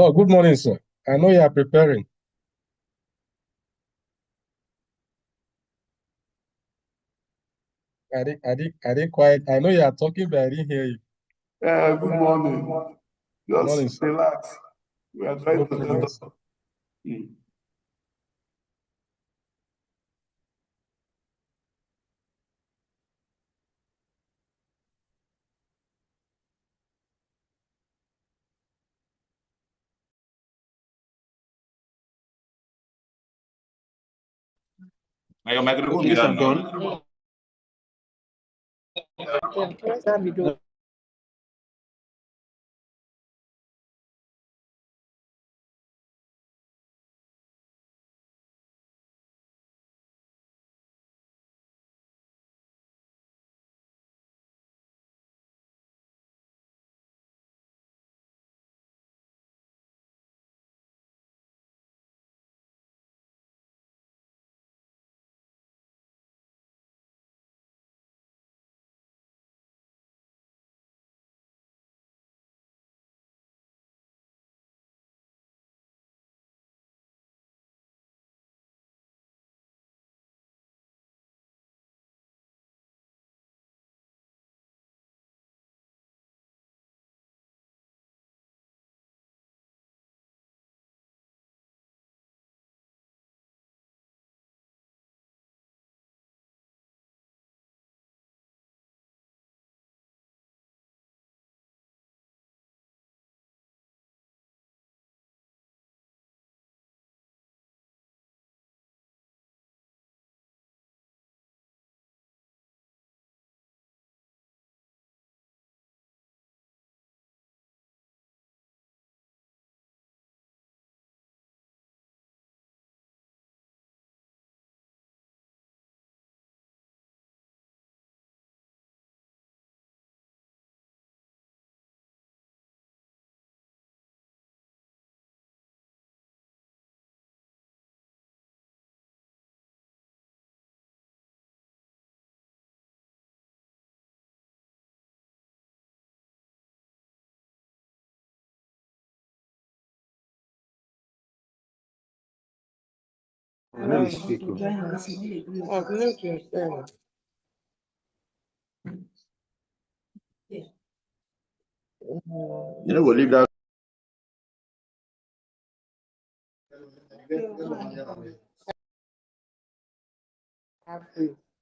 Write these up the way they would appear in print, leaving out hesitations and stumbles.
Oh, good morning, sir. I know you are preparing. I didn't quite. I know you are talking, but I didn't hear you. Good morning. Morning, Just sir. relax. We are trying No to problem, set sir. up. Mm. Your microphone Okay, is this on is now. done. I know you speak. You know, we'll leave that.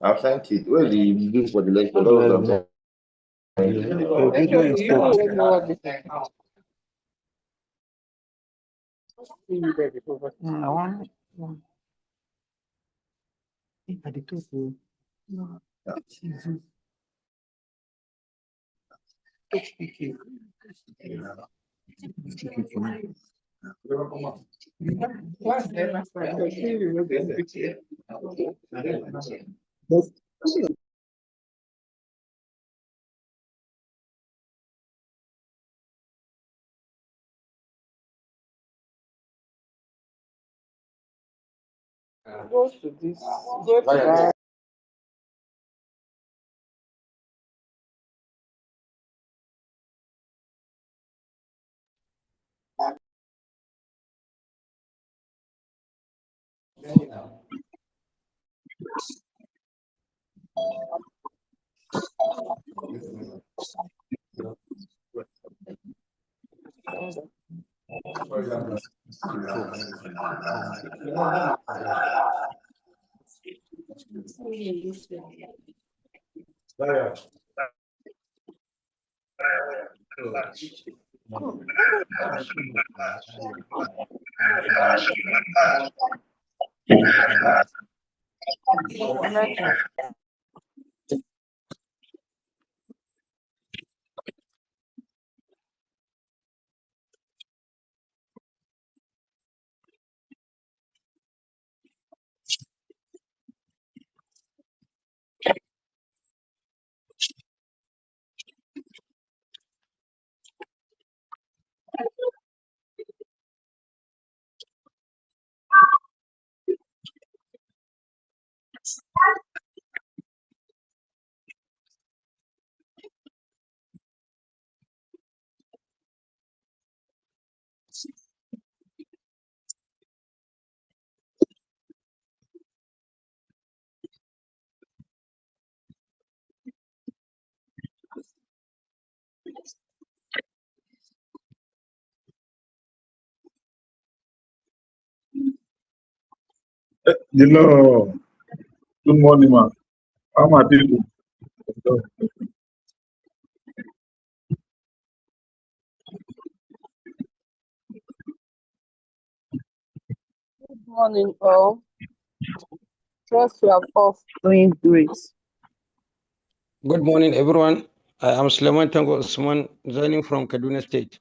I've sent it. Where's the link for the lecture? The video is I want. I did too. Go to this. Go to that. Hello. Good morning, ma. How are people? Good morning, all. Trust you are all doing great. Good morning, everyone. I am Suleiman Tango Usman, joining from Kaduna State.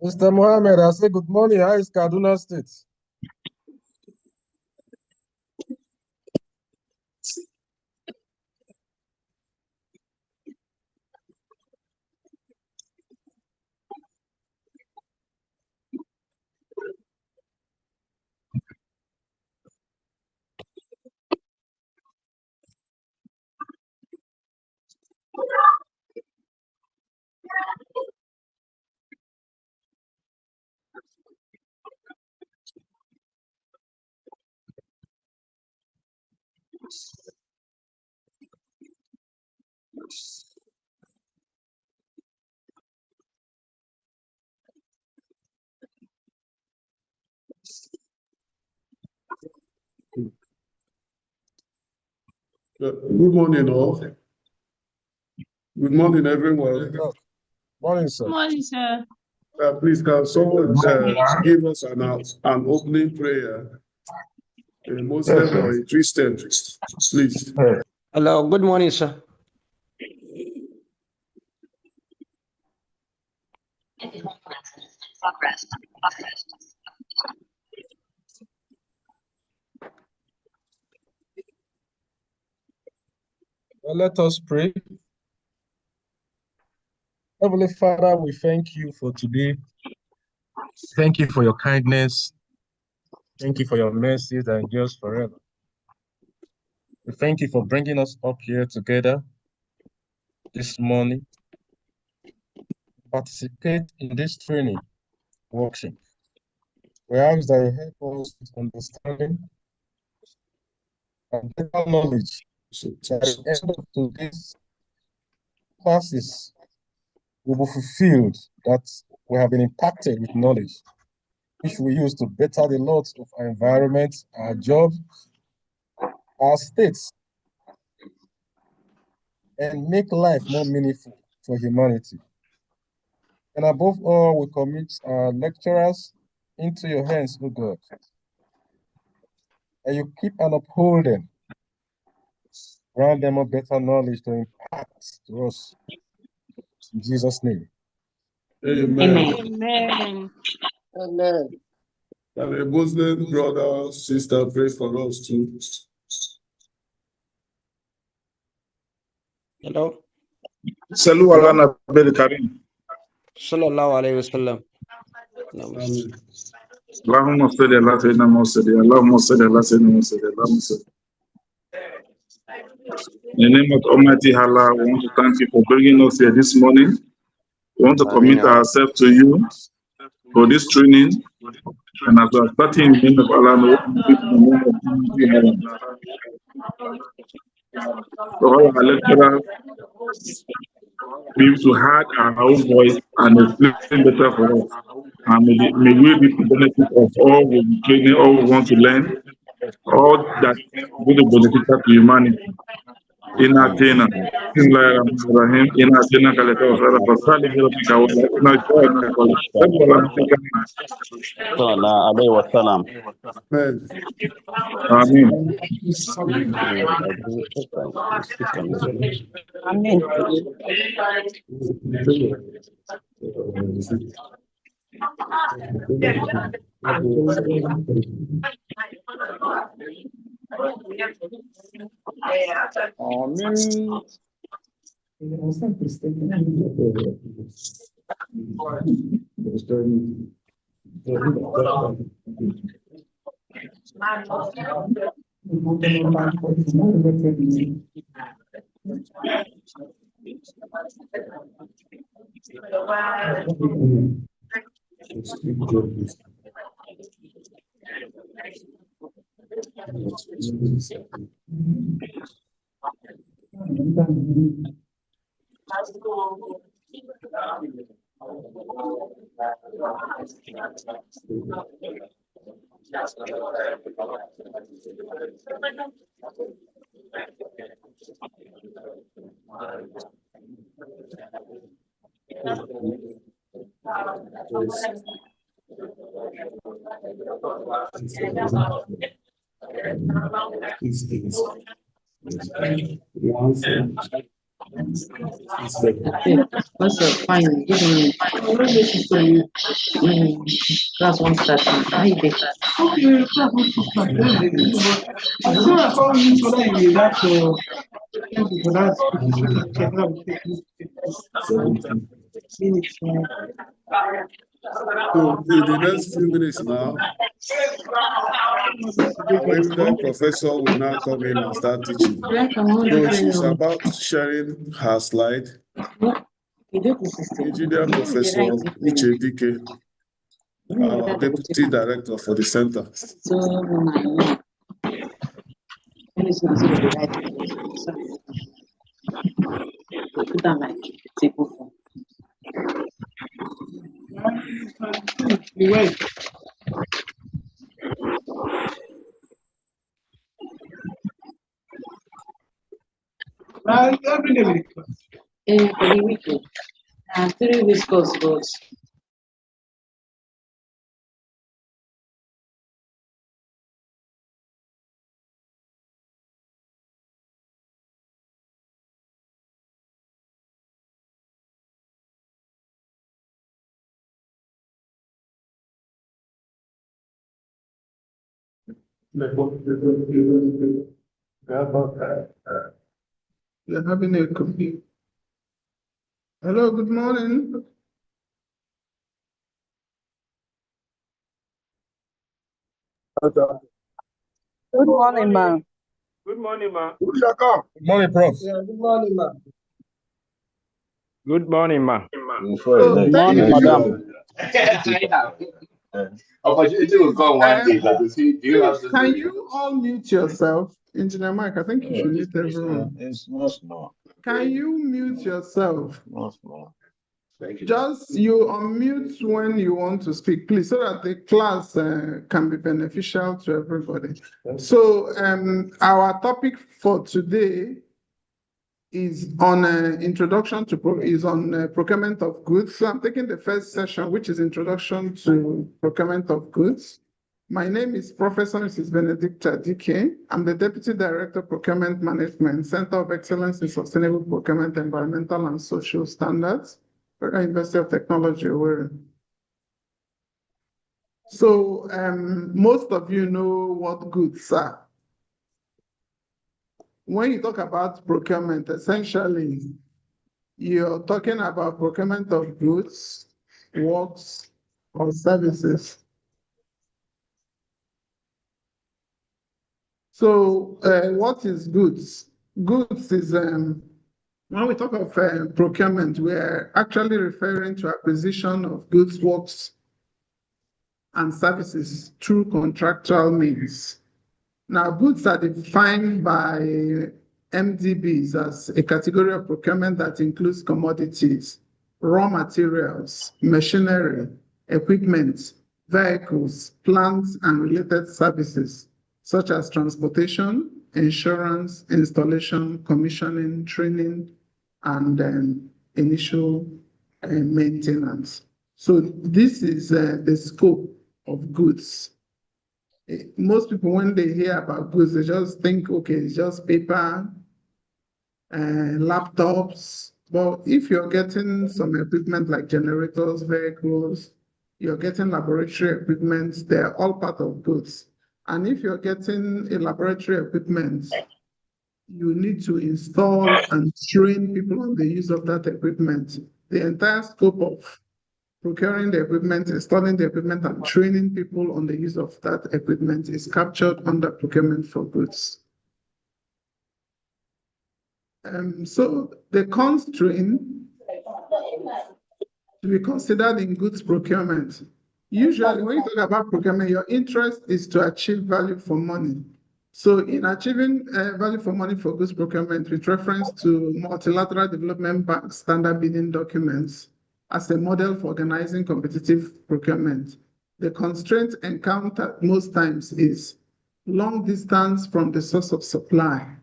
Mr. Mohammed, I say good morning. How is Kaduna State? Good morning, all. Good morning, everyone. Morning, sir. Good morning, sir. Please, can someone give us an opening prayer? A Muslim or a Christian, please. Hello, good morning, sir. Well, let us pray. Heavenly Father, we thank you for today. Thank you for your kindness. Thank you for your mercy that endures forever. We thank you for bringing us up here together this morning to participate in this training workshop. We ask that you help us with understanding and better knowledge. At the end of today's classes, we will fulfilled that we have been impacted with knowledge, which we use to better the lot of our environment, our jobs, our states, and make life more meaningful for humanity. And above all, we commit our lecturers into your hands, O God. And you keep and uphold them, grant them a better knowledge to impart to us. In Jesus' name. Amen. Amen. Amen. Can a Muslim brother or sister pray for us too? Hello. Salu ala Nabi Karim. Sallallahu alayhi wasallam. Amen. Allahumma salli ala sayyidina Muhammad. Allahumma salli ala sayyidina Muhammad. Allahumma salli. In the name of Almighty Allah, we want to thank you for bringing us here this morning. We want to commit ourselves to you for this training. And as we are starting in the name of Allah, we speak in the name of Jesus. So all our lecturers be able to have our own voice and explain better for us. And may we reap the benefit of all we training, all we want to learn, all that will be beneficial to humanity. In Athena, in Ibrahim, in Athena, Kaleta, Fasali, Amen. Amen. What's your fine? Give me. Class 1 starting. How you did? Okay, class 1 start. I'm sure I call you so that you will have to. Thank you for that. Minutes. So in the next few minutes now, our eminent professor will now come in and start teaching. So she's about sharing her slide. Engineer Professor Uche Dike, our Deputy Director for the Center. Every day. Every week. 3 weeks course, but You're having a coffee. Hello, good morning. Good morning, ma'am. Good morning, ma. Good morning, Prof. Yeah, good morning, ma'am. Good morning, ma. Good morning, madam. Opportunity will come one day, but to see, do you have Can you all mute yourself? Engineer Mike, I think you should mute everyone. It's not small. Can you mute yourself? Not small. Thank you. Just you unmute when you want to speak, please, so that the class can be beneficial to everybody. So our topic for today is on introduction to procurement of goods. So I'm taking the first session, which is introduction to procurement of goods. My name is Professor Mrs. Benedicta Dike. I'm the Deputy Director of Procurement Management, Center of Excellence in Sustainable Procurement, Environmental and Social Standards, Federal University of Technology, Owerri. So most of you know what goods are. When you talk about procurement, essentially, you're talking about procurement of goods, works, or services. So what is goods? Goods is, when we talk of procurement, we're actually referring to acquisition of goods, works, and services through contractual means. Now, goods are defined by MDBs as a category of procurement that includes commodities, raw materials, machinery, equipment, vehicles, plants, and related services, such as transportation, insurance, installation, commissioning, training, and initial maintenance. So this is the scope of goods. Most people, when they hear about goods, they just think, okay, it's just paper and laptops. But if you're getting some equipment like generators, vehicles, you're getting laboratory equipment, they're all part of goods. And if you're getting a laboratory equipment, you need to install and train people on the use of that equipment. The entire scope of procuring the equipment, installing the equipment, and training people on the use of that equipment is captured under procurement for goods. So the constraint to be considered in goods procurement. Usually, when you talk about procurement, your interest is to achieve value for money. So in achieving value for money for goods procurement, with reference to multilateral development bank standard bidding documents as a model for organizing competitive procurement, the constraint encountered most times is long distance from the source of supply.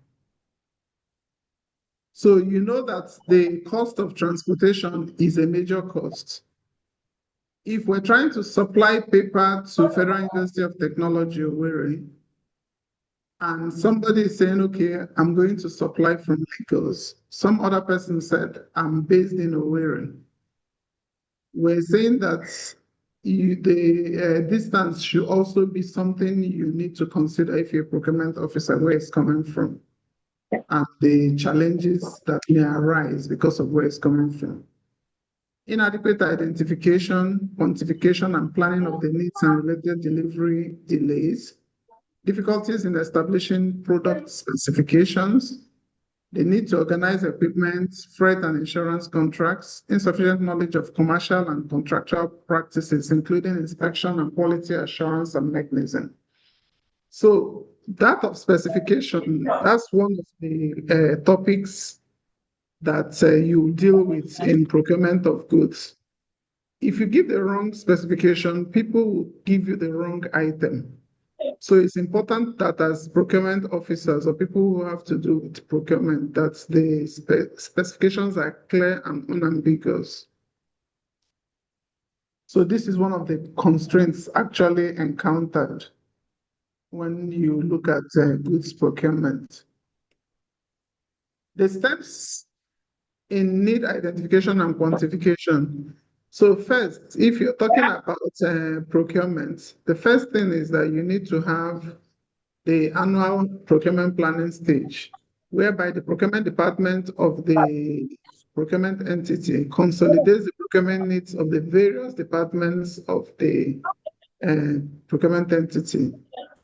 So you know that the cost of transportation is a major cost. If we're trying to supply paper to Federal University of Technology, Owerri, and somebody is saying, okay, I'm going to supply from Lagos. Some other person said, I'm based in Owerri. We're saying that the distance should also be something you need to consider if you're a procurement officer, where it's coming from, and the challenges that may arise because of where it's coming from. Inadequate identification, quantification, and planning of the needs and related delivery delays, difficulties in establishing product specifications, the need to organize equipment, freight and insurance contracts, insufficient knowledge of commercial and contractual practices, including inspection and quality assurance and mechanism. So that of specification, that's one of the topics that you deal with in procurement of goods. If you give the wrong specification, people will give you the wrong item. So it's important that as procurement officers or people who have to do with procurement, that the specifications are clear and unambiguous. So this is one of the constraints actually encountered when you look at goods procurement. The steps in need identification and quantification. So first, if you're talking about procurement, the first thing is that you need to have the annual procurement planning stage, whereby the procurement department of the procurement entity consolidates the procurement needs of the various departments of the procurement entity.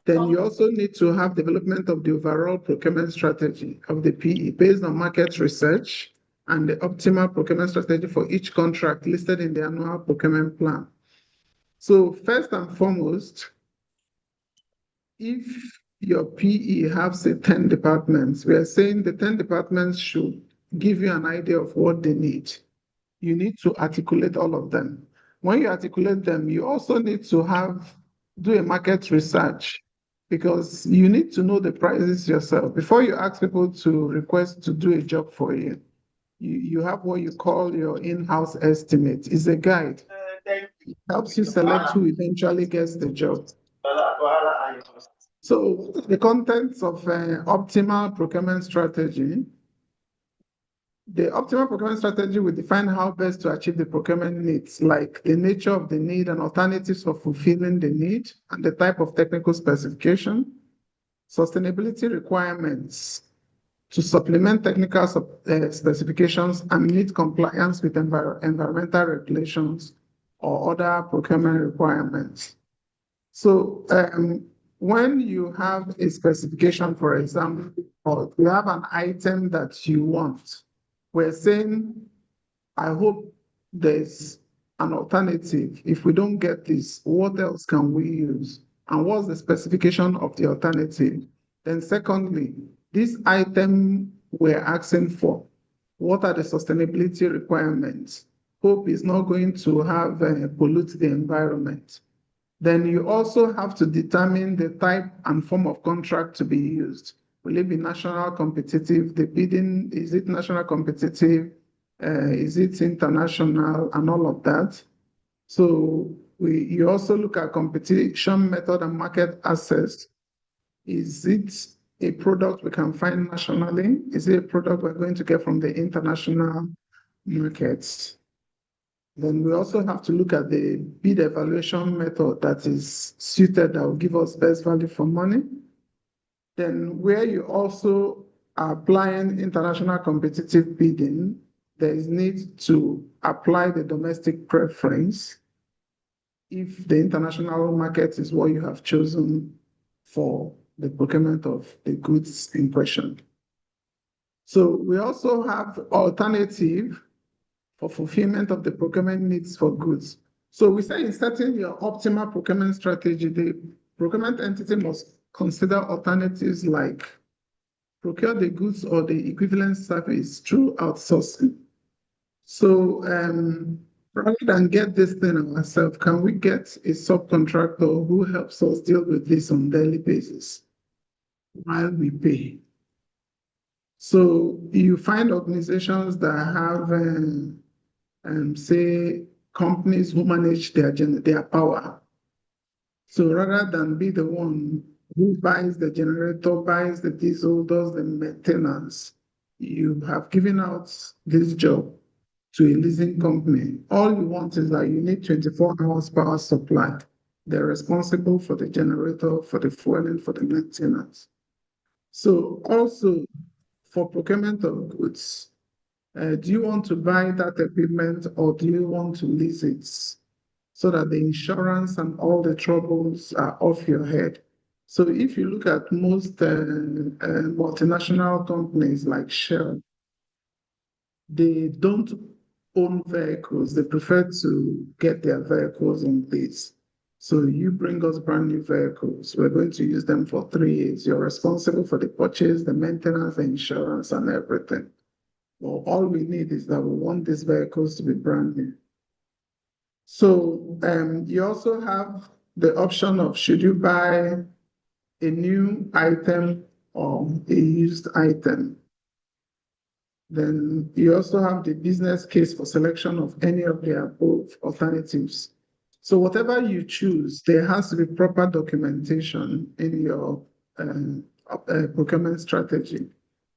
Then you also need to have development of the overall procurement strategy of the PE based on market research and the optimal procurement strategy for each contract listed in the annual procurement plan. So first and foremost, if your PE has, say, 10 departments, we are saying the 10 departments should give you an idea of what they need. You need to articulate all of them. When you articulate them, you also need to do a market research, because you need to know the prices yourself. Before you ask people to request to do a job for you, you have what you call your in-house estimate. It's a guide. It helps you select who eventually gets the job. So the contents of optimal procurement strategy. The optimal procurement strategy will define how best to achieve the procurement needs, like the nature of the need and alternatives for fulfilling the need, and the type of technical specification, sustainability requirements to supplement technical specifications and meet compliance with environmental regulations or other procurement requirements. So when you have a specification, for example, or you have an item that you want, we're saying, I hope there's an alternative. If we don't get this, what else can we use? And what's the specification of the alternative? Then secondly, this item we're asking for, what are the sustainability requirements? Hope is not going to have pollute the environment. Then you also have to determine the type and form of contract to be used. Will it be national competitive? The bidding, is it national competitive? Is it international and all of that? So you also look at competition method and market access. Is it a product we can find nationally? Is it a product we're going to get from the international markets? Then we also have to look at the bid evaluation method that is suited, that will give us best value for money. Then where you also are applying international competitive bidding, there is need to apply the domestic preference if the international market is what you have chosen for the procurement of the goods in question. So we also have alternative for fulfillment of the procurement needs for goods. So we say in setting your optimal procurement strategy, the procurement entity must consider alternatives like procure the goods or the equivalent service through outsourcing. So rather than get this thing ourselves, can we get a subcontractor who helps us deal with this on a daily basis while we pay? So you find organizations that have, say, companies who manage their power. So rather than be the one who buys the generator, buys the diesel, does the maintenance, you have given out this job to a leasing company. All you want is that you need 24 hours power supply. They're responsible for the generator, for the fueling, for the maintenance. So also for procurement of goods, do you want to buy that equipment or do you want to lease it so that the insurance and all the troubles are off your head? So if you look at most multinational companies like Shell, they don't own vehicles. They prefer to get their vehicles on lease. So you bring us brand new vehicles. We're going to use them for 3 years. You're responsible for the purchase, the maintenance, the insurance, and everything. Well, all we need is that we want these vehicles to be brand new. So you also have the option of should you buy a new item or a used item. Then you also have the business case for selection of any of the above alternatives. So whatever you choose, there has to be proper documentation in your procurement strategy.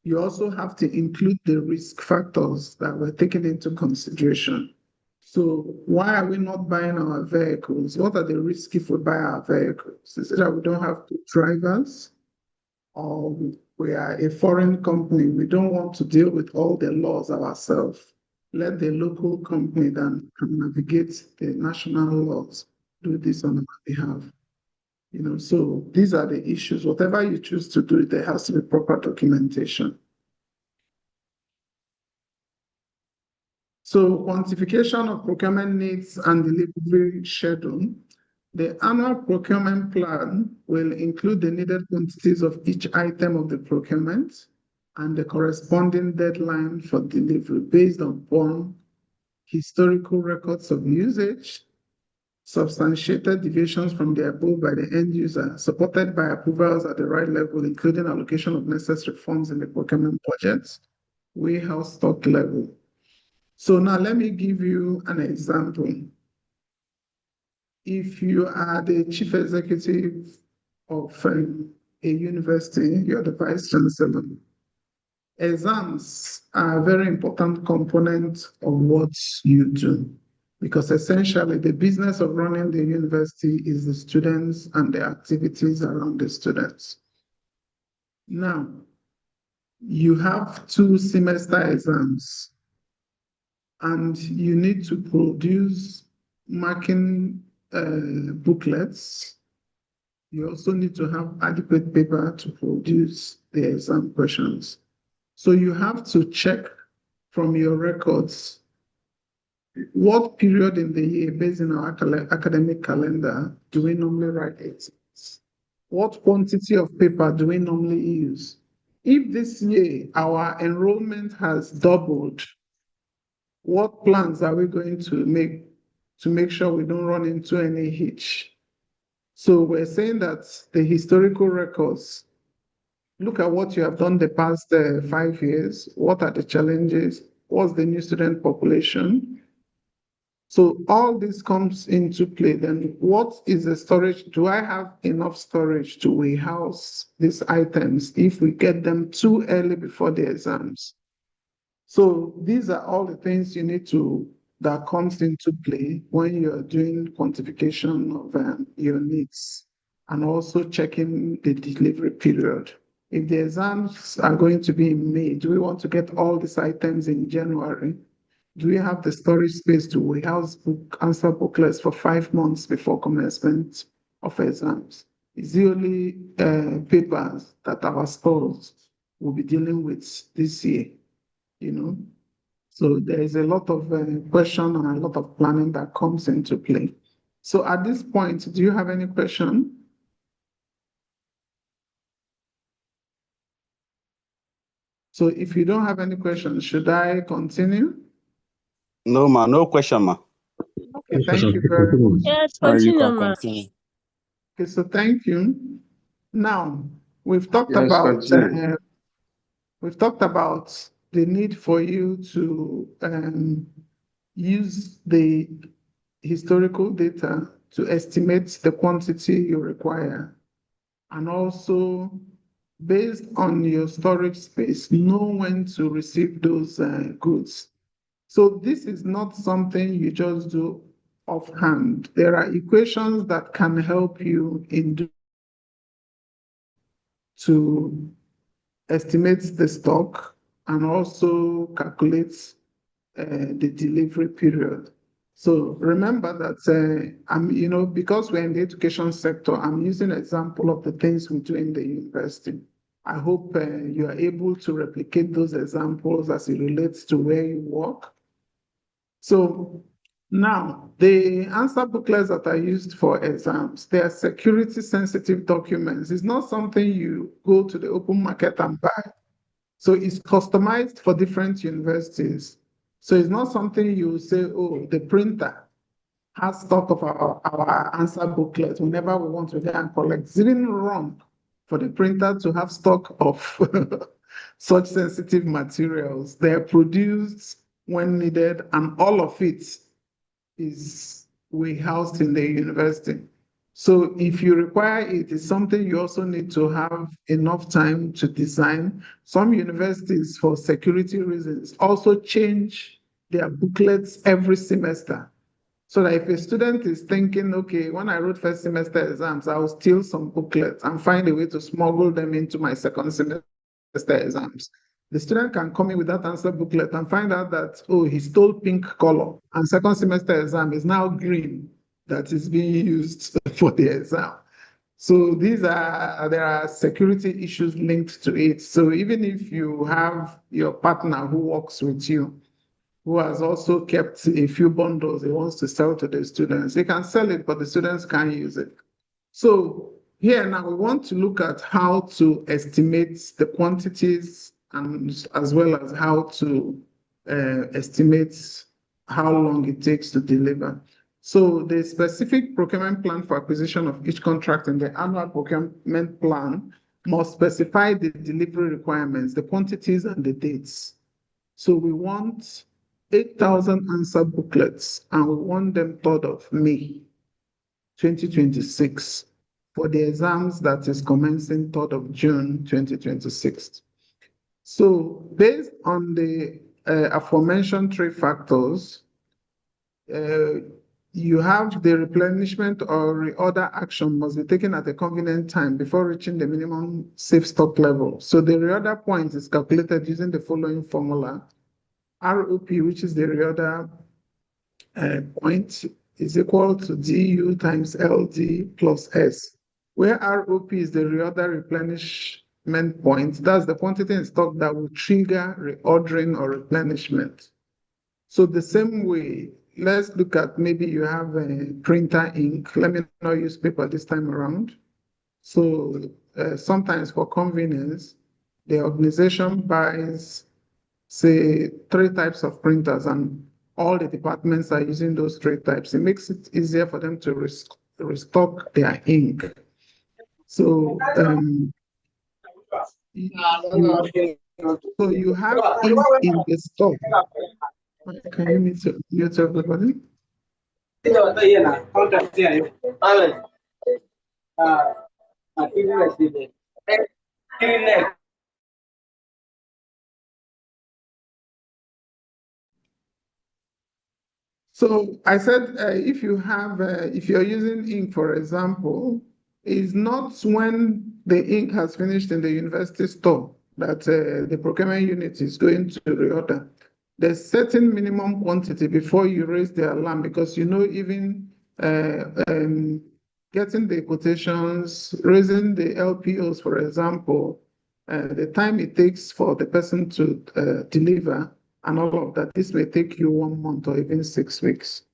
You also have to include the risk factors that were taken into consideration. So why are we not buying our vehicles? What are the risks if we buy our vehicles? Is it that we don't have good drivers? Or we are a foreign company, we don't want to deal with all the laws ourselves. Let the local company that can navigate the national laws do this on our behalf. So these are the issues. Whatever you choose to do, there has to be proper documentation. So quantification of procurement needs and delivery schedule. The annual procurement plan will include the needed quantities of each item of the procurement and the corresponding deadline for delivery based upon historical records of usage, substantiated deviations from the above by the end user, supported by approvals at the right level, including allocation of necessary funds in the procurement budget, warehouse stock level. So now let me give you an example. If you are the chief executive of a university, you're the vice chancellor, exams are a very important component of what you do, because essentially the business of running the university is the students and the activities around the students. Now, you have 2 semester exams and you need to produce marking booklets. You also need to have adequate paper to produce the exam questions. So you have to check from your records what period in the year, based on our academic calendar, do we normally write exams? What quantity of paper do we normally use? If this year our enrollment has doubled, what plans are we going to make sure we don't run into any hitch? So we're saying that the historical records, look at what you have done the past 5 years. What are the challenges? What's the new student population? So all this comes into play. Then what is the storage? Do I have enough storage to warehouse these items if we get them too early before the exams? So these are all the things you need to, that comes into play when you're doing quantification of your needs, and also checking the delivery period. If the exams are going to be in May, do we want to get all these items in January? Do we have the storage space to warehouse answer booklets for 5 months before commencement of exams? It's the only papers that our stores will be dealing with this year, you know. So there is a lot of question and a lot of planning that comes into play. So at this point, do you have any question? So if you don't have any questions, should I continue? No, ma. No question, ma. Okay, thank you very much. Yes, You continue, can ma. continue. Okay, so thank you. Now, we've talked Yes, about continue. the need for you to use the historical data to estimate the quantity you require, and also, based on your storage space, know when to receive those goods. So this is not something you just do offhand. There are equations that can help you to estimate the stock and also calculate the delivery period. So remember that because we're in the education sector, I'm using an example of the things we do in the university. I hope you are able to replicate those examples as it relates to where you work. So now, the answer booklets that are used for exams, they are security sensitive documents. It's not something you go to the open market and buy. So it's customized for different universities. So it's not something you say, oh, the printer has stock of our answer booklet whenever we want to go and collect. It's even wrong for the printer to have stock of such sensitive materials. They're produced when needed, and all of it is warehoused in the university. So if you require it, it's something you also need to have enough time to design. Some universities, for security reasons, also change their booklets every semester. So that if a student is thinking, okay, when I wrote first semester exams, I'll steal some booklets and find a way to smuggle them into my second semester exams, the student can come in with that answer booklet and find out that, oh, he stole pink color, and second semester exam is now green that is being used for the exam. So there are security issues linked to it. So even if you have your partner who works with you, who has also kept a few bundles he wants to sell to the students, he can sell it, but the students can't use it. So here now we want to look at how to estimate the quantities, and as well as how to estimate how long it takes to deliver. So the specific procurement plan for acquisition of each contract in the annual procurement plan must specify the delivery requirements, the quantities, and the dates. So we want 8,000 answer booklets, and we want them 3rd of May 2026 for the exams that is commencing 3rd of June 2026. So based on the aforementioned 3 factors, you have the replenishment or reorder action must be taken at a convenient time before reaching the minimum safe stock level. So the reorder point is calculated using the following formula. ROP, which is the reorder point, is equal to DU times LD plus S, where ROP is the reorder replenishment point. That's the quantity in stock that will trigger reordering or replenishment. So the same way, let's look at maybe you have a printer ink. Let me not use paper this time around. So sometimes for convenience, the organization buys, say, 3 types of printers, and all the departments are using those 3 types. It makes it easier for them to restock their ink. So so you have ink in the stock. Can you mute everybody? So I said, if you're using ink, for example, it's not when the ink has finished in the university store that the procurement unit is going to reorder. There's certain minimum quantity before you raise the alarm, because even getting the quotations, raising the LPOs, for example, the time it takes for the person to deliver and all of that, this may take you 1 month or even 6 weeks.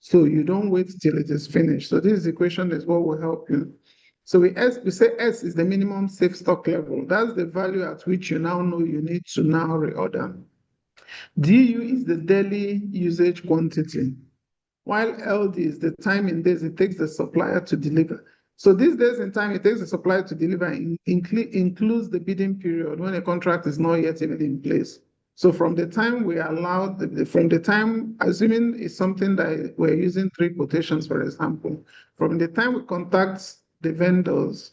So you don't wait till it is finished. So this equation is what will help you. So we say S is the minimum safe stock level. That's the value at which you now know you need to now reorder. DU is the daily usage quantity, while LD is the time in days it takes the supplier to deliver. So these days in time it takes the supplier to deliver includes the bidding period when a contract is not yet even in place. So from the time we allowed, from the time, assuming it's something that we're using 3 quotations, for example, from the time we contact the vendors,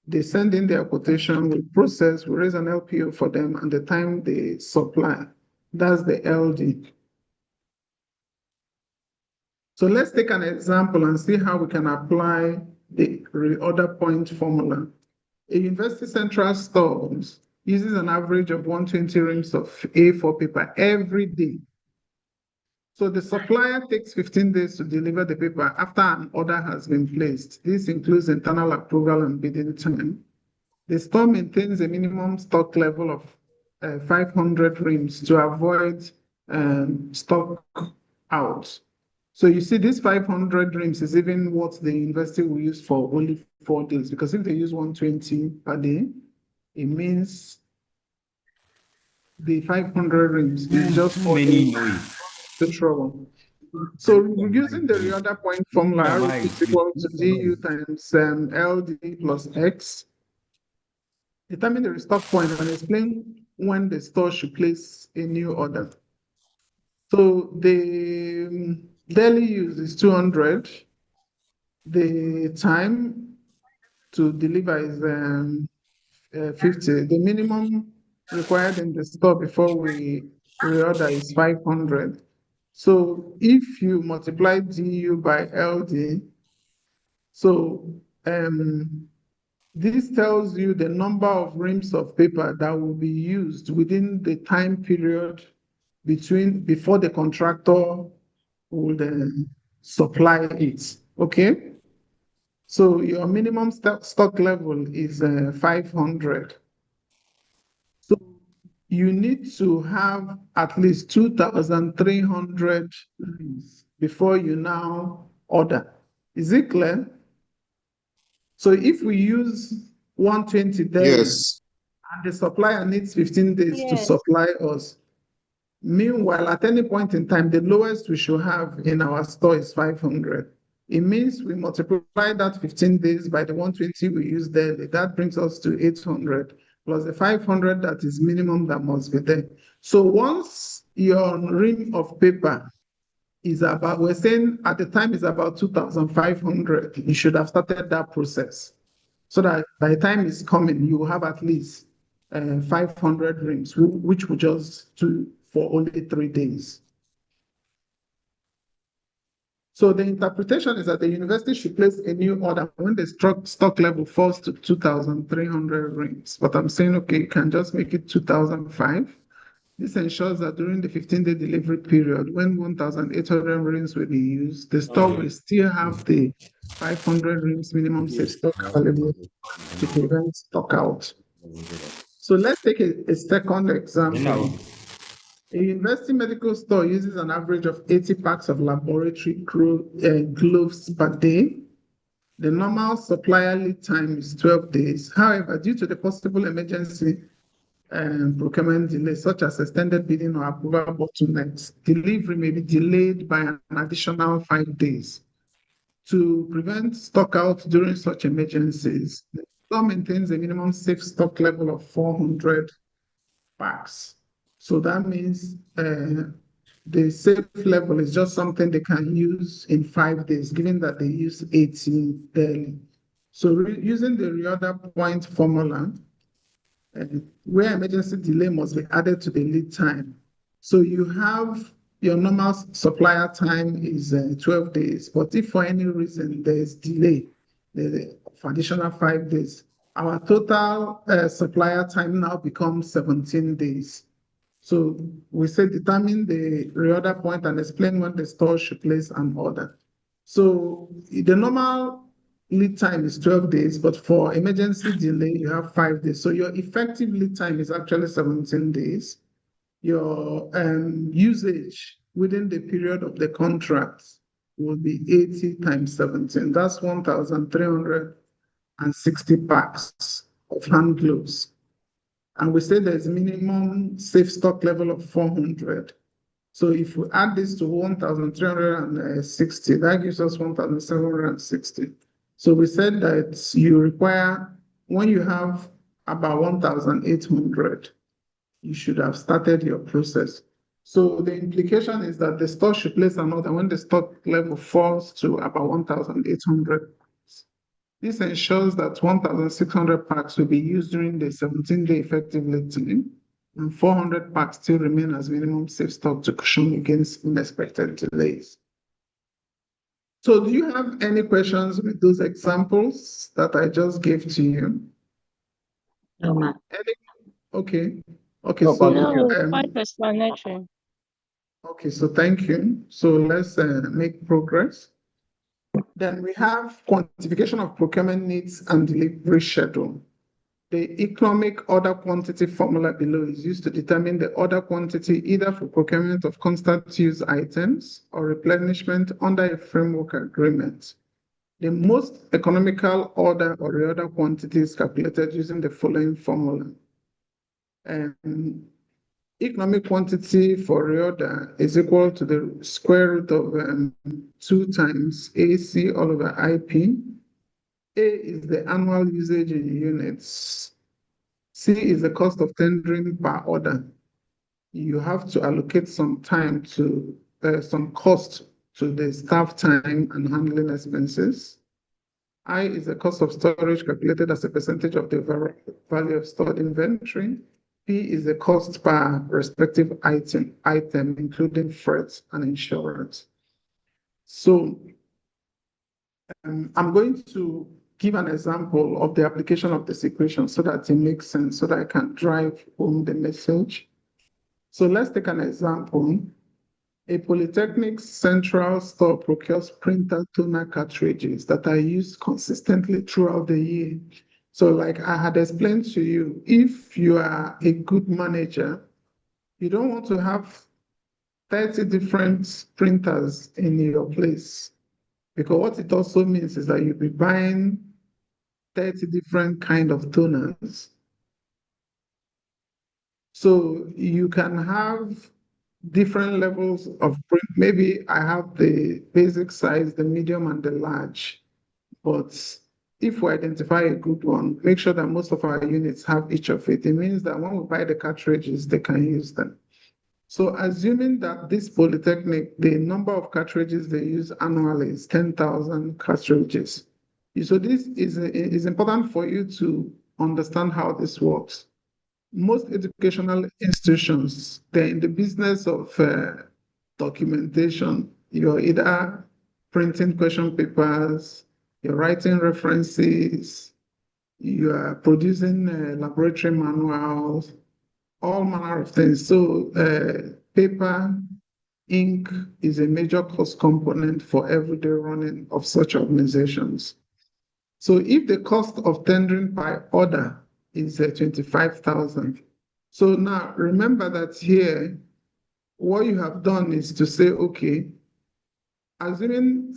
they send in their quotation, we process, we raise an LPO for them, and the time they supply, that's the LD. So let's take an example and see how we can apply the reorder point formula. A university central stores uses an average of 120 reams of A4 paper every day. So the supplier takes 15 days to deliver the paper after an order has been placed. This includes internal approval and bidding time. The store maintains a minimum stock level of 500 reams to avoid stock out. So you see, this 500 reams is even what the university will use for only 4 days, because if they use 120 per day, it means the 500 reams is just 4 days to trouble. So using the reorder point formula, R is equal to DU times LD plus X. Determine the restock point and explain when the store should place a new order. So the daily use is 200. The time to deliver is 50. The minimum required in the store before we reorder is 500. So if you multiply DU by LD, so this tells you the number of reams of paper that will be used within the time period before the contractor will supply it. Okay? So your minimum stock level is 500. So you need to have at least 2,300 reams before you now order. Is it clear? So if we use 120 days, Yes. and the supplier needs 15 days to supply us, meanwhile, at any point in time, the lowest we should have in our store is 500. It means we multiply that 15 days by the 120 we use daily. That brings us to 800 plus the 500 that is minimum that must be there. So once your ream of paper is about, we're saying at the time is about 2,500, you should have started that process, so that by the time it's coming, you will have at least 500 reams, which will just do for only 3 days. So the interpretation is that the university should place a new order when the stock level falls to 2,300 reams. But I'm saying, okay, you can just make it 2,005. This ensures that during the 15-day delivery period, when 1,800 reams will be used, the store will still have the 500 reams minimum safe stock available to prevent stock out. So let's take a second example. A university medical store uses an average of 80 packs of laboratory gloves per day. The normal supplier lead time is 12 days. However, due to the possible emergency procurement delays, such as extended bidding or approval bottlenecks, delivery may be delayed by an additional 5 days. To prevent stock out during such emergencies, the store maintains a minimum safe stock level of 400 packs. So that means the safe level is just something they can use in 5 days, given that they use 80 daily. So using the reorder point formula, where emergency delay must be added to the lead time. So you have your normal supplier time is 12 days, but if for any reason there is delay for additional 5 days, our total supplier time now becomes 17 days. So we say determine the reorder point and explain when the store should place an order. So the normal lead time is 12 days, but for emergency delay, you have 5 days. So your effective lead time is actually 17 days. Your usage within the period of the contract will be 80 times 17. That's 1,360 packs of hand gloves. And we say there's a minimum safe stock level of 400. So if we add this to 1,360, that gives us 1,760. So we said that you require, when you have about 1,800, you should have started your process. So the implication is that the store should place an order when the stock level falls to about 1,800. This ensures that 1,600 packs will be used during the 17-day effective lead time, and 400 packs still remain as minimum safe stock to cushion against unexpected delays. So do you have any questions with those examples that I just gave to you? No, ma'am. Okay. Okay, No, so Quite explanatory. okay, so thank you. So let's make progress. Then we have quantification of procurement needs and delivery schedule. The economic order quantity formula below is used to determine the order quantity either for procurement of constant use items or replenishment under a framework agreement. The most economical order or reorder quantity is calculated using the following formula. Economic quantity for reorder is equal to the square root of 2 times AC all over IP. A is the annual usage in units. C is the cost of tendering per order. You have to allocate some time to some cost to the staff time and handling expenses. I is the cost of storage calculated as a percentage of the value of stored inventory. P is the cost per respective item, including freight and insurance. So I'm going to give an example of the application of this equation so that it makes sense, so that I can drive home the message. So let's take an example. A Polytechnic central store procures printer toner cartridges that are used consistently throughout the year. So like I had explained to you, if you are a good manager, you don't want to have 30 different printers in your place, because what it also means is that you'll be buying 30 different kind of toners. So you can have different levels of print. Maybe I have the basic size, the medium, and the large. But if we identify a good one, make sure that most of our units have each of it. It means that when we buy the cartridges, they can use them. So assuming that this Polytechnic, the number of cartridges they use annually is 10,000 cartridges. So this is important for you to understand how this works. Most educational institutions, they're in the business of documentation. You're either printing question papers, you're writing references, you are producing laboratory manuals, all manner of things. So paper, ink is a major cost component for everyday running of such organizations. So if the cost of tendering by order is 25,000. So now remember that here what you have done is to say, okay, assuming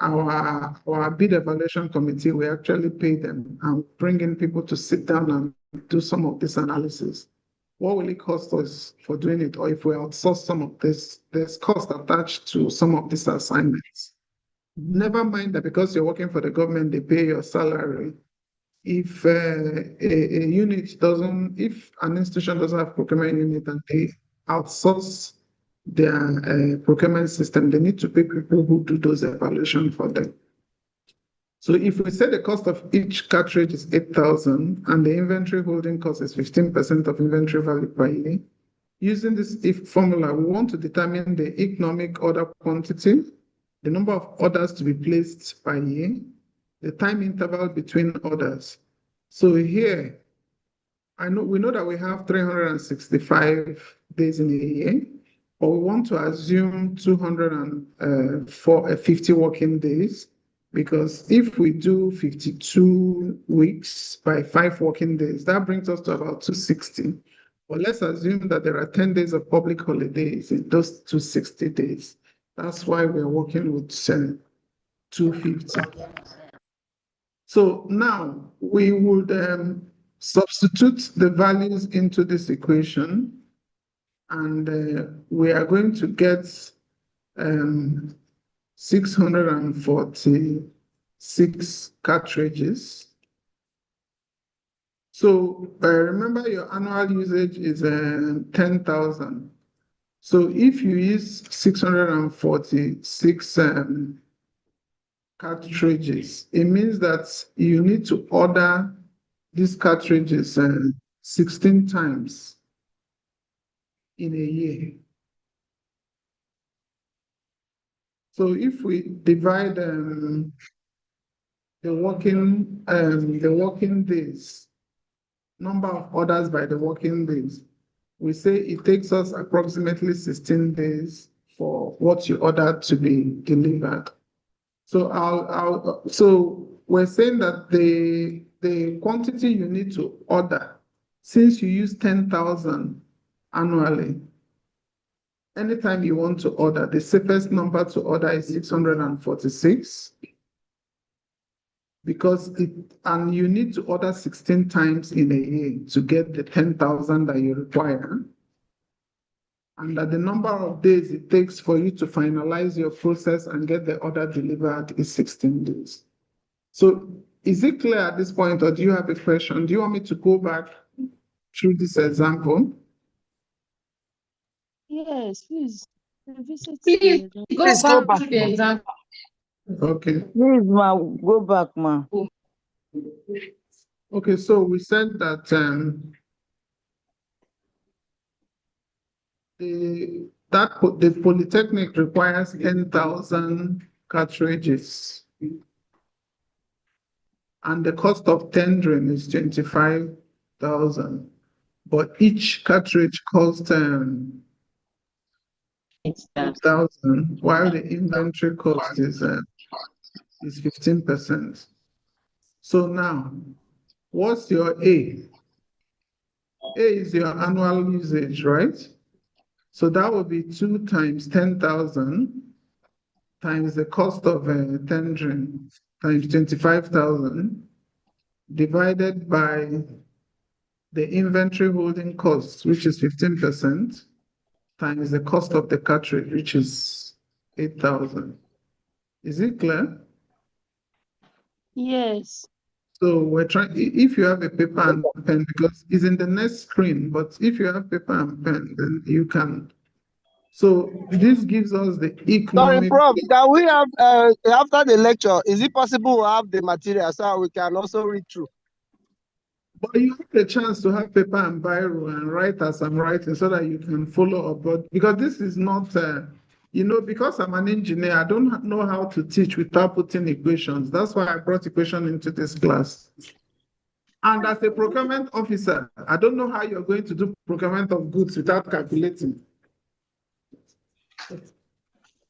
our bid evaluation committee, we actually pay them and bring in people to sit down and do some of this analysis. What will it cost us for doing it? Or if we outsource some of this, there's cost attached to some of these assignments. Never mind that because you're working for the government, they pay your salary. If a unit doesn't, if an institution doesn't have procurement unit and they outsource their procurement system, they need to pay people who do those evaluations for them. So if we say the cost of each cartridge is 8,000 and the inventory holding cost is 15% of inventory value per year, using this if formula, we want to determine the economic order quantity, the number of orders to be placed per year, the time interval between orders. So here, we know that we have 365 days in a year, but we want to assume 250 working days, because if we do 52 weeks by 5 working days, that brings us to about 260. But let's assume that there are 10 days of public holidays in those 260 days. That's why we're working with 250. So now we would substitute the values into this equation, and we are going to get 646 cartridges. So remember, your annual usage is 10,000. So if you use 646 cartridges, it means that you need to order these cartridges 16 times in a year. So if we divide the working days, number of orders by the working days, we say it takes us approximately 16 days for what you ordered to be delivered. So so we're saying that the quantity you need to order, since you use 10,000 annually, anytime you want to order, the safest number to order is 646, because and you need to order 16 times in a year to get the 10,000 that you require. And that the number of days it takes for you to finalize your process and get the order delivered is 16 days. So is it clear at this point, or do you have a question? Do you want me to go back through this example? Yes, please. Revisit Please the go back to the example. Okay. Please, ma, go back, ma. Okay, so we said that the Polytechnic requires 10,000 cartridges, and the cost of tendering is 25,000, but each cartridge costs 8,000, while the inventory cost is 15%. So now, what's your A? A is your annual usage, right? So that would be 2 times 10,000 times the cost of tendering times 25,000 divided by the inventory holding cost, which is 15%, times the cost of the cartridge, which is 8,000. Is it clear? Yes. So we're trying, if you have a paper and pen, because it's in the next screen, but if you have paper and pen, then you can. So this gives us the economic. Sorry, Prof, can we have, after the lecture, is it possible to have the material so we can also read through? But you have the chance to have paper and biro and write as I'm writing so that you can follow up. But because this is not, because I'm an engineer, I don't know how to teach without putting equations. That's why I brought equation into this class. And as a procurement officer, I don't know how you're going to do procurement of goods without calculating.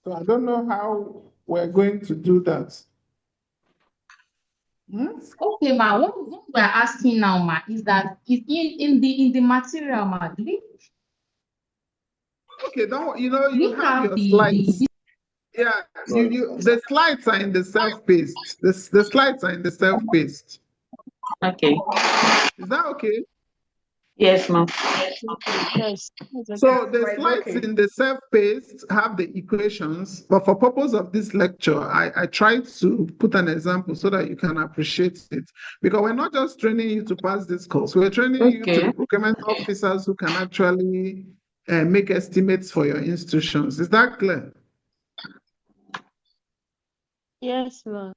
So I don't know how we're going to do that. Okay, ma. What we're asking now, ma, is that in the material, ma, Okay, don't you have your slides. Yeah, the slides are in the self-paced. The slides are in the self-paced. Okay. Is that okay? Yes, ma'am. Yes. So the slides in the self-paced have the equations, but for purpose of this lecture, I tried to put an example so that you can appreciate it. Because we're not just training you to pass this course, we're training you to be procurement officers who can actually make estimates for your institutions. Is that clear? Yes, ma'am.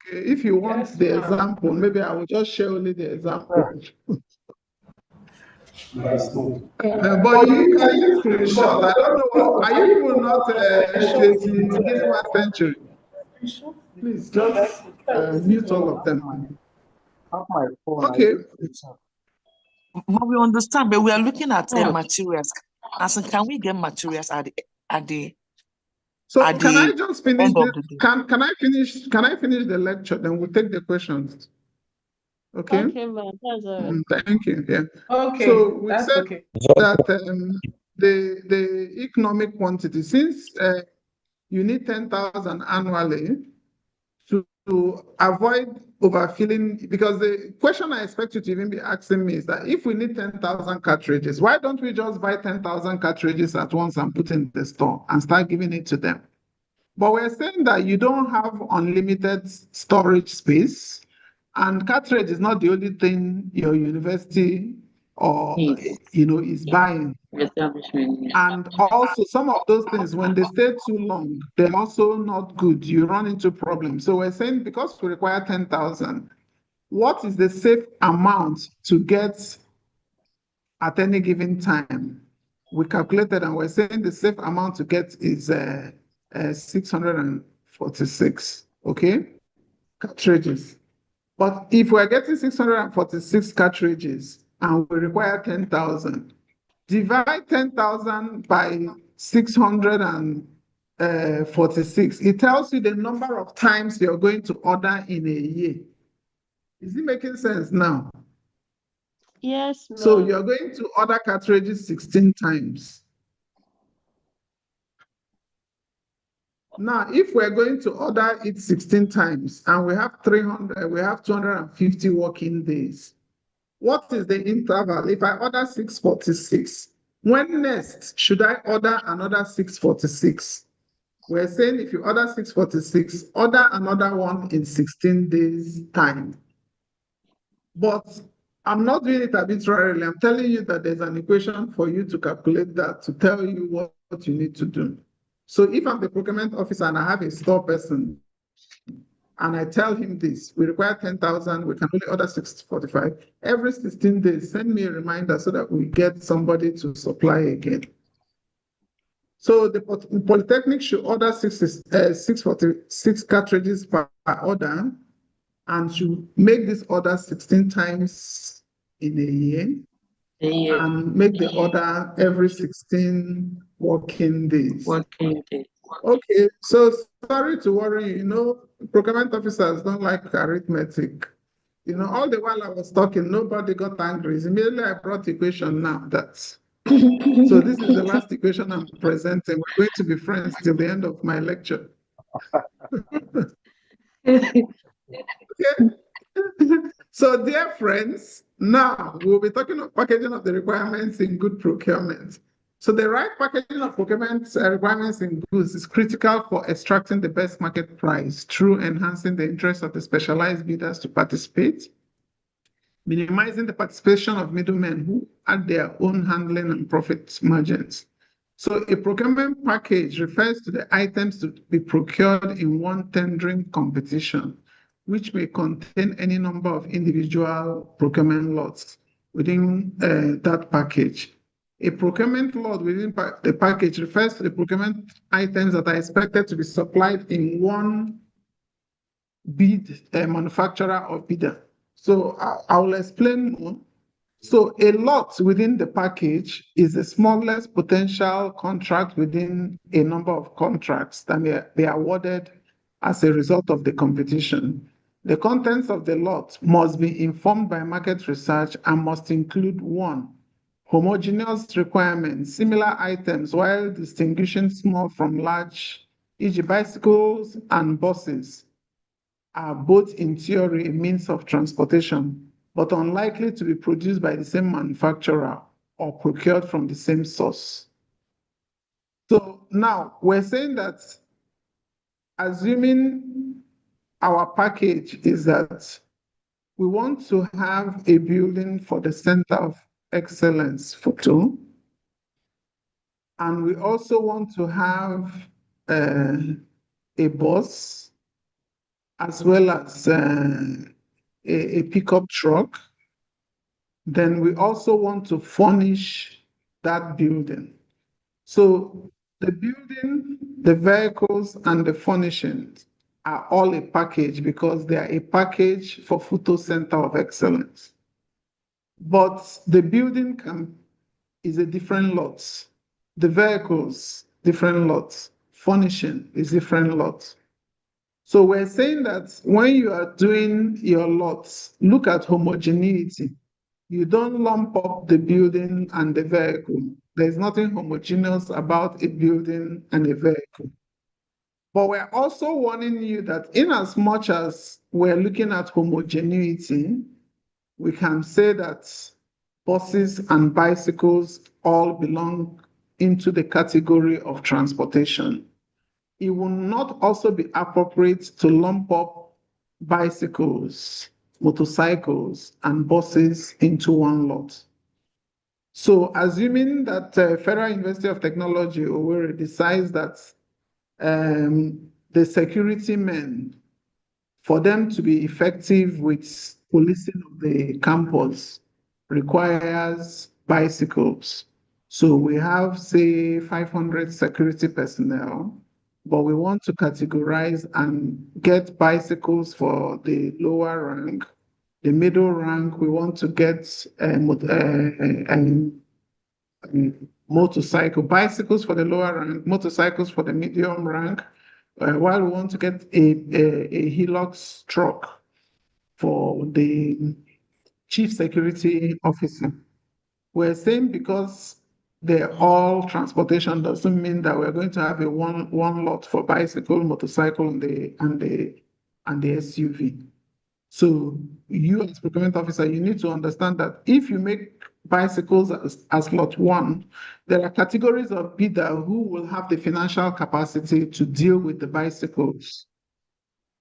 Okay, if you want the example, maybe I will just share only the example. But you can use screenshot. I don't know what, are you people not HAC beginning 1st century? Please just mute all of them. Okay. But we understand, but we are looking at materials. As in, can we get materials at the So at can the I just finish end of this? the day? Can I finish the lecture? Then we'll take the questions. Okay. Okay, ma'am. That's all right. Thank you. Yeah. Okay, So we that's said okay. that the economic quantity, since you need 10,000 annually to avoid overfilling, because the question I expect you to even be asking me is that if we need 10,000 cartridges, why don't we just buy 10,000 cartridges at once and put in the store and start giving it to them? But we're saying that you don't have unlimited storage space, and cartridge is not the only thing your university or is buying. And also some of those things, when they stay too long, they're also not good. You run into problems. So we're saying because we require 10,000, what is the safe amount to get at any given time? We calculated and we're saying the safe amount to get is 646, okay, cartridges. But if we're getting 646 cartridges and we require 10,000, divide 10,000 by 646. It tells you the number of times you're going to order in a year. Is it making sense now? Yes, ma'am. So you're going to order cartridges 16 times. Now, if we're going to order it 16 times and we have 250 working days, what is the interval? If I order 646, when next should I order another 646? We're saying if you order 646, order another one in 16 days time. But I'm not doing it arbitrarily. I'm telling you that there's an equation for you to calculate that to tell you what you need to do. So if I'm the procurement officer and I have a store person and I tell him this, we require 10,000, we can only order 645. Every 16 days, send me a reminder so that we get somebody to supply again. So the Polytechnic should order 646 cartridges per order and should make this order 16 times in a year and make the order every 16 working days. Okay, so sorry to worry you, procurement officers don't like arithmetic. All the while I was talking, nobody got angry. Immediately I brought the equation now. So this is the last equation I'm presenting. We're going to be friends till the end of my lecture. Okay. So dear friends, now we'll be talking about packaging of the requirements in good procurement. So the right packaging of procurement requirements in goods is critical for extracting the best market price through enhancing the interest of the specialized bidders to participate, minimizing the participation of middlemen who add their own handling and profit margins. So a procurement package refers to the items to be procured in one tendering competition, which may contain any number of individual procurement lots within that package. A procurement lot within the package refers to the procurement items that are expected to be supplied in one bid manufacturer or bidder. So I will explain more. So a lot within the package is the smallest potential contract within a number of contracts that may be awarded as a result of the competition. The contents of the lot must be informed by market research and must include 1, homogeneous requirements, similar items while distinguishing small from large, e.g. bicycles and buses, are both in theory a means of transportation, but unlikely to be produced by the same manufacturer or procured from the same source. So now we're saying that assuming our package is that we want to have a building for the Center of Excellence FUTO, and we also want to have a bus as well as a pickup truck. Then we also want to furnish that building. So the building, the vehicles, and the furnishings are all a package because they are a package for FUTO Center of Excellence. But the building is a different lot. The vehicles, different lots. Furnishing is different lots. So we're saying that when you are doing your lots, look at homogeneity. You don't lump up the building and the vehicle. There's nothing homogeneous about a building and a vehicle. But we're also warning you that in as much as we're looking at homogeneity, we can say that buses and bicycles all belong into the category of transportation. It will not also be appropriate to lump up bicycles, motorcycles, and buses into one lot. So assuming that Federal University of Technology, Owerri, decides that the security men, for them to be effective with policing of the campus, requires bicycles. So we have, say, 500 security personnel, but we want to categorize and get bicycles for the lower rank. The middle rank, we want to get bicycles for the lower rank, motorcycles for the medium rank, while we want to get a Hilux truck for the chief security officer. We're saying because they're all transportation doesn't mean that we're going to have a one lot for bicycle, motorcycle, and the SUV. So you as procurement officer, you need to understand that if you make bicycles as lot one, there are categories of bidder who will have the financial capacity to deal with the bicycles.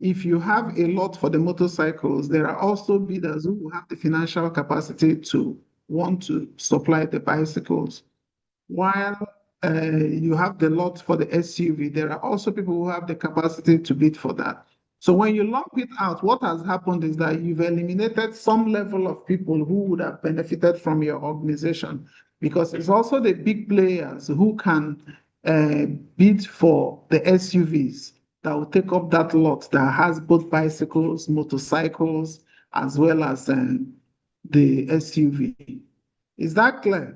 If you have a lot for the motorcycles, there are also bidders who will have the financial capacity to want to supply the bicycles. While you have the lot for the SUV, there are also people who have the capacity to bid for that. So when you lump it out, what has happened is that you've eliminated some level of people who would have benefited from your organization, because it's also the big players who can bid for the SUVs that will take up that lot that has both bicycles, motorcycles, as well as the SUV. Is that clear?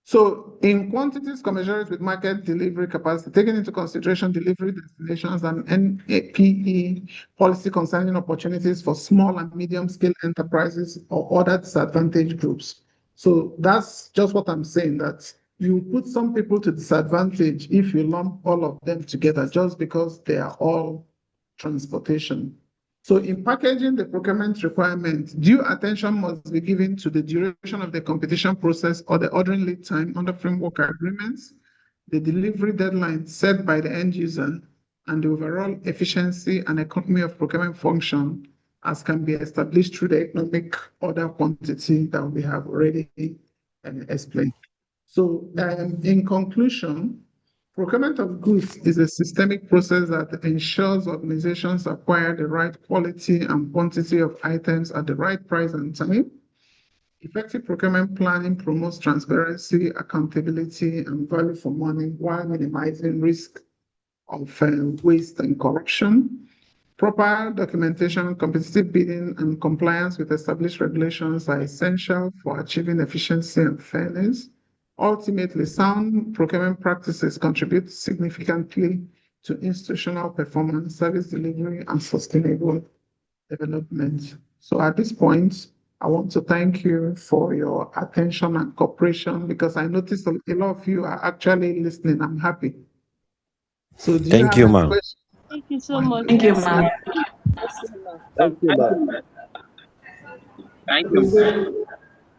So in quantities commensurate with market delivery capacity, taking into consideration delivery destinations and NAPE policy concerning opportunities for small and medium-scale enterprises or other disadvantaged groups. So that's just what I'm saying, that you put some people to disadvantage if you lump all of them together just because they are all transportation. So in packaging the procurement requirements, due attention must be given to the duration of the competition process or the ordering lead time under framework agreements, the delivery deadline set by the end user, and the overall efficiency and economy of procurement function as can be established through the economic order quantity that we have already explained. So in conclusion, procurement of goods is a systemic process that ensures organizations acquire the right quality and quantity of items at the right price and time. Effective procurement planning promotes transparency, accountability, and value for money while minimizing risk of waste and corruption. Proper documentation, competitive bidding, and compliance with established regulations are essential for achieving efficiency and fairness. Ultimately, sound procurement practices contribute significantly to institutional performance, service delivery, and sustainable development. So at this point, I want to thank you for your attention and cooperation because I noticed a lot of you are actually listening. I'm happy. So do you have any questions? Thank you so much. Thank you, ma'am. Thank you, ma'am. Thank you.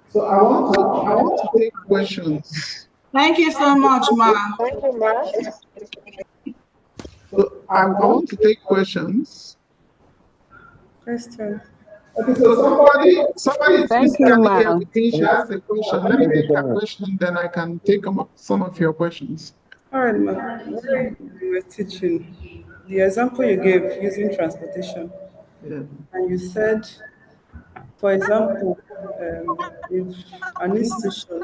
So I want to take questions. Thank you so much, ma'am. Thank you, ma'am. So I want to take questions. Question. Okay, so somebody is Thank you, physically here ma'am. with me. She asked a question. Let me take her question, then I can take some of your questions. All right, ma'am. When you were teaching, the example you gave using transportation, Yeah. and you said, for example, if an institution,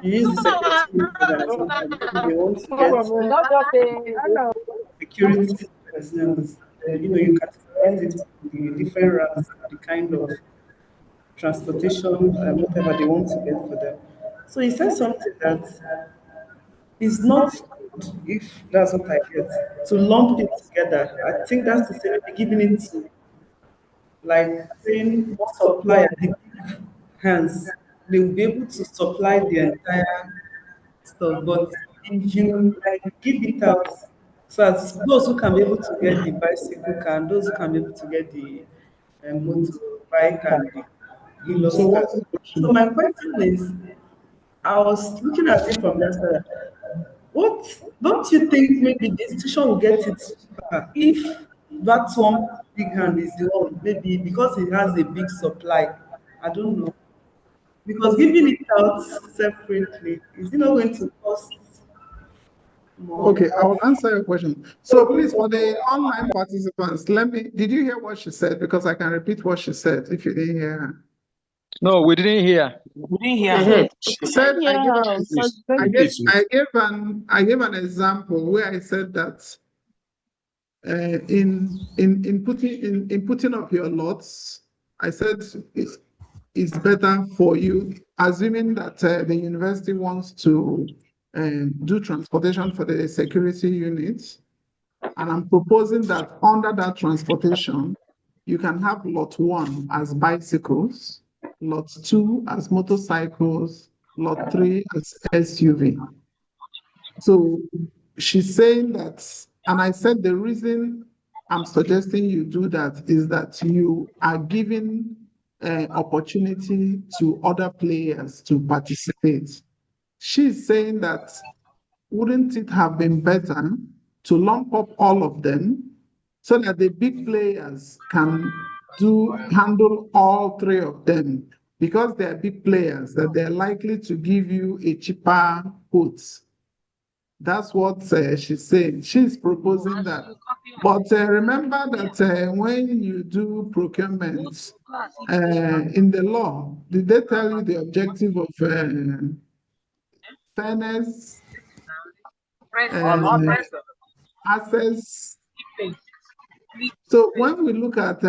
you use the secretary as an example, maybe they want to get security personnel, you know, you categorize it in the different routes, the kind of transportation, whatever they want to get for them. So he said something that is not good, if that's what I get, to lump it together. I think that's to say maybe giving it to, like saying one supplier, they give hands, they will be able to supply the entire stuff. But if you like give it out, so as those who can be able to get the bicycle can, those who can be able to get the motorbike and the So Hilos can. what's the So question? my question is, I was looking at it from that side. What don't you think maybe the institution will get it cheaper if that one big hand is the one, maybe because it has a big supply? I don't know. Because giving it out separately, is it not going to cost more? Okay, I will answer your question. So please, for the online participants, did you hear what she said? Because I can repeat what she said if you didn't hear her. No, we didn't hear. We didn't hear her. She said, Yeah, I gave an example where I said that in putting up your lots, I said it's better for you, assuming that the university wants to do transportation for the security units. And I'm proposing that under that transportation, you can have lot 1 as bicycles, lot 2 as motorcycles, lot 3 as SUV. So she's saying that, and I said the reason I'm suggesting you do that is that you are giving opportunity to other players to participate. She's saying that wouldn't it have been better to lump up all of them so that the big players can handle all 3 of them, because they're big players, that they're likely to give you a cheaper quote. That's what she's saying. She's proposing that. But remember that when you do procurement in the law, did they tell you the objective of fairness, access? So when we look at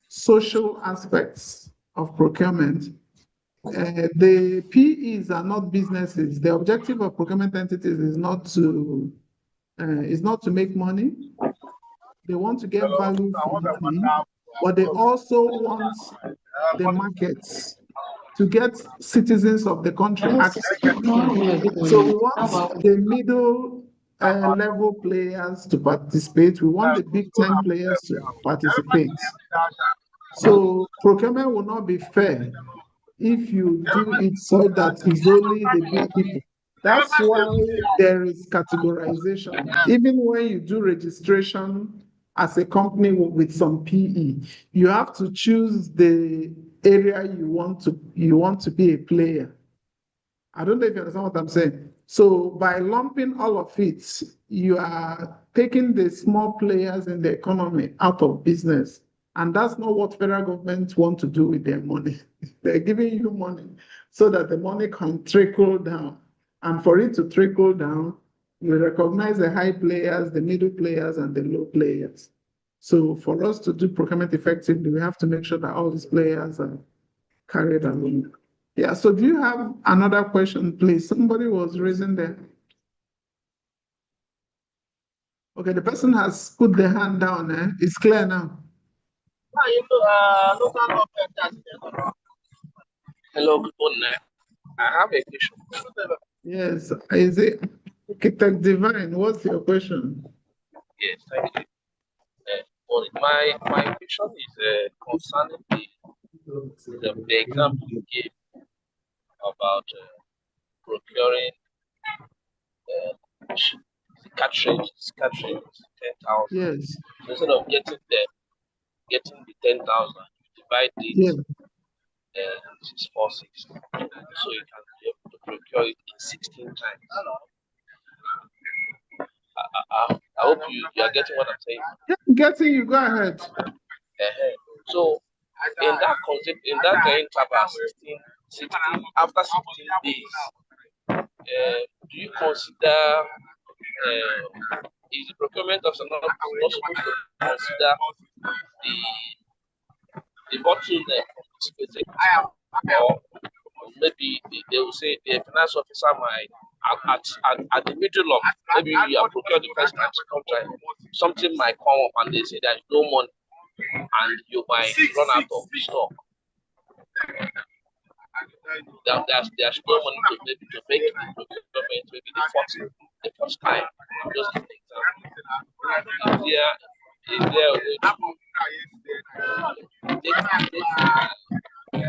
social aspects of procurement, the PEs are not businesses. The objective of procurement entities is not to make money. They want to get value for money, but they also want the markets to get citizens of the country access. So we want the middle level players to participate. We want the big time players to participate. So procurement will not be fair if you do it so that it's only the big people. That's why there is categorization. Even when you do registration as a company with some PE, you have to choose the area you want to be a player. I don't know if you understand what I'm saying. So by lumping all of it, you are taking the small players in the economy out of business. And that's not what federal government want to do with their money. They're giving you money so that the money can trickle down. And for it to trickle down, you recognize the high players, the middle players, and the low players. So for us to do procurement effectively, we have to make sure that all these players are carried along. Yeah, so do you have another question, please? Somebody was raising there. Okay, the person has put their hand down. It's clear now. Hello, good morning. I have a question. Yes, is it Architect Divine? What's your question? Yes, thank you. Well, my question is concerning the example you gave about procuring cartridges 10,000. Yes. So instead of getting the 10,000, you divide Yes. it 646, so you can be able to procure it in 16 times. I hope you are getting what I'm saying. Getting you, go ahead. So in that concept, in that interval, 16 after 16 days, do you consider is the procurement officer not supposed to consider the bottleneck from this specific, or maybe they will say the finance officer might at the middle of, maybe you have procured the first time, second time, something might come up and they say there's no money and you might run out of stock. There's no money to make the procurement maybe the first time. I'm just giving an example. Is there a way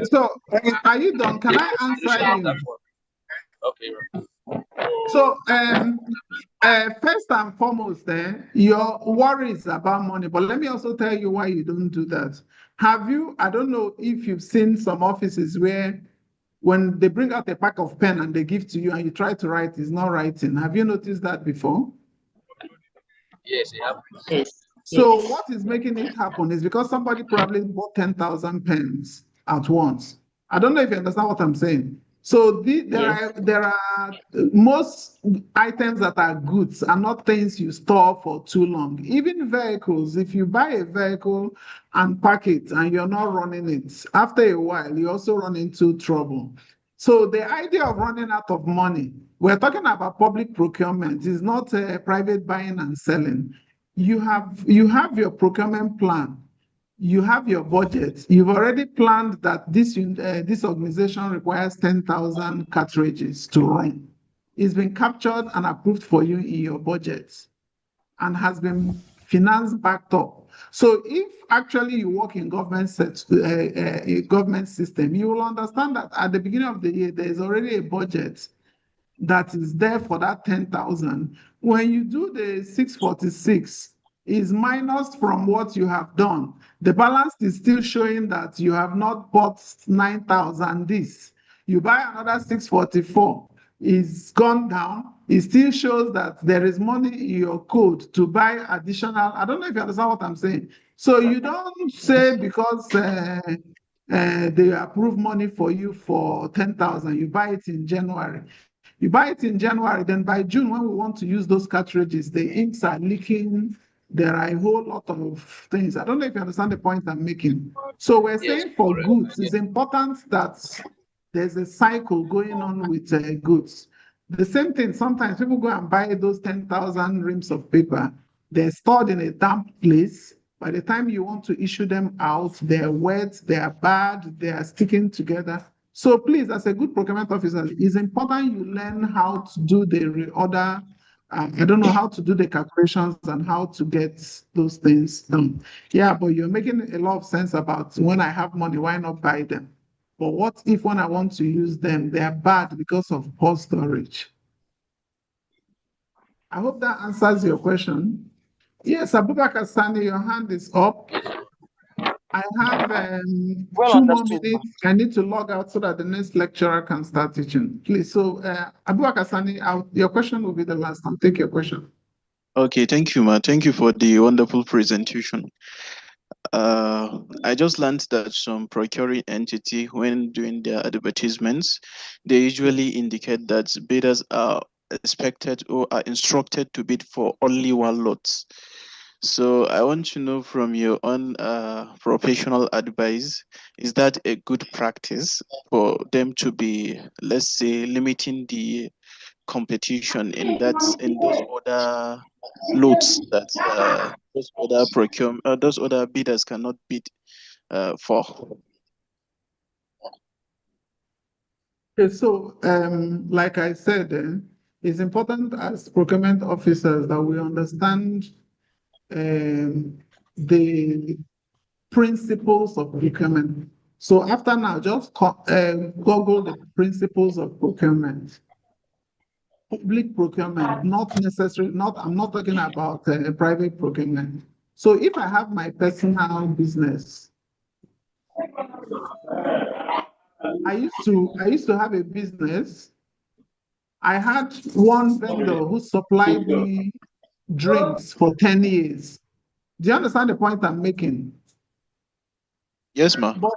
to So, are you done? Can I answer you? Okay. So, first and foremost, your worries about money, but let me also tell you why you don't do that. Have you, I don't know if you've seen some offices where when they bring out a pack of pen and they give to you and you try to write, it's not writing. Have you noticed that before? Yes, it happens. Yes. So what is making it happen is because somebody probably bought 10,000 pens at once. I don't know if you understand what I'm saying. So there are most items that are goods are not things you store for too long. Even vehicles, if you buy a vehicle and park it and you're not running it, after a while, you also run into trouble. So the idea of running out of money, we're talking about public procurement, is not private buying and selling. You have your procurement plan, you have your budget, you've already planned that this organization requires 10,000 cartridges to run. It's been captured and approved for you in your budget and has been finance backed up. So if actually you work in government system, you will understand that at the beginning of the year, there is already a budget that is there for that 10,000. When you do the 646, is minus from what you have done. The balance is still showing that you have not bought 9,000 this. You buy another 644, is gone down. It still shows that there is money in your code to buy additional. I don't know if you understand what I'm saying. So you don't say because they approve money for you for 10,000, you buy it in January. You buy it in January, then by June, when we want to use those cartridges, the inks are leaking. There are a whole lot of things. I don't know if you understand the point I'm making. So we're saying for goods, it's important that there's a cycle going on with goods. The same thing, sometimes people go and buy those 10,000 reams of paper. They're stored in a damp place. By the time you want to issue them out, they're wet, they're bad, they are sticking together. So please, as a good procurement officer, it's important you learn how to do the reorder. I don't know how to do the calculations and how to get those things done. Yeah, but you're making a lot of sense about when I have money, why not buy them? But what if when I want to use them, they are bad because of poor storage? I hope that answers your question. Yes, Abubakar Sani, your hand is up. I have 2 more minutes. I need to log out so that the next lecturer can start teaching. Please, so Abubakar Sani, your question will be the last. I'll take your question. Okay, thank you, Ma. Thank you for the wonderful presentation. I just learned that some procuring entity, when doing their advertisements, they usually indicate that bidders are expected or are instructed to bid for only one lot. So I want to know from your own professional advice, is that a good practice for them to be, let's say, limiting the competition in those other lots that those other those other bidders cannot bid for. Okay, so like I said, it's important as procurement officers that we understand the principles of procurement. So after now, just Google the principles of procurement. Public procurement, not necessarily, I'm not talking about private procurement. So if I have my personal business, I used to have a business. I had one vendor who supplied me drinks for 10 years. Do you understand the point I'm making? Yes, ma. But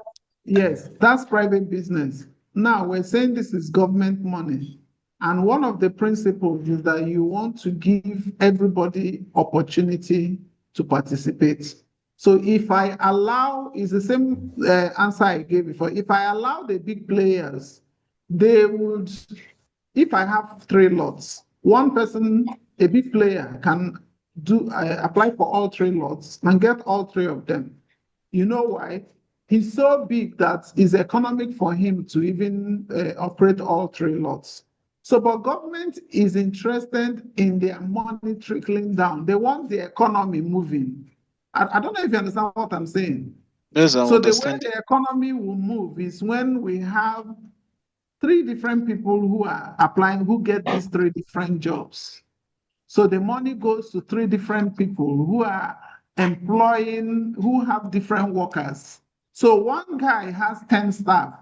yes, that's private business. Now we're saying this is government money. And one of the principles is that you want to give everybody opportunity to participate. So if I allow, it's the same answer I gave before. If I allow the big players, they would, if I have 3 lots, one person, a big player, can do apply for all 3 lots and get all 3 of them. You know why? He's so big that it's economic for him to even operate all 3 lots. So, but government is interested in their money trickling down. They want the economy moving. I don't know if you understand what I'm saying. Yes, I So the way understand. the economy will move is when we have 3 different people who are applying, who get these 3 different jobs. So the money goes to 3 different people who are employing, who have different workers. So one guy has 10 staff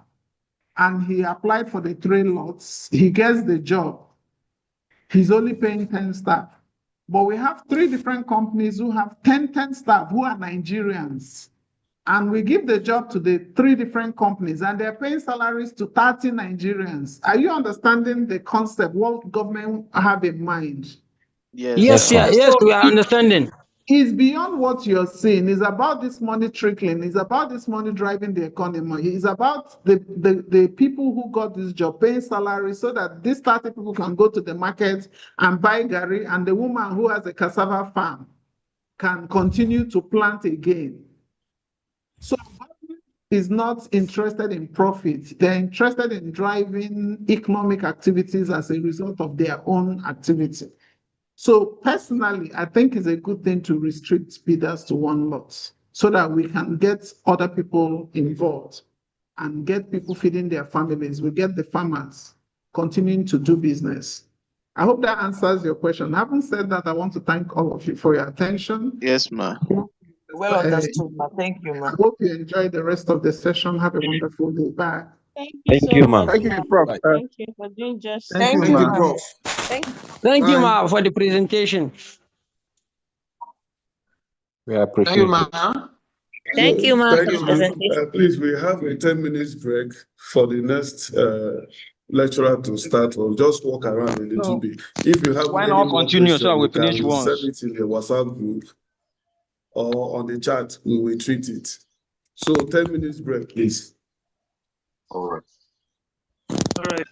and he applied for the 3 lots. He gets the job. He's only paying 10 staff. But we have 3 different companies who have 10 staff who are Nigerians. And we give the job to the 3 different companies and they're paying salaries to 30 Nigerians. Are you understanding the concept, what government have in mind? Yes, we are understanding. It's beyond what you're saying. It's about this money trickling. It's about this money driving the economy. It's about the people who got this job paying salaries so that these 30 people can go to the market and buy gari, and the woman who has a cassava farm can continue to plant again. So government is not interested in profit. They're interested in driving economic activities as a result of their own activity. So personally, I think it's a good thing to restrict bidders to 1 lot so that we can get other people involved and get people feeding their families. We get the farmers continuing to do business. I hope that answers your question. Having said that, I want to thank all of you for your attention. Yes, ma. Well understood, ma. Thank you, ma. I hope you enjoy the rest of the session. Have a wonderful day. Bye. Thank you so much. Thank you, Prof. Thank you for doing justice. Thank you, Thank you, ma. ma. Prof. Thank you, Bye. ma, for the presentation. We appreciate it. Thank you, ma, Thank for the you. presentation. Please, we have a 10 minutes break for the next lecturer to start. We'll just walk around a little bit. If you have Why any not more continue questions, so we you finish can send once? it in the WhatsApp group or on the chat. We will treat it. So 10 minutes break, please. All right. All right.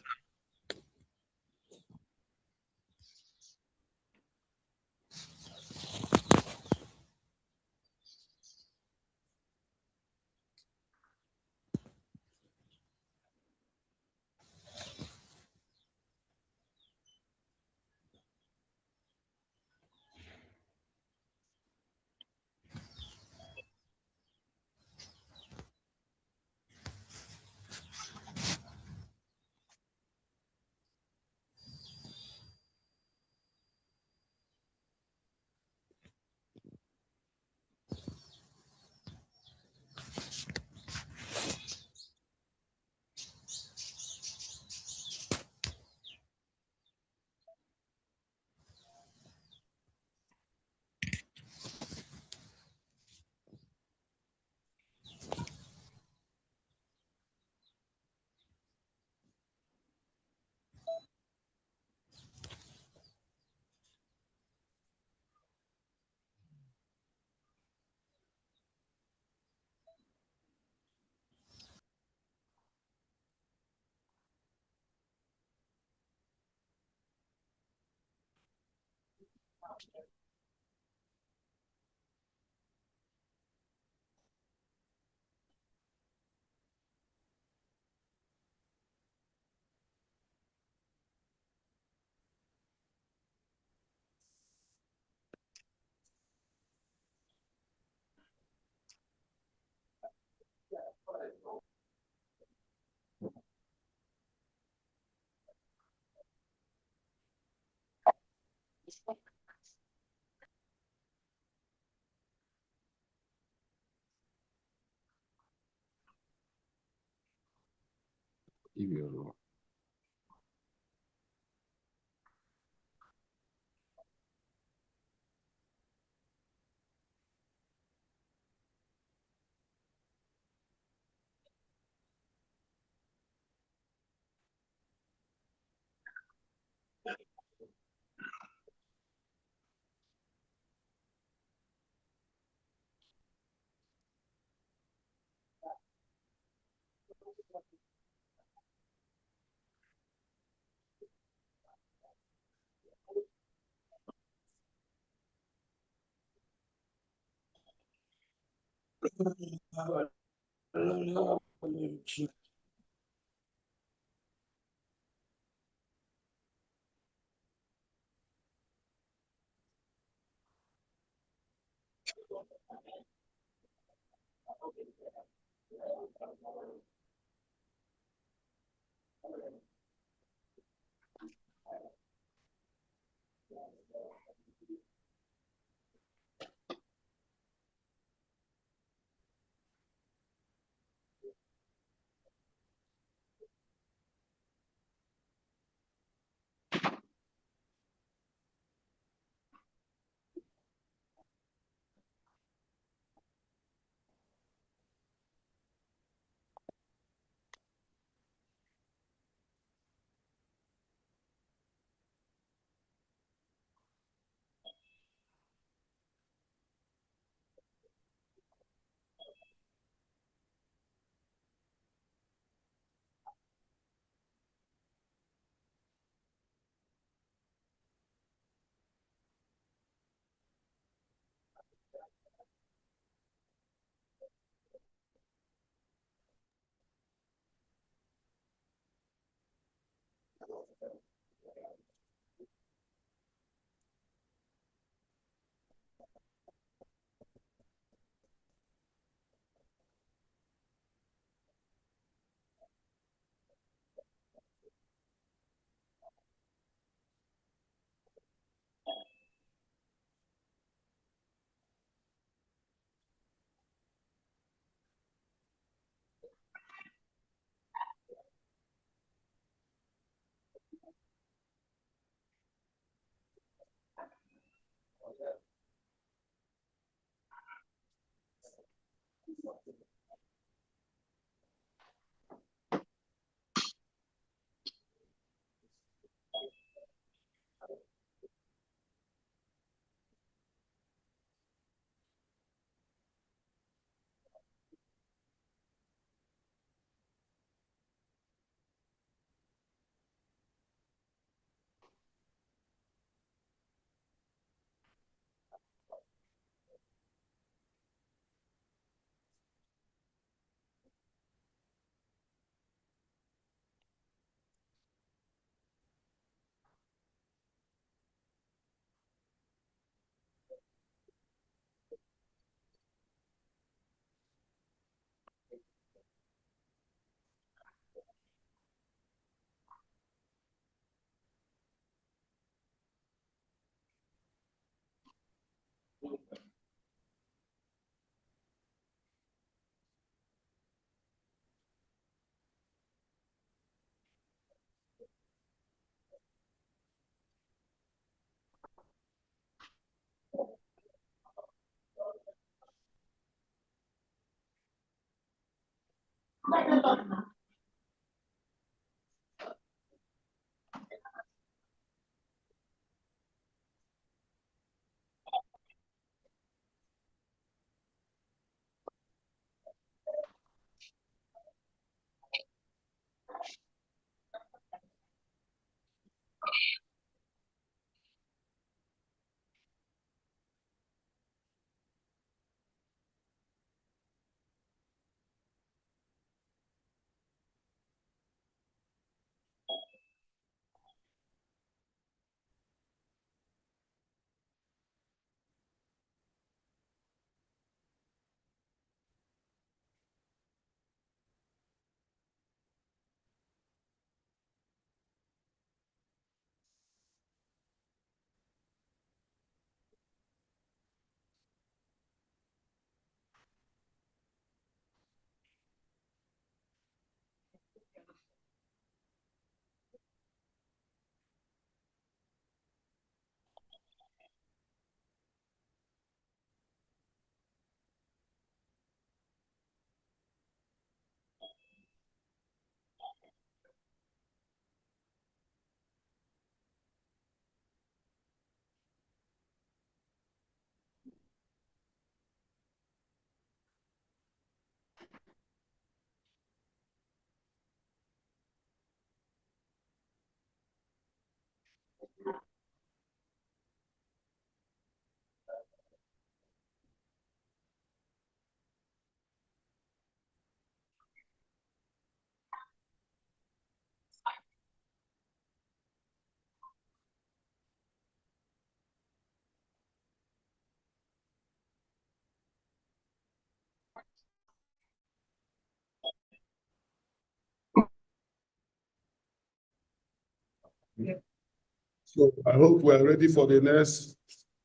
So I hope we are ready for the next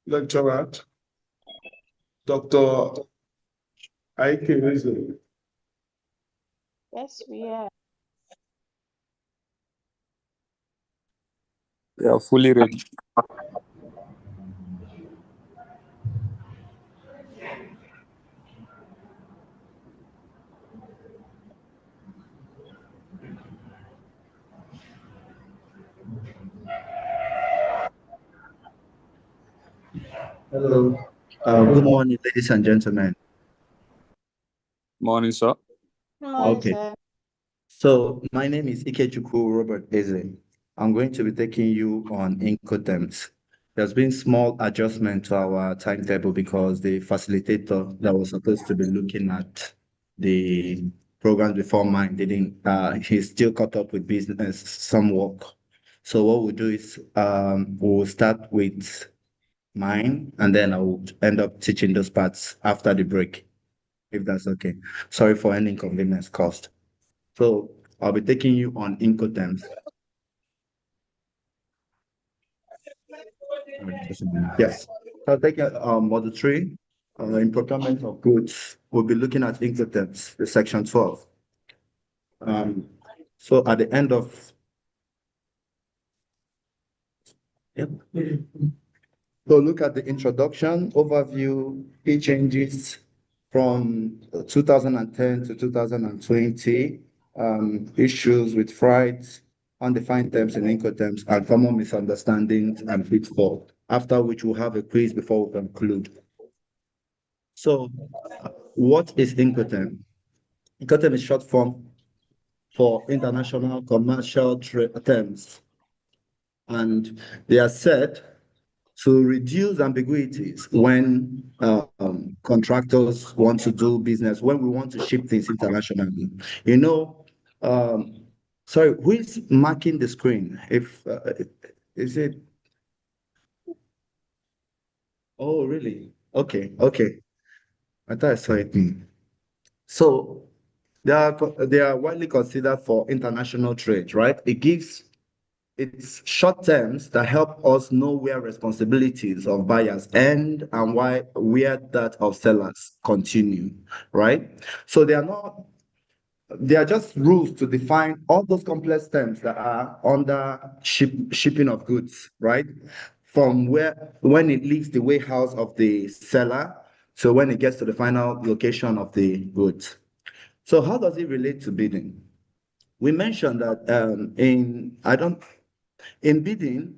lecturer, Dr. Ike Rizzo. Yes, we are. We are fully ready. Hello. Good morning, ladies and gentlemen. Morning, sir. Okay. So my name is Ikechukwu Robert Eze. I'm going to be taking you on Incoterms. There's been small adjustment to our timetable because the facilitator that was supposed to be looking at the program before mine didn't, he's still caught up with business, some work. So what we'll do is we'll start with mine and then I will end up teaching those parts after the break, if that's okay. Sorry for any inconvenience caused. So I'll be taking you on Incoterms. Yes. So I'll take model 3 in procurement of goods. We'll be looking at Incoterms, the section 12. So at the end of So look at the introduction, overview, key changes from 2010 to 2020, issues with freight, undefined terms and Incoterms, and common misunderstandings and pitfall, after which we'll have a quiz before we conclude. So what is Incoterm? Incoterm is short form for international commercial terms, and they are set to reduce ambiguities when contractors want to do business, when we want to ship things internationally. You know, sorry, who is marking the screen? If is it? Oh, really? Okay, okay. I thought I saw it. So they are widely considered for international trade, right? It's short terms that help us know where responsibilities of buyers end and where that of sellers continue, right? So they are just rules to define all those complex terms that are under shipping of goods, right? From when it leaves the warehouse of the seller to when it gets to the final location of the goods. So how does it relate to bidding? We mentioned that in bidding,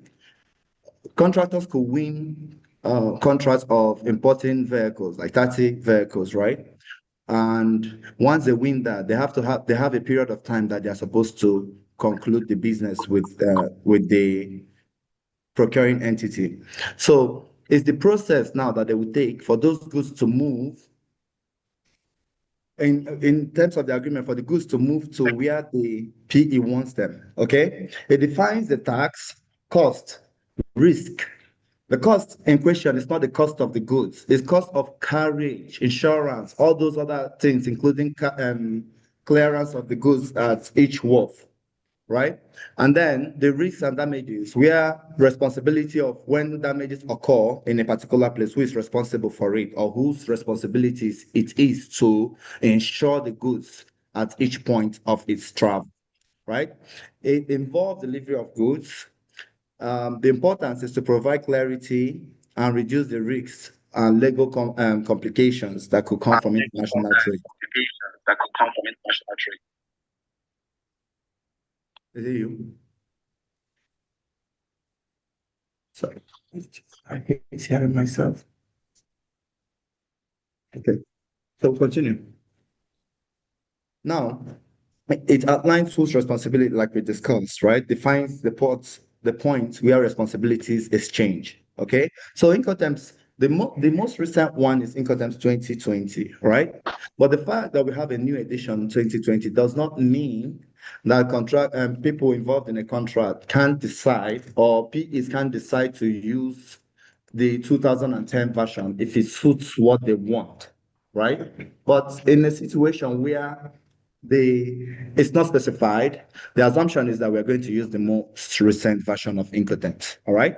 contractors could win contracts of importing vehicles, like 30 vehicles, right? And once they win that, they have a period of time that they're supposed to conclude the business with the procuring entity. So it's the process now that they will take for those goods to move in terms of the agreement for the goods to move to where the PE wants them, okay? It defines the tax, cost, risk. The cost in question is not the cost of the goods, it's cost of carriage, insurance, all those other things, including clearance of the goods at each wharf, right? And then the risks and damages, where responsibility of when damages occur in a particular place, who is responsible for it, or whose responsibilities it is to ensure the goods at each point of its travel, right? It involves delivery of goods. The importance is to provide clarity and reduce the risks and legal complications that could come from international trade. Is it you? Sorry, I hate hearing myself. Okay, so continue. Now, it outlines whose responsibility, like we discussed, right? Defines the point where responsibilities exchange. Okay, so Incoterms, the most recent one is Incoterms 2020, right? But the fact that we have a new edition 2020 does not mean that people involved in a contract can't decide, or PEs can't decide to use the 2010 version if it suits what they want, right? But in a situation where it's not specified. The assumption is that we're going to use the most recent version of Incoterms. All right.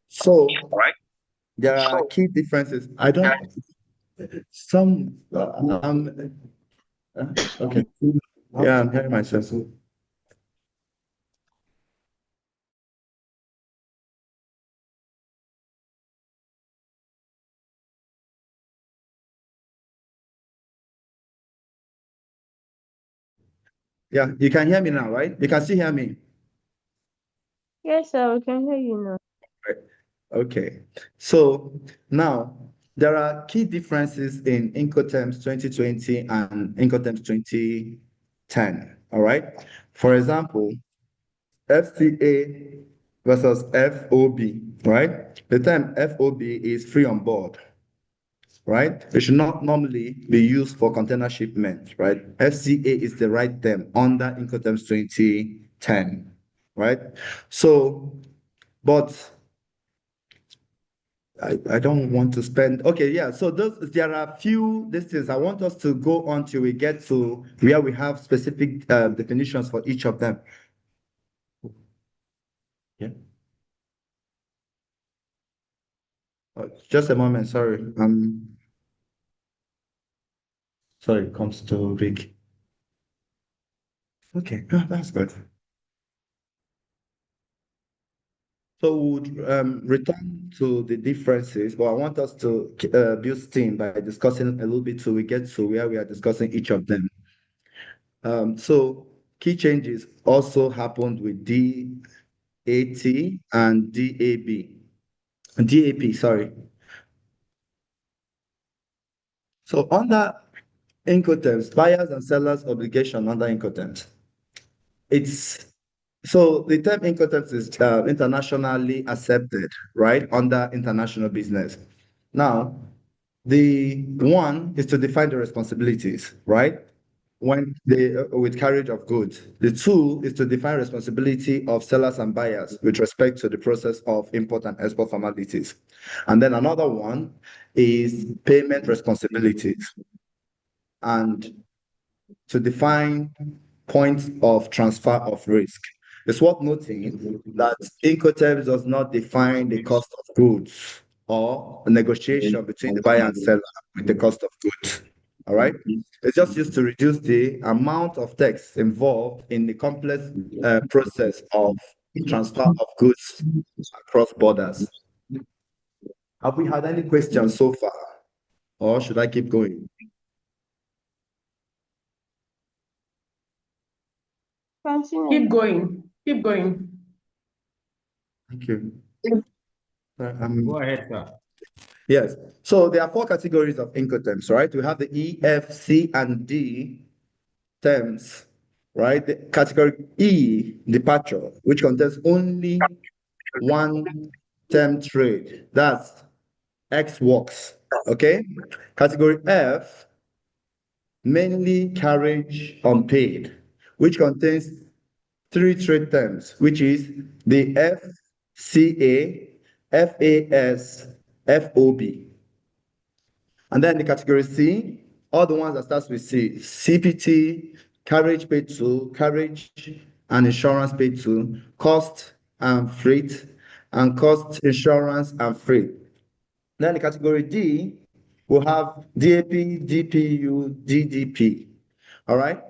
So there are key differences. I don't. Some. Okay. Yeah, I'm hearing myself. Yeah, you can hear me now, right? You can still hear me. Yes, sir, we can hear you now. Right. Okay. So now there are key differences in Incoterms 2020 and Incoterms 2010. All right. For example, FCA versus FOB, right? The term FOB is free on board, right? It should not normally be used for container shipment, right? FCA is the right term under Incoterms 2010, right? So, but I don't want to spend. Okay, yeah. So there are a few things I want us to go on till we get to where we have specific definitions for each of them. Yeah. Just a moment. Sorry. Sorry. It comes to Rick. Okay. That's good. So we'll return to the differences, but I want us to build steam by discussing a little bit till we get to where we are discussing each of them. So key changes also happened with DAT and DAP, sorry. So under Incoterms, buyers and sellers obligation under Incoterms. So the term Incoterms is internationally accepted, right, under international business. Now, the one is to define the responsibilities, right? When with carriage of goods. The two is to define responsibility of sellers and buyers with respect to the process of import and export formalities. And then another one is payment responsibilities and to define points of transfer of risk. It's worth noting that Incoterms does not define the cost of goods or a negotiation between the buyer and seller with the cost of goods. All right. It's just used to reduce the amount of text involved in the complex process of transfer of goods across borders. Have we had any questions so far? Or should I keep going? Continue. Keep going. Keep going. Thank you. Go ahead, sir. Yes. So there are four categories of Incoterms, right? We have the E, F, C, and D terms, right? The category E, departure, which contains only one term trade. That's X works. Okay. Category F, mainly carriage unpaid, which contains three trade terms, which is the FCA, FAS, FOB. And then the category C, all the ones that starts with C, CPT, carriage paid to, carriage and insurance paid to, cost and freight, and cost, insurance, and freight. Then the category D, we'll have DAP, DPU, DDP. All right?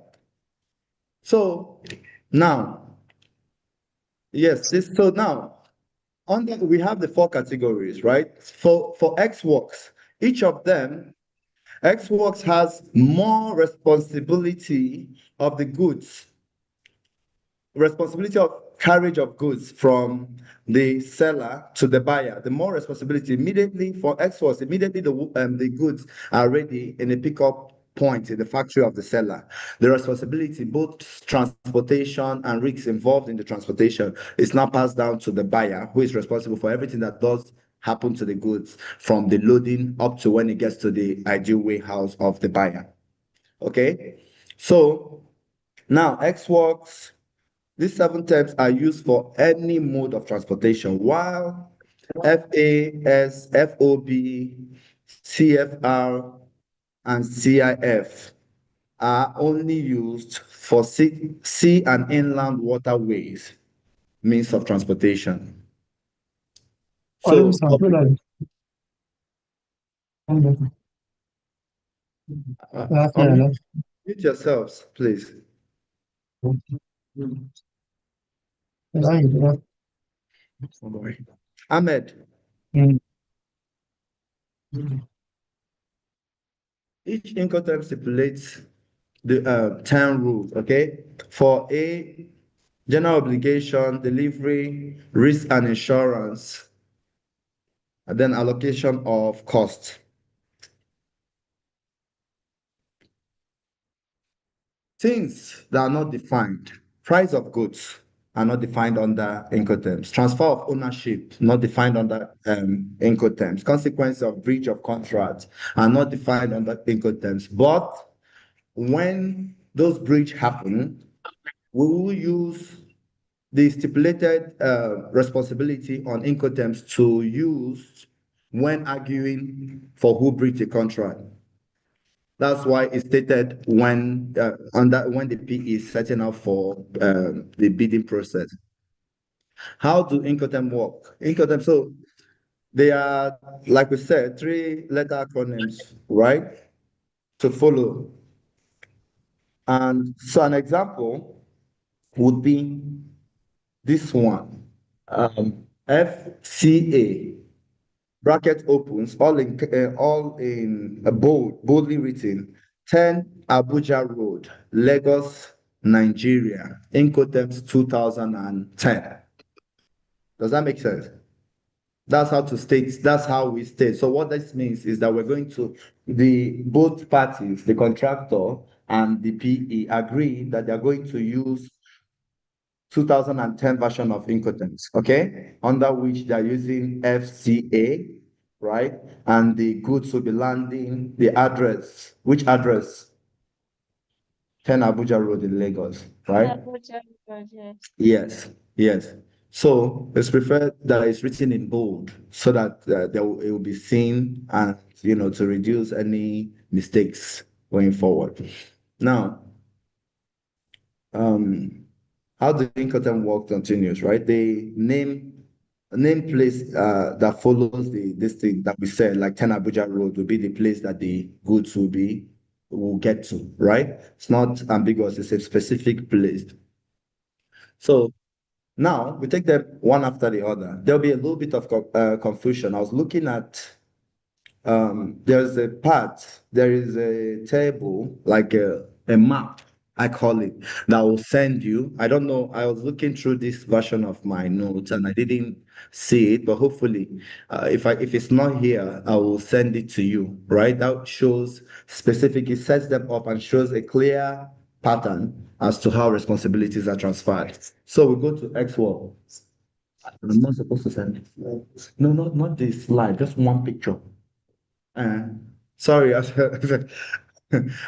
So now, yes, so now, we have the four categories, right? For X works, each of them, X works has more responsibility of the goods, responsibility of carriage of goods from the seller to the buyer. The more responsibility immediately for X works, immediately the goods are ready in a pickup point in the factory of the seller. The responsibility, both transportation and risks involved in the transportation, is now passed down to the buyer, who is responsible for everything that does happen to the goods from the loading up to when it gets to the ideal warehouse of the buyer. Okay, so now X works, these seven terms are used for any mode of transportation, while FAS, FOB, CFR, and CIF are only used for sea and inland waterways, means of transportation. So, mute yourselves, please. Ahmed. Each Incoterm stipulates the 10 rules, okay? For A, general obligation, delivery, risk and insurance, and then allocation of cost. Things that are not defined, price of goods are not defined under Incoterms. Transfer of ownership, not defined under Incoterms. Consequence of breach of contract are not defined under Incoterms. But when those breach happen, we will use the stipulated responsibility on Incoterms to use when arguing for who breached the contract. That's why it's stated when when the PE is setting up for the bidding process. How do Incoterm work? Incoterm, so they are, like we said, 3-letter acronyms, right? To follow. And so an example would be this one, FCA, bracket opens, all in boldly written, 10 Abuja Road, Lagos, Nigeria, Incoterms 2010. Does that make sense? That's how we state. So what this means is that we're going to, both parties, the contractor and the PE, agree that they're going to use 2010 version of Incoterms, okay? Under which they're using FCA, right? And the goods will be landing the address. Which address? 10 Abuja Road in Lagos, right? Yes, yes. So it's preferred that it's written in bold so that it will be seen and, to reduce any mistakes going forward. Now, how the Incoterm work continues, right? The name place that follows this thing that we said, like 10 Abuja Road, will be the place that the goods will get to, right? It's not ambiguous, it's a specific place. So now we take them one after the other. There'll be a little bit of confusion. I was looking at there is a table, like a map, I call it, that will send you. I don't know, I was looking through this version of my notes and I didn't see it, but hopefully, if it's not here, I will send it to you, right? That shows specific, it sets them up and shows a clear pattern as to how responsibilities are transferred. So we go to X1. I'm not supposed to send it. No, not this slide, just one picture. Sorry,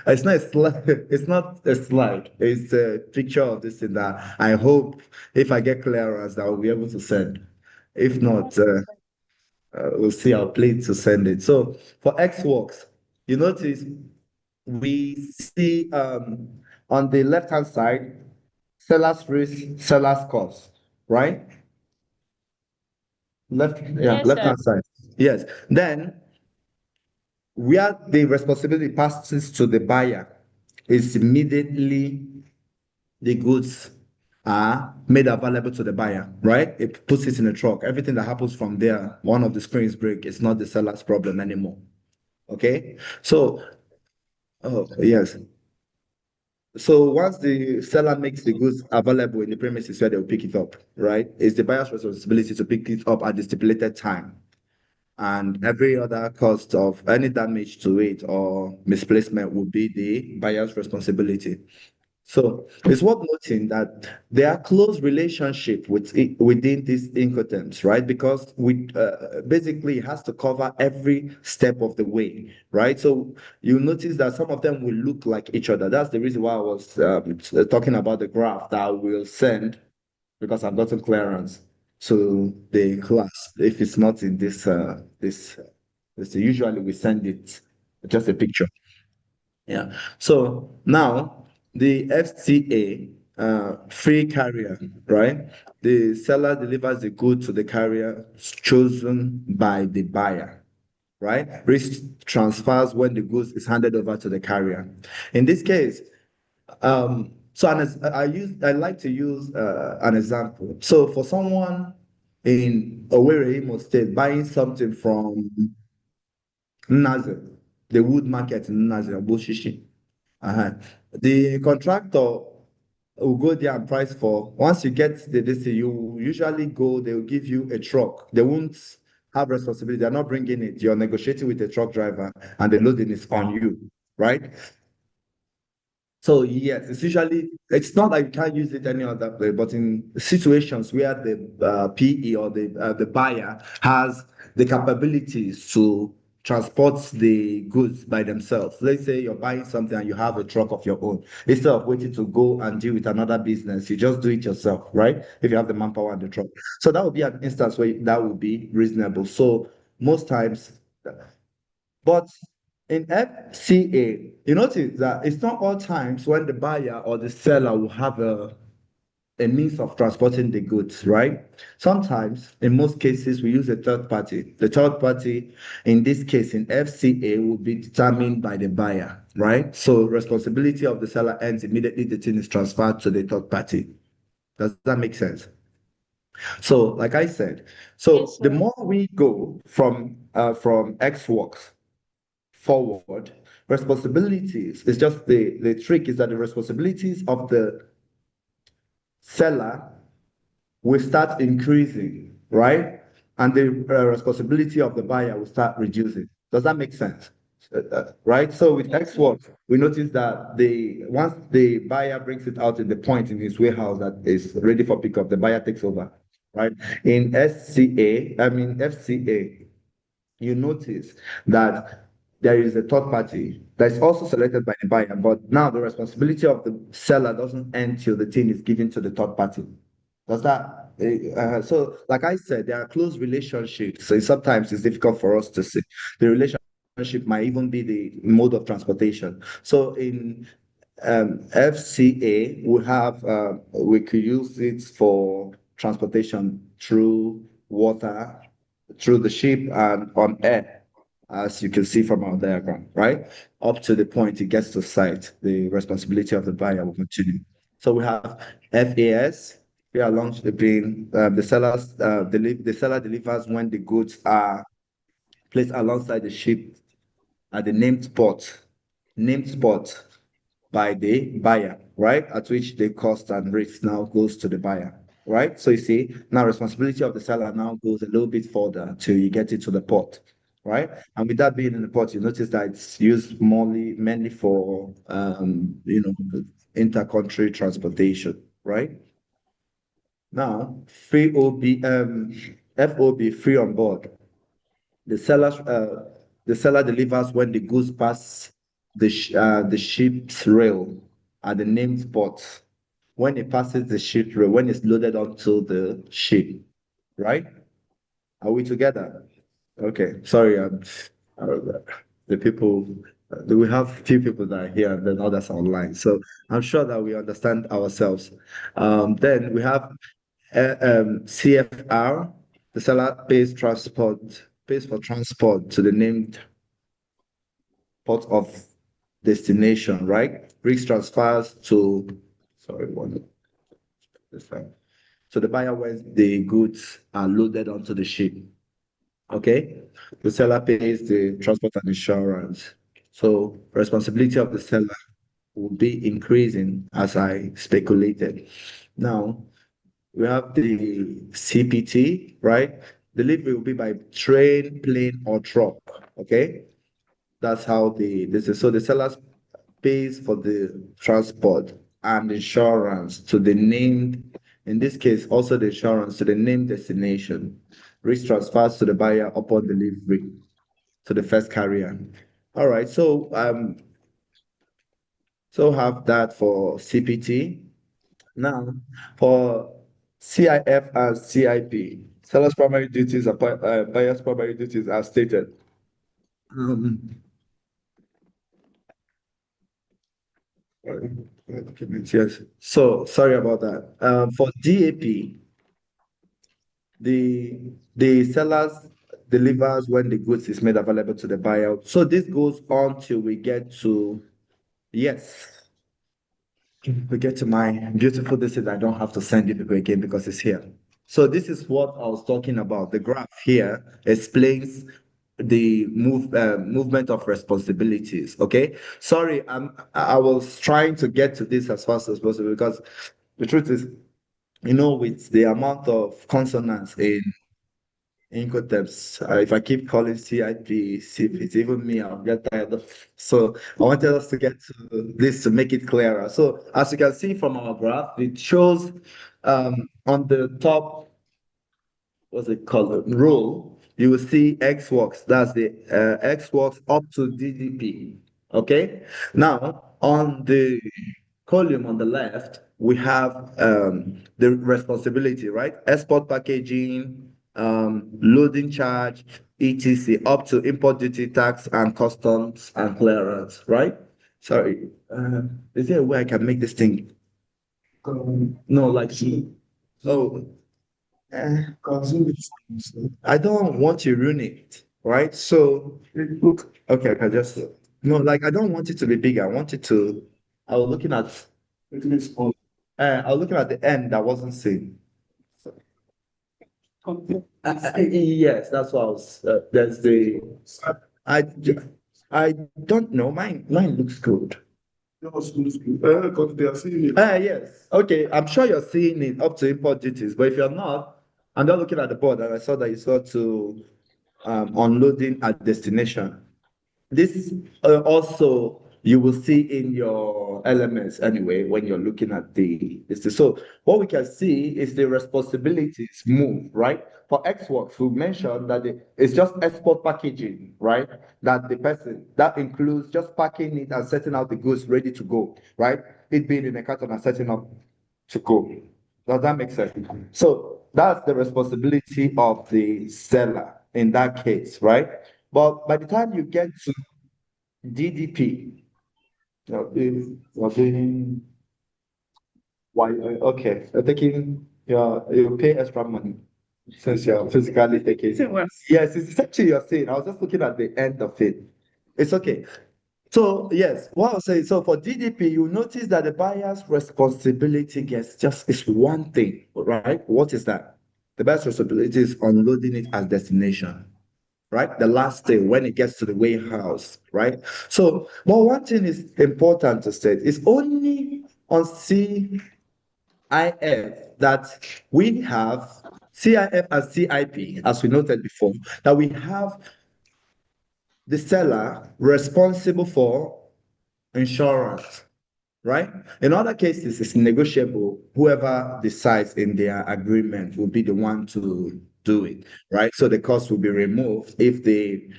it's not a slide. It's not a slide. It's a picture of this thing that I hope, if I get clearance, that I'll be able to send. If not, we'll see. I'll play to send it. So for XWorks, you notice we see on the left-hand side, seller's risk, seller's cost, right? Left-hand side. Yes. Then where the responsibility passes to the buyer is immediately the goods are made available to the buyer, right? It puts it in a truck. Everything that happens from there, one of the springs break, it's not the seller's problem anymore. Okay? So, oh, yes. So once the seller makes the goods available in the premises where they'll pick it up, right? It's the buyer's responsibility to pick it up at the stipulated time. And every other cost of any damage to it or misplacement would be the buyer's responsibility. So it's worth noting that there are close relationship within these Incoterms, right? Because we basically it has to cover every step of the way, right? So you notice that some of them will look like each other. That's the reason why I was talking about the graph that I will send, because I've gotten clearance to the class. If it's not in this, usually we send it just a picture. Yeah. So now the FCA, free carrier, right? The seller delivers the good to the carrier chosen by the buyer, right? Risk transfers when the goods is handed over to the carrier. In this case, I like to use an example. So for someone in Owerri, Imo State, buying something from Nazi, the wood market in Nazi, Boshishi. The contractor will go there and price for. Once you get the this, you usually go. They will give you a truck. They won't have responsibility. They're not bringing it. You're negotiating with the truck driver, and the loading is on you, right? So yes, it's not like you can't use it any other way, but in situations where the PE or the buyer has the capabilities to transport the goods by themselves. Let's say you're buying something and you have a truck of your own. Instead of waiting to go and deal with another business, you just do it yourself, right? If you have the manpower and the truck. So that would be an instance where that would be reasonable. So most times, but in FCA, you notice that it's not all times when the buyer or the seller will have a means of transporting the goods, right? Sometimes, in most cases, we use a third party. The third party, in this case, in FCA, will be determined by the buyer, right? So responsibility of the seller ends immediately the thing is transferred to the third party. Does that make sense? So, like I said, so the more we go from X works forward, responsibilities is just the trick is that the responsibilities of the seller will start increasing, right? And the responsibility of the buyer will start reducing. Does that make sense? Right? So with X work, we notice that once the buyer brings it out in the point in his warehouse that is ready for pickup, the buyer takes over, right? In FCA, you notice that there is a third party that is also selected by the buyer, but now the responsibility of the seller doesn't end till the thing is given to the third party. Does that? So, like I said, there are close relationships. So sometimes it's difficult for us to see. The relationship might even be the mode of transportation. So in FCA, we could use it for transportation through water, through the ship, and on air, as you can see from our diagram, right? Up to the point it gets to site, the responsibility of the buyer will continue. So we have FAS. We are launched being the seller delivers when the goods are placed alongside the ship at the named spot by the buyer, right? At which the cost and risk now goes to the buyer, right? So you see, now responsibility of the seller now goes a little bit further till you get it to the port, right? And with that being in the port, you notice that it's used mainly for, inter-country transportation, right? Now, FOB, free on board. The seller delivers when the goods pass the ship's rail at the named spot. When it passes the ship rail, when it's loaded onto the ship, right? Are we together? Okay, sorry. The people, we have few people that are here and then others are online. So I'm sure that we understand ourselves. Then we have CFR, the seller pays for transport to the named port of destination, right? Risk transfers to, sorry, this time. So the buyer when the goods are loaded onto the ship. Okay, the seller pays the transport and insurance. So responsibility of the seller will be increasing as I speculated. Now we have the CPT, right? Delivery will be by train, plane, or truck. Okay, that's how this is. So the seller pays for the transport and insurance to the named, in this case, also the insurance to the named destination. Risk transfers to the buyer upon delivery to the first carrier. All right, so have that for CPT. Now, for CIF and CIP, seller's primary duties and buyer's primary duties are stated. Yes. So sorry about that. For DAP, the sellers delivers when the goods is made available to the buyer. So this goes on till we get to yes. We get to my beautiful this is I don't have to send you people again because it's here. So this is what I was talking about. The graph here explains the movement of responsibilities. Okay. Sorry, I was trying to get to this as fast as possible because the truth is, with the amount of consonants in Incoterms, if I keep calling CIP, CP, even me, I'll get tired of. So I wanted us to get to this to make it clearer. So as you can see from our graph, it shows on the top, what's it called, row, you will see X works. That's the X works up to DDP. Okay. Now on the column on the left, we have the responsibility, right? Export packaging, loading charge, etc., up to import duty, tax, and customs and clearance, right? Sorry, is there a way I can make this thing? No, like, oh, I don't want to ruin it, right? So, look, okay, I can just, no, like, I don't want it to be bigger. I want it to, I was looking at, I was looking at the end that wasn't seen. Yes, that's what I was, there's the, I, I don't know, mine looks good. Because they are seeing it. Yes. Okay. I'm sure you're seeing it up to import duties, but if you're not, I'm not looking at the board and I saw that you saw to unloading at destination. This also you will see in your elements anyway when you're looking at this. So what we can see is the responsibilities move, right? For Xworks, we mentioned that it's just export packaging, right? That the person, that includes just packing it and setting out the goods ready to go, right? It being in a carton and setting up to go. Does that make sense? So that's the responsibility of the seller in that case, right? But by the time you get to DDP, you're doing why? Okay, you're taking you pay extra money since you're physically taking. Yes, it's essentially you're saying. I was just looking at the end of it. It's okay. So yes, what I'll say. So for DDP, you notice that the buyer's responsibility gets just is one thing, right? What is that? The buyer's responsibility is unloading it at destination, right? The last day when it gets to the warehouse, right? So, but one thing is important to state, it's only on CIF that we have CIF and CIP, as we noted before, that we have the seller responsible for insurance, right? In other cases, it's negotiable. Whoever decides in their agreement will be the one to do it, right? So the cost will be removed if the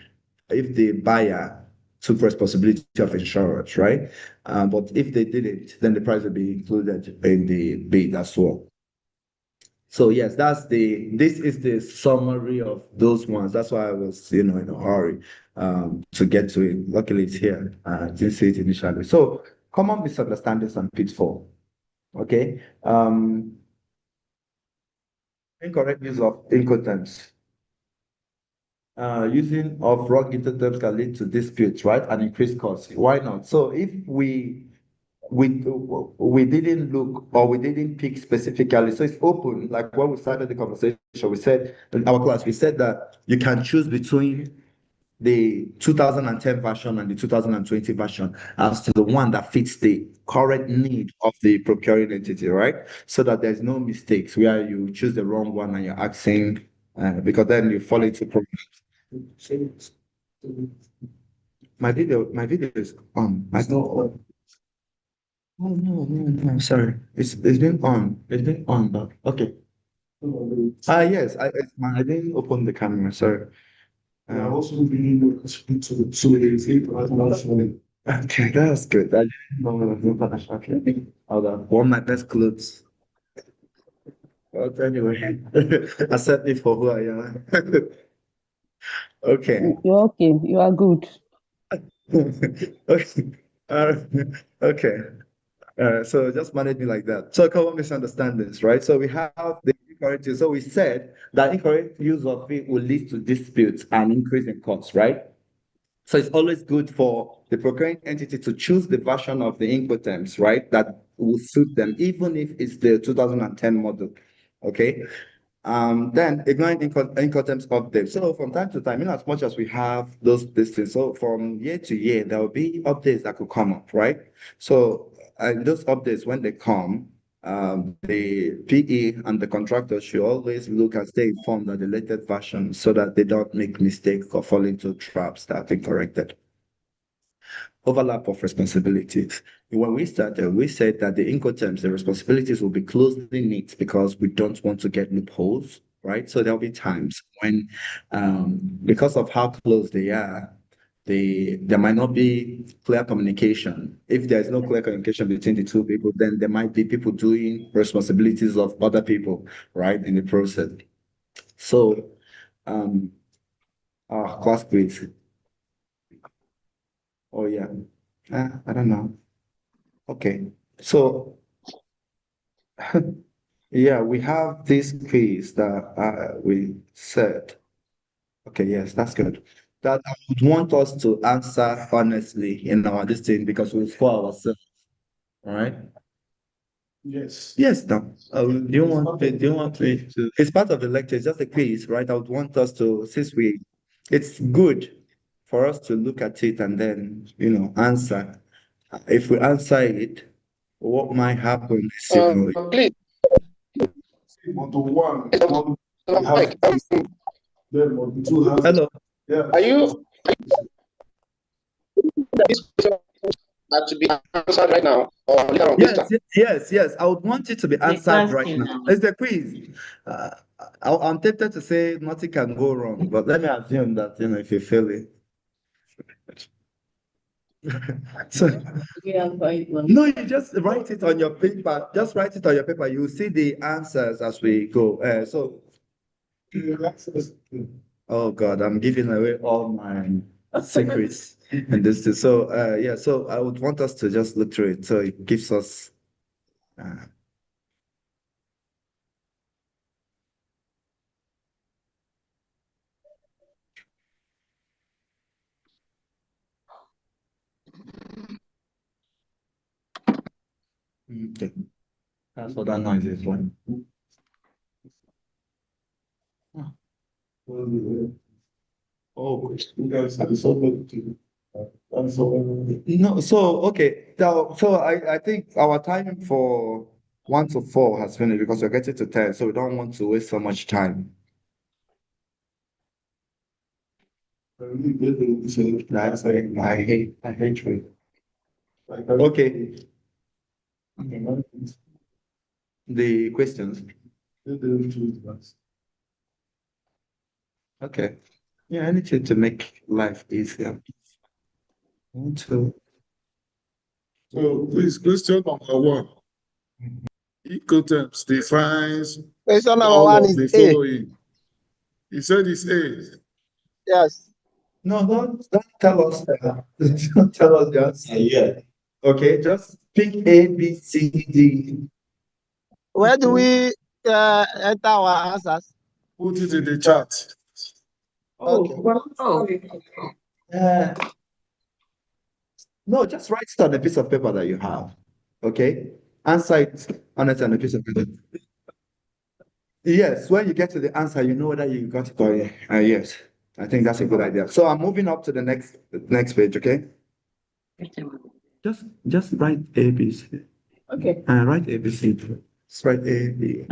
buyer took responsibility of insurance, right? But if they didn't, then the price will be included in the bid as well. So yes, this is the summary of those ones. That's why I was, in a hurry to get to it. Luckily, it's here. I didn't see it initially. So common misunderstandings and pitfall. Okay. Incorrect use of Incoterms. Using of wrong Incoterms can lead to disputes, right, and increased costs. Why not? So if we didn't look or we didn't pick specifically, so it's open. Like when we started the conversation, we said in our class, we said that you can choose between the 2010 version and the 2020 version as to the one that fits the current need of the procuring entity, right? So that there's no mistakes where you choose the wrong one and you're asking, because then you fall into problems. My video is on. It's not on. Oh no, sorry. It's been on. It's been on, but okay. Yes, I didn't open the camera, sorry. I also been to 2 days but I'm not sure. Okay, that's good. I didn't know it was international. Okay. I'll wear my best clothes. But anyway, accept me for who I am. Okay. You're okay. You are good. Okay. Okay. So just manage me like that. So common misunderstandings, right? So we have the incorrect use. So we said that incorrect use of it will lead to disputes and increase in costs, right? So it's always good for the procuring entity to choose the version of the Incoterms, right, that will suit them, even if it's the 2010 model. Okay. Then ignoring Incoterms updates. So from time to time, in as much as we have those things, so from year to year, there will be updates that could come up, right? So those updates, when they come, the PE and the contractor should always look and stay informed of the latest version so that they don't make mistakes or fall into traps that have been corrected. Overlap of responsibilities. When we started, we said that the Incoterms, the responsibilities will be closely knit because we don't want to get loopholes, right? So there'll be times when, because of how close they are, there might not be clear communication. If there's no clear communication between the two people, then there might be people doing responsibilities of other people, right, in the process. So, class grades. Oh yeah, I don't know. Okay, so yeah, we have this quiz that we said. Okay, yes, that's good. That I would want us to answer honestly in our this thing because we'll score ourselves. All right. Yes. Yes, no. Do you want me to? It's part of the lecture. It's just a quiz, right? I would want us to, it's good for us to look at it and then, answer. If we answer it, what might happen is, Please, Model 1, has then Model 2 has. Hello. Yeah. are you this question that to be answered right now or later on Yes, later? yes. I would want it to be answered right now. It's the quiz. Uh, I'm tempted to say nothing can go wrong, but let me assume that, if you fail it. So, no, you just write it on your paper. Just write it on your paper. You'll see the answers as we go. Oh God, I'm giving away all my secrets and this. So, yeah. So I would want us to just look through it. So it gives us. Uh, okay. That's what that noise is. Right? Oh, you guys have so many to No, so okay. So I think our time for 1 to 4 has finished because we're getting to 10, so we don't want to waste so much time. I hate you. Okay. The questions. Okay. Yeah, anything to make life easier. So please, question number 1. Incoterms defines Question number all 1 of is the A. following. He said it's A. Yes. No, don't tell us don't tell us the answer yet. Okay, just pick A, B, C, D. Where do we enter our answers? Put it in the chat. Okay. No, just write it on a piece of paper that you have. Okay? Answer it on a piece of paper. Yes, when you get to the answer, you know whether you got it or yes. I think that's a good idea. So I'm moving up to the next page, okay? Just write A, B, C. Okay. Write A, B, C. Just write A, B.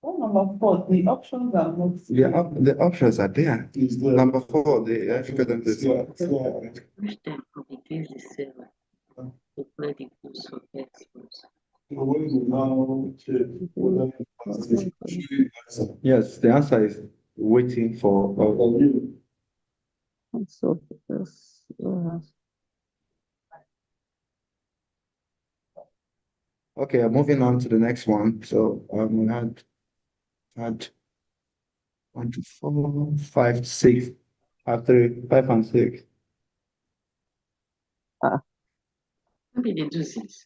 Oh, number 4, the options are not. Yeah, the options are there. Number 4, the African. Yes, the answer is waiting for. Okay, I'm moving on to the next one. So we had 1 to 4, 5 to 6, 5 and 6. Maybe they do 6.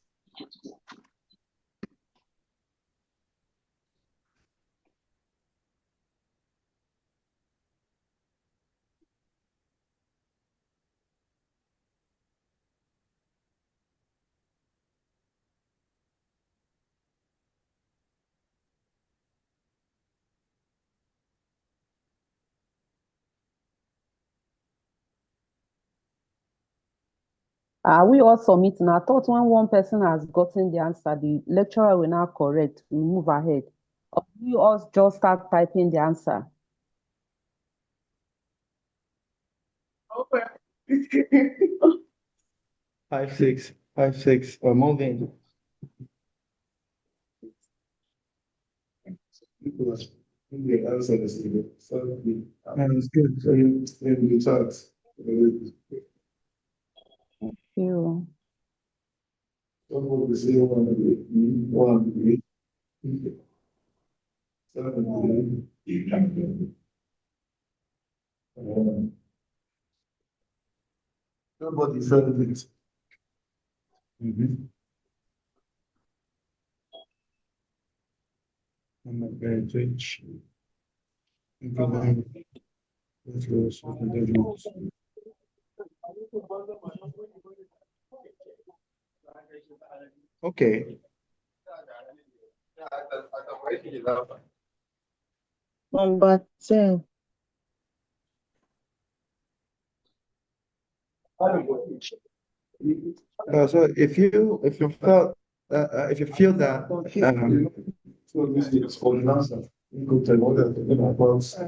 Are we all submitting? I thought when one person has gotten the answer, the lecturer will now correct, we move ahead. Or we all just start typing the answer? Five, six. We're moving. The answer is it's good. So in the chat. You. Someone will say 1, 7, 8. Nobody said it. I'm not very rich. Okay. Number 10. So if you feel that So this is for the answer. You could tell what about so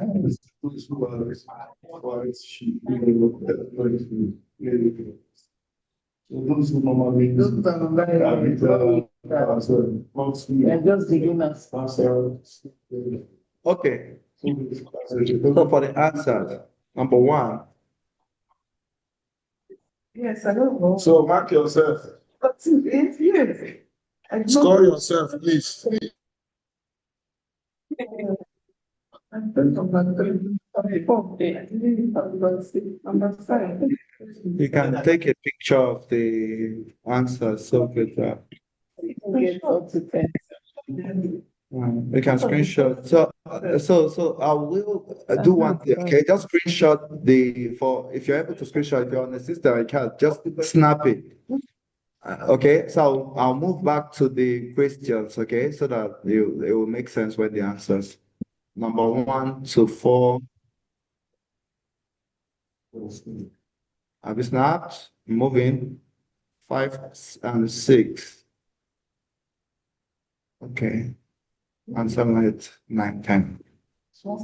those who normally just beginners. okay. So for the answer, number 1. Yes, I don't know. So mark yourself. But it's yes. Score yourself, please. You can take a picture of the answer so good that you can screenshot. So I will do one thing. Okay, just screenshot if you're able to screenshot, if you're on the system, I can just snap it. Okay, so I'll move back to the questions. Okay, so that it will make sense when the answers. Number 1 to 4. Have you snapped? Moving. 5 and 6. Okay. And 7, 8, 9, 10. So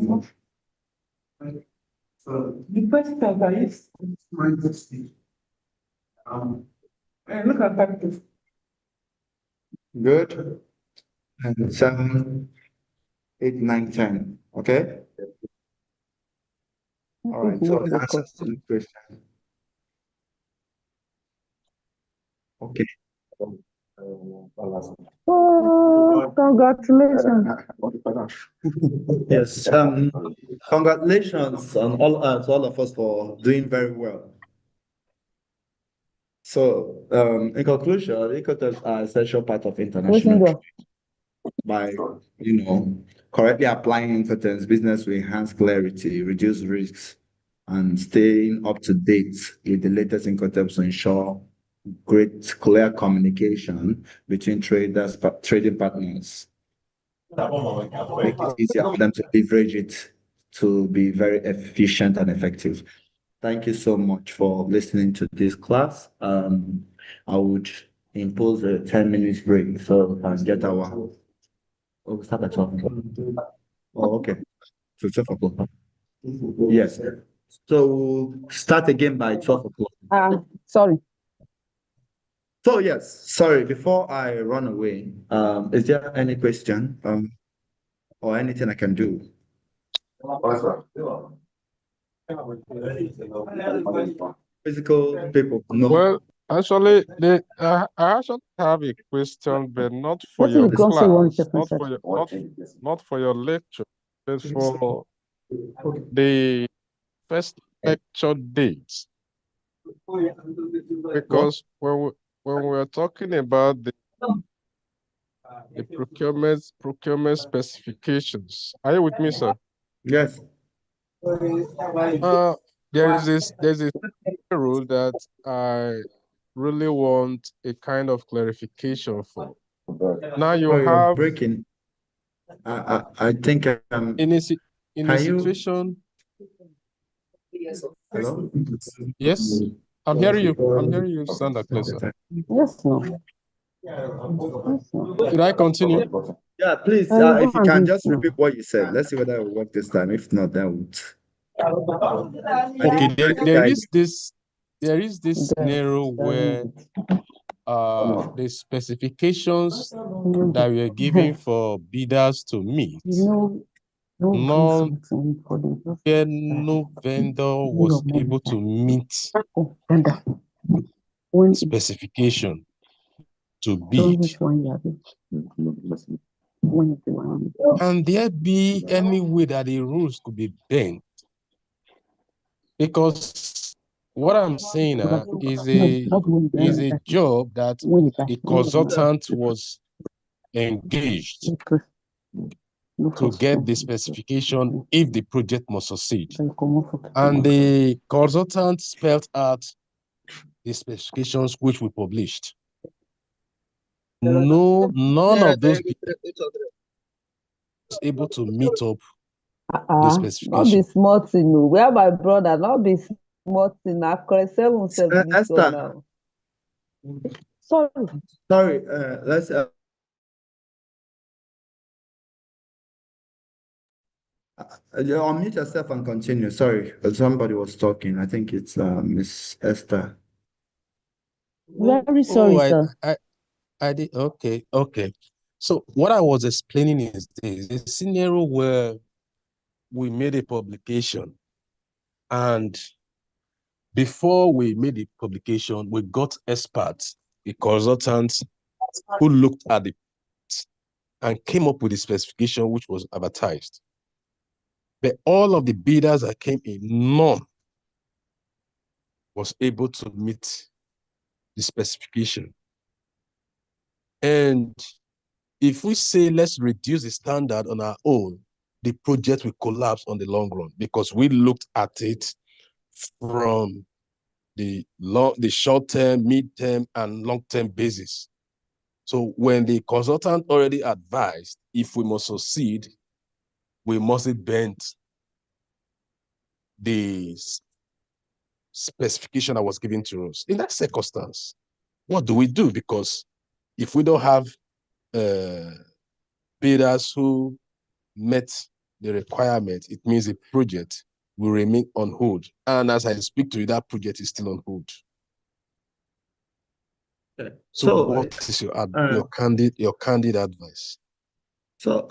the question that is look at that. Good. And 7, 8, 9, 10. Okay. All right. So the answer to the question. Okay. Oh, congratulations. Yes. Congratulations on to all of us for doing very well. So, in conclusion, ecotests are essential part of international trade. By correctly applying Incoterms, business will enhance clarity, reduce risks, and staying up to date with the latest Incoterms to ensure great clear communication between trading partners. Make it easier for them to leverage it to be very efficient and effective. Thank you so much for listening to this class. I would impose a 10 minutes break so we can get our. Oh, start at 12 o'clock. Oh, okay. So 12 o'clock. Yes. So we'll start again by 12 o'clock. Sorry. So yes, sorry, before I run away, is there any question or anything I can do? Physical people, no. Well, actually, I actually have a question, but not for your class, not for your lecture, but for the first lecture dates. Because when we're talking about the the procurement specifications. Are you with me, sir? Yes. There's a rule that I really want a kind of clarification for. Now you You're have breaking. I think in a situation. Hello? Yes, I'm hearing you. I'm hearing you. Stand up closer. Yes, no. Yes, no. Should I continue? Yeah, please. If you can just repeat what you said. Let's see whether it will work this time. If not, then Okay, there is this scenario where the specifications that were given for bidders to meet, no vendor was able to meet specification to bid. Can there be any way that the rules could be bent? Because what I'm saying is a job that a consultant was engaged to get the specification if the project must succeed. And the consultant spelled out the specifications which we published. None of those people was able to meet up the specification. Not be smart, you know. Where my brother, not be smart, now. Esther. Now. Sorry. Sorry, let's unmute yourself and continue. Sorry, somebody was talking. I think it's Miss Esther. Very sorry, sir. I did. Okay. So what I was explaining is this: a scenario where we made a publication, and before we made the publication, we got experts, the consultants, who looked at it and came up with the specification which was advertised. But all of the bidders that came in, none was able to meet the specification. And if we say let's reduce the standard on our own, the project will collapse on the long run because we looked at it from the short-term, mid-term, and long-term basis. So when the consultant already advised, if we must succeed, we mustn't bend the specification that was given to us. In that circumstance, what do we do? Because if we don't have bidders who met the requirement, it means the project will remain on hold. And as I speak to you, that project is still on hold. So what is your candid advice? So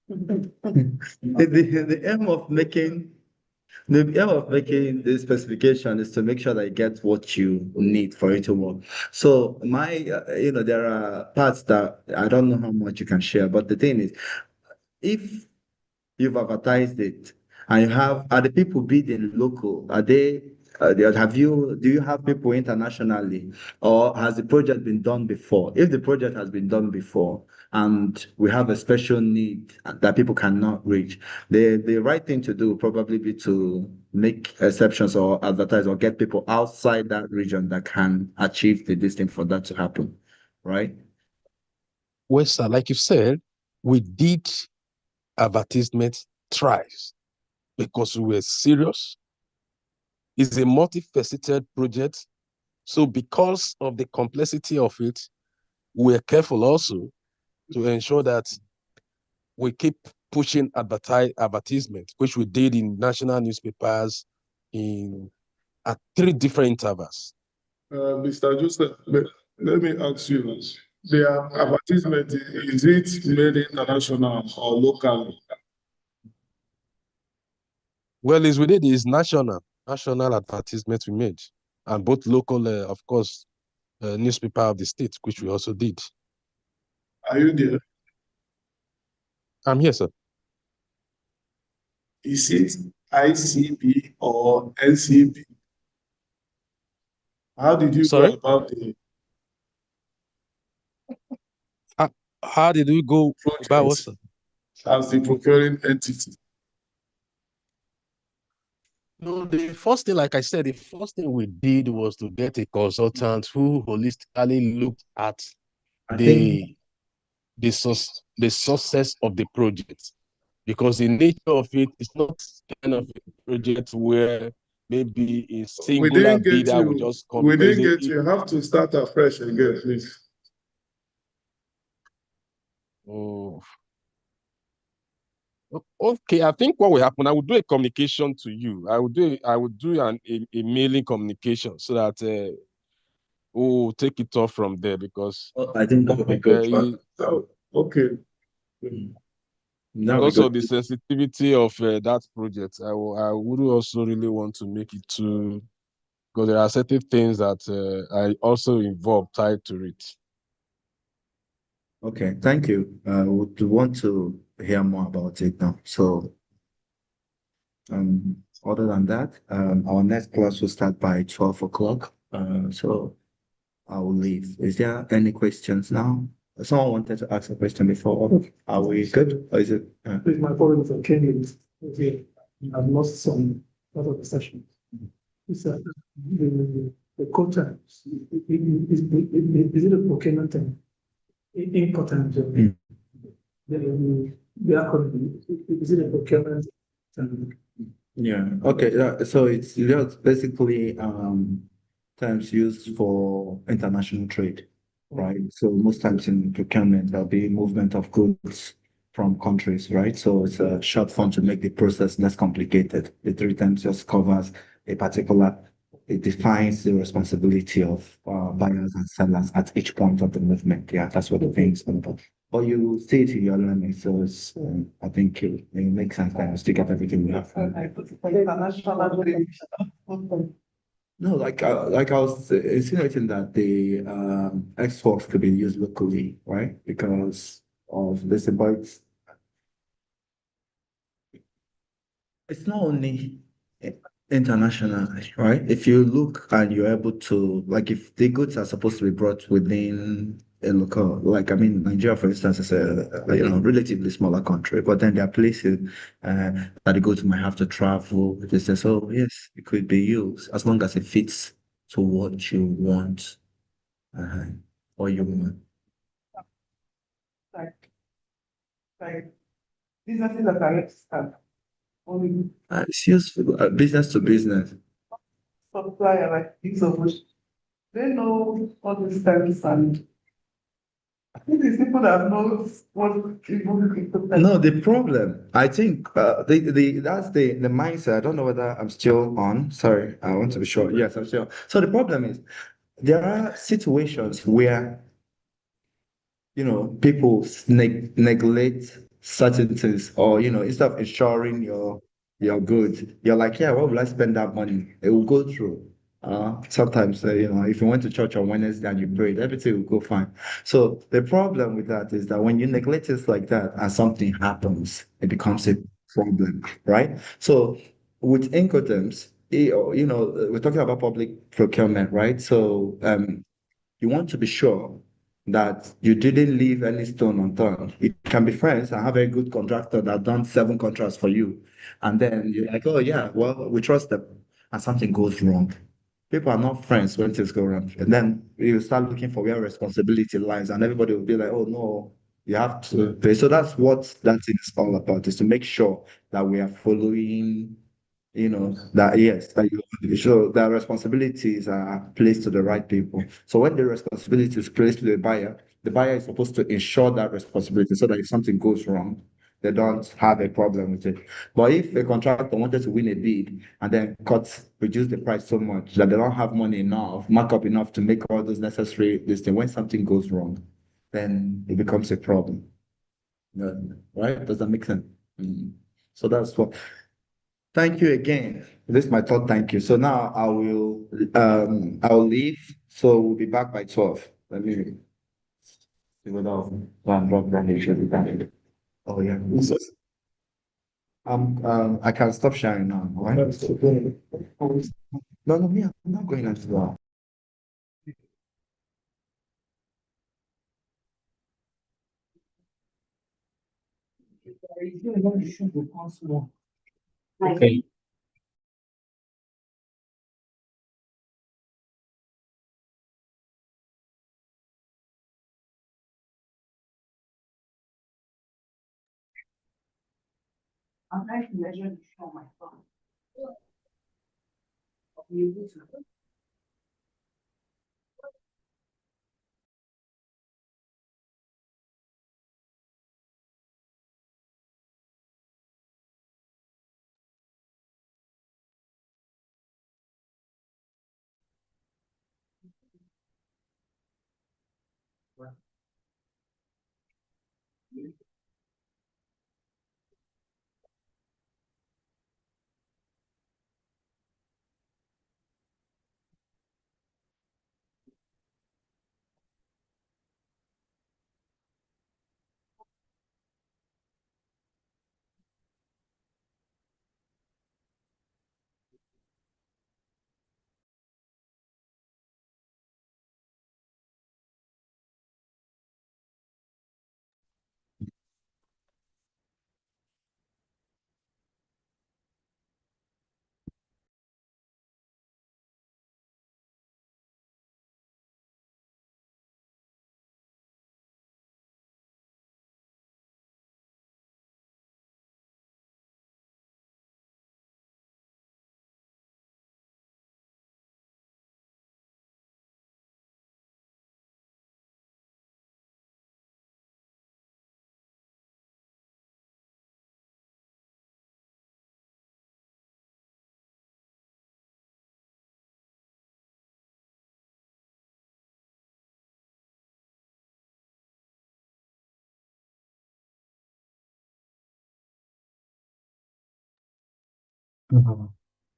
the aim of making this specification is to make sure that you get what you need for it to work. So there are parts that I don't know how much you can share, but the thing is, if you've advertised it and are the people bidding local? Are they? Do you have people internationally, or has the project been done before? If the project has been done before and we have a special need that people cannot reach, the right thing to do would probably be to make exceptions or advertise or get people outside that region that can achieve the distance for that to happen, right? Well, sir, like you said, we did advertisement twice because we were serious. It's a multifaceted project. So because of the complexity of it, we're careful also to ensure that we keep pushing advertisement, which we did in national newspapers at 3 different intervals. Mr. Joseph, let me ask you, the advertisement, is it made international or local? Well, we did is national advertisement we made, and both local, of course, newspaper of the state, which we also did. Are you there? I'm here, sir. Is it ICB or NCB? How did you go about it? How did we go about what, sir? As the procuring entity. No, the first thing, like I said, the first thing we did was to get a consultant who holistically looked at the success of the project, because the nature of it is not kind of a project where maybe a We singular didn't get bidder will you. just come. We didn't get you. You have to start afresh again, please. Oh. Okay, I think what will happen, I will do a communication to you. I will do a mailing communication so that we'll take it off from there, because I think that would be good. Okay. Because of the sensitivity of that project, I would also really want to make it too, because there are certain things that I also involve tied to it. Okay, thank you. Would want to hear more about it now. So, other than that, our next class will start by 12 o'clock. So I will leave. Is there any questions now? Someone wanted to ask a question before. Are we good? Or is it? With my problem for Kenny, okay, I've lost some part of the session. It's the code times. Is it a procurement time? Input times. The acronym, is it a procurement time? Yeah. Okay. So it's just basically terms used for international trade, right? So most times in procurement, there'll be movement of goods from countries, right? So it's a short form to make the process less complicated. The three terms just covers a particular. It defines the responsibility of buyers and sellers at each point of the movement. Yeah, that's what the thing is about. But you see it in your learning, so it's, I think it makes sense that to get everything we have. No, like I was insinuating that the exports could be used locally, right? Because of this, but it's not only international, right? If you look and you're able to, like, if the goods are supposed to be brought within a local, like, I mean, Nigeria, for instance, is a relatively smaller country, but then there are places that the goods might have to travel. They say, so yes, it could be used as long as it fits to what you want, or you want. Like businesses that are registered, only It's used for business to business. supplier like these of which they know all these terms, and I think these people that know what people. No, the problem, I think, that's the mindset. I don't know whether I'm still on. Sorry, I want to be sure. Yes, I'm still. So the problem is there are situations where people neglect certain things, or instead of ensuring your goods, you're like, yeah, why will I spend that money? It will go through. Sometimes, if you went to church on Wednesday and you prayed, everything will go fine. So the problem with that is that when you neglect it like that and something happens, it becomes a problem, right? So with Incoterms, we're talking about public procurement, right? So you want to be sure that you didn't leave any stone unturned. You can be friends and have a good contractor that done 7 contracts for you. And then you're like, oh yeah, well, we trust them. And something goes wrong. People are not friends when things go wrong. And then you start looking for where responsibility lies, and everybody will be like, oh no, you have to pay. So that's what that thing is all about, is to make sure that we are following, that yes, that you show that responsibilities are placed to the right people. So when the responsibility is placed to the buyer is supposed to ensure that responsibility so that if something goes wrong, they don't have a problem with it. But if a contractor wanted to win a bid and then reduce the price so much that they don't have money enough, markup enough to make all those necessary this thing, when something goes wrong, then it becomes a problem. Right? Does that make sense? So that's what. Thank you again. This is my third thank you. So now I'll leave. So we'll be back by 12. Let me see what I'll drop down here. Oh yeah. I can stop sharing now, right? No, me, I'm not going into that. Okay. I'm trying to measure the show on my phone.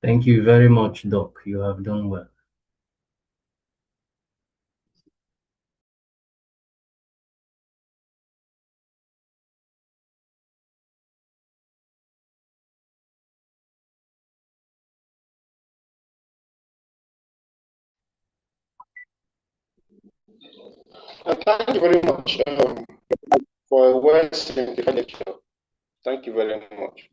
Thank you very much, Doc. You have done well. Thank you very much for a well-simplified lecture. Thank you very much.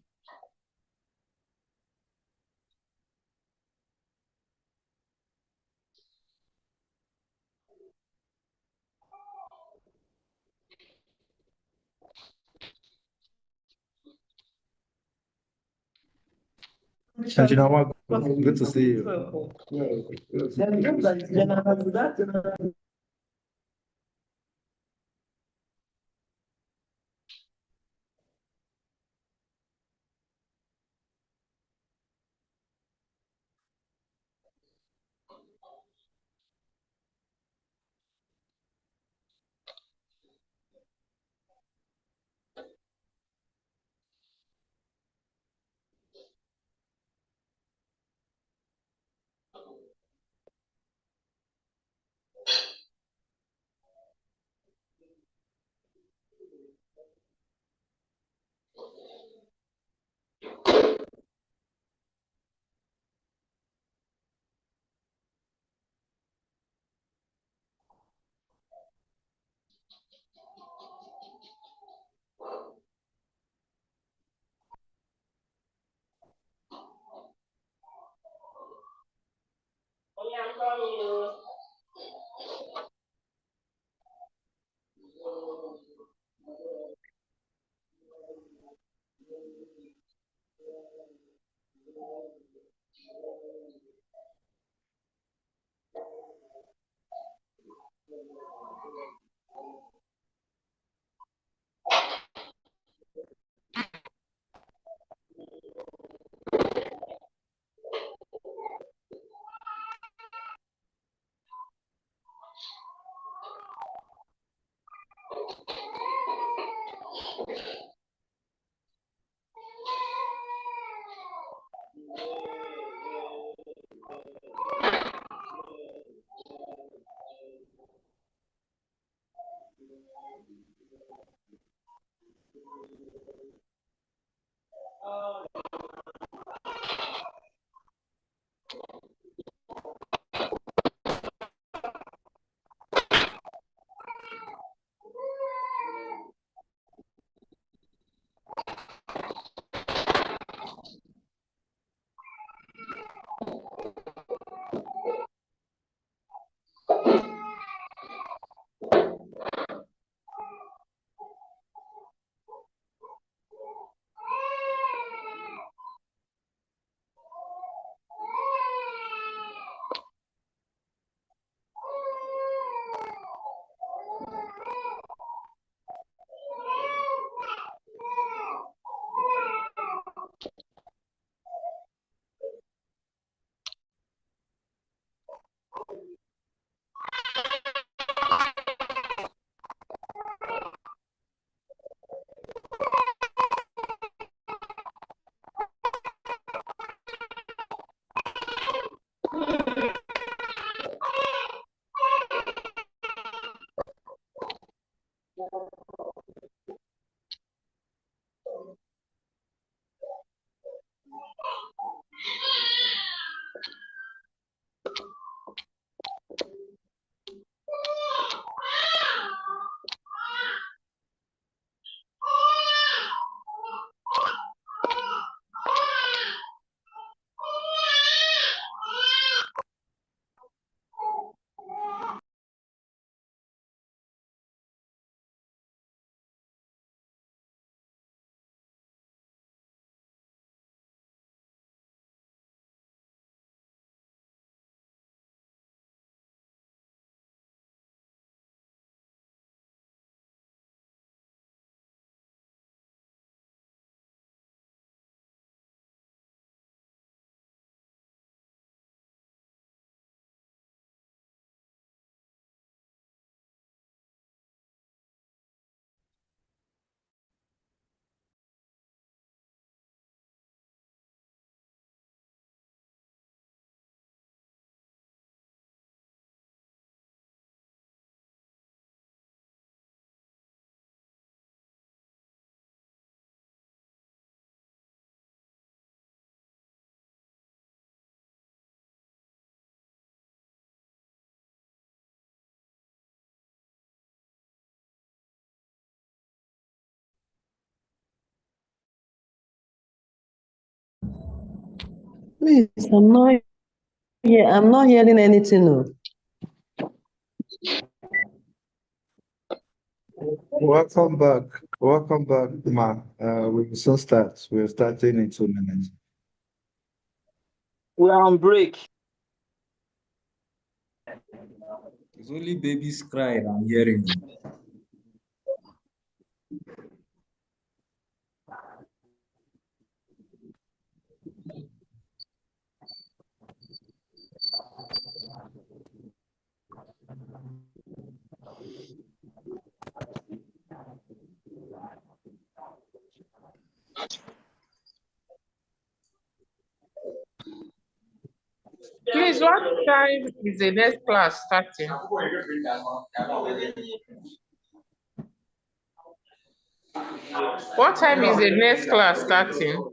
Chachinawa, good to see you. Please, I'm not hearing anything. No. Welcome back. Welcome back, Ma. We will soon start. We're starting in 2 minutes. We are on break. It's only babies cry I'm hearing. Please, what time is the next class starting? What time is the next class starting?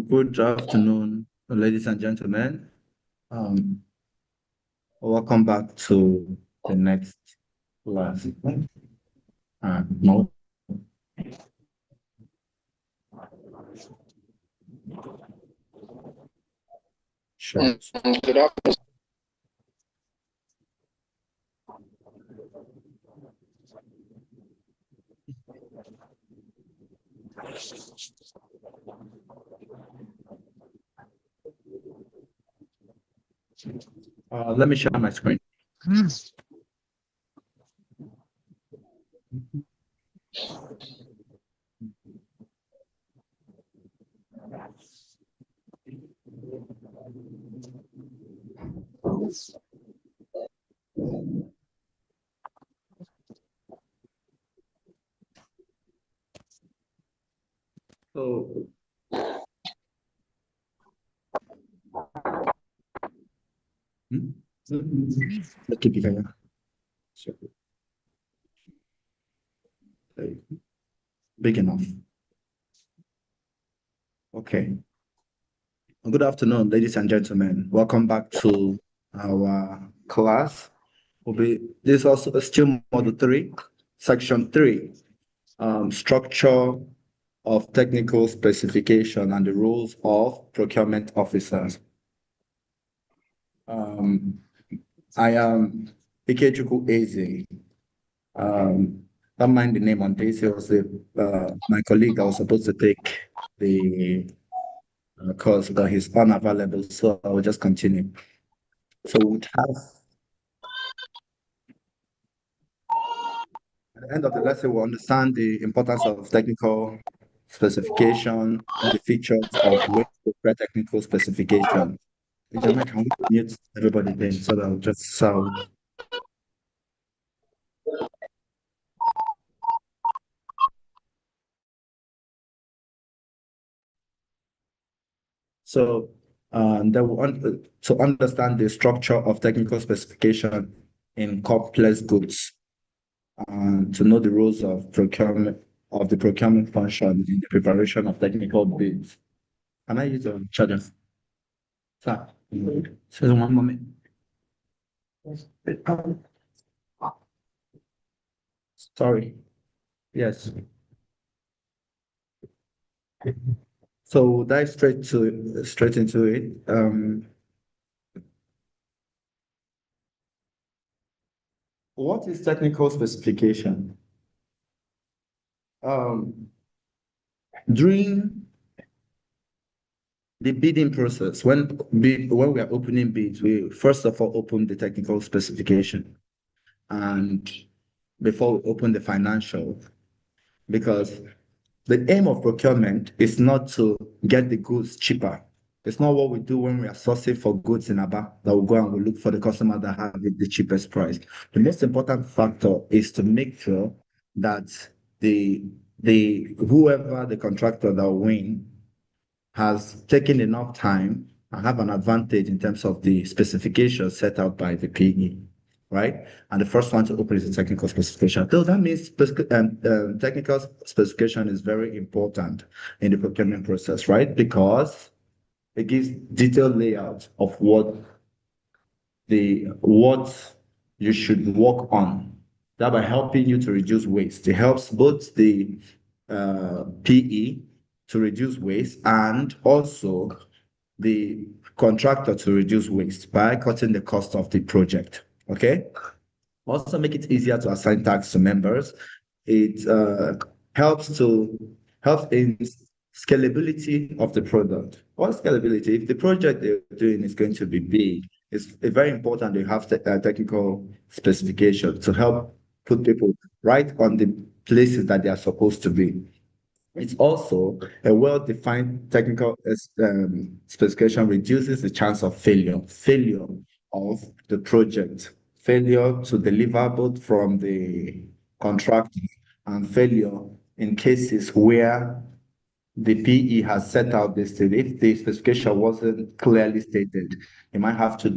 Good afternoon, ladies and gentlemen. Welcome back to the next class. No. Sure. Good afternoon. Let me share my screen. So, let's keep it there. So, big enough. Okay. Good afternoon, ladies and gentlemen. Welcome back to our class. This is also still Module 3, Section 3, Structure of Technical Specification and the Roles of Procurement Officers. I am Ikechukwu Eze. Don't mind the name on this. It was my colleague that was supposed to take the course, but he's unavailable, so I will just continue. So we have, at the end of the lesson, we'll understand the importance of technical specification and the features of way to prepare technical specification. Jamaica, can we mute everybody then so that I'll just sound. So to understand the structure of technical specification in complex goods, and to know the roles of the procurement function in the preparation of technical bids. Can I use a charger? Sir, one moment. Sorry. Yes. So dive straight into it. What is technical specification? During the bidding process, when we are opening bids, we first of all open the technical specification, and before we open the financial, because the aim of procurement is not to get the goods cheaper. It's not what we do when we are sourcing for goods in Aba, that we go and we look for the customer that have the cheapest price. The most important factor is to make sure that whoever the contractor that will win has taken enough time and have an advantage in terms of the specifications set out by the PE, right? And the first one to open is the technical specification. So that means technical specification is very important in the procurement process, right? Because it gives detailed layout of what you should work on, thereby helping you to reduce waste. It helps both the PE to reduce waste and also the contractor to reduce waste by cutting the cost of the project. Okay. Also make it easier to assign tasks to members. It helps in scalability of the product. What scalability? If the project they're doing is going to be big, it's very important to have technical specification to help put people right on the places that they are supposed to be. It's also a well-defined technical specification reduces the chance of failure of the project, failure to deliver both from the contractor and failure in cases where the PE has set out this thing. If the specification wasn't clearly stated, you might have to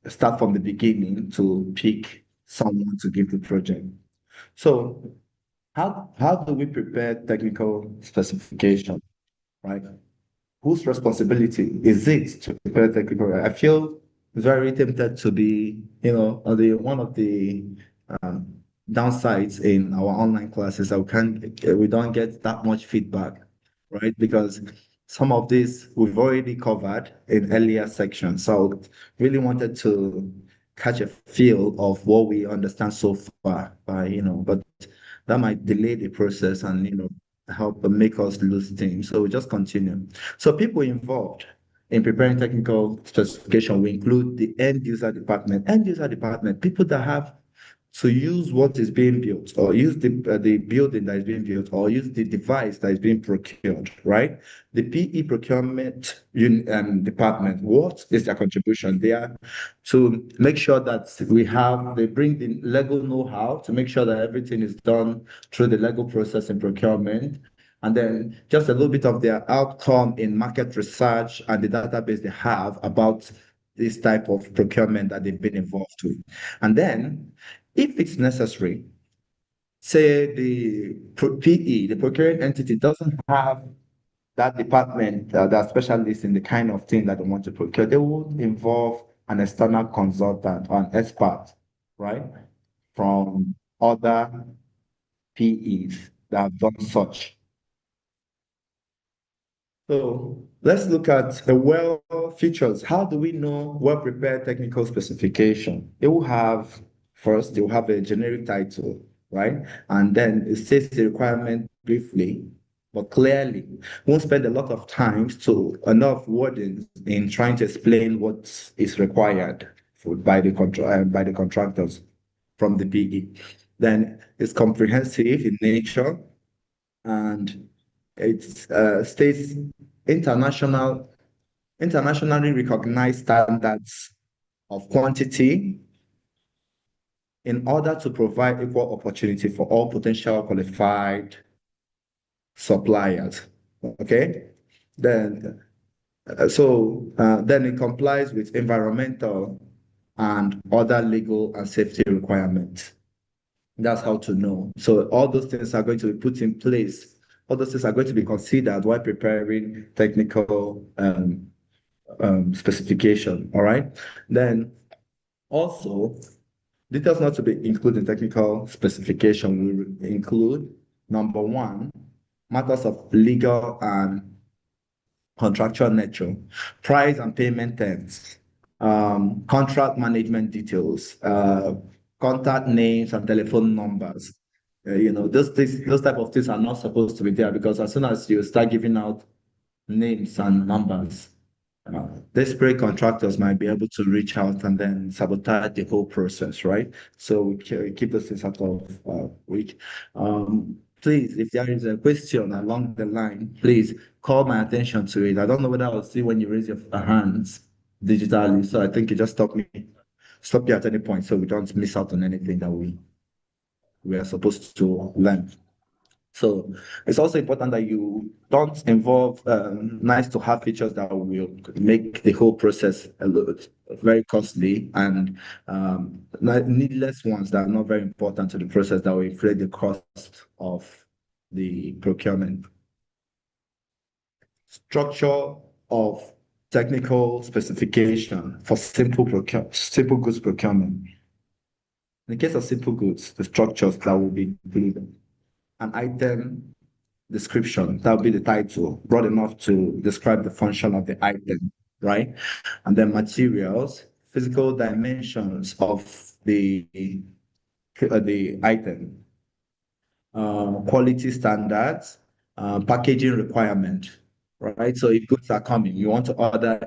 start from the beginning to pick someone to give the project. So how do we prepare technical specification, right? Whose responsibility is it to prepare technical? I feel very tempted to be, one of the downsides in our online classes that we don't get that much feedback, right? Because some of this we've already covered in earlier sections. So really wanted to catch a feel of what we understand so far, but that might delay the process and help make us lose steam. So we just continue. So people involved in preparing technical specification, we include the end user department. End user department, people that have to use what is being built, or use the building that is being built, or use the device that is being procured, right? The PE procurement department, what is their contribution there to make sure that they bring the legal know-how to make sure that everything is done through the legal process in procurement, and then just a little bit of their outcome in market research and the database they have about this type of procurement that they've been involved with. And then, if it's necessary, say the PE, the procuring entity, doesn't have that department, that specialist in the kind of thing that they want to procure, they would involve an external consultant or an expert, right, from other PEs that have done such. So let's look at the well features. How do we know well-prepared technical specification? It will have a generic title, right? And then it states the requirement briefly, but clearly. Won't spend a lot of time to enough wording in trying to explain what is required by the contractors from the PE. Then it's comprehensive in nature, and it states internationally recognized standards of quantity in order to provide equal opportunity for all potential qualified suppliers. Okay, then it complies with environmental and other legal and safety requirements. That's how to know. So all those things are going to be put in place. All those things are going to be considered while preparing technical specification. All right. Then Also, details not to be included in technical specification will include, number one, matters of legal and contractual nature, price and payment terms, contract management details, contact names and telephone numbers. Those type of things are not supposed to be there, because as soon as you start giving out names and numbers, desperate contractors might be able to reach out and then sabotage the whole process, right? So we keep those things out of reach. Please, if there is a question along the line, please call my attention to it. I don't know whether I'll see when you raise your hands digitally, so I think you just stop you at any point so we don't miss out on anything that we are supposed to learn. So it's also important that you don't involve nice to have features that will make the whole process a little very costly, and needless ones that are not very important to the process that will inflate the cost of the procurement. Structure of technical specification for simple goods procurement. In the case of simple goods, the structures that will be included: an item description, that will be the title, broad enough to describe the function of the item, right? And then materials, physical dimensions of the item, quality standards, packaging requirement, right? So if goods are coming, you want to order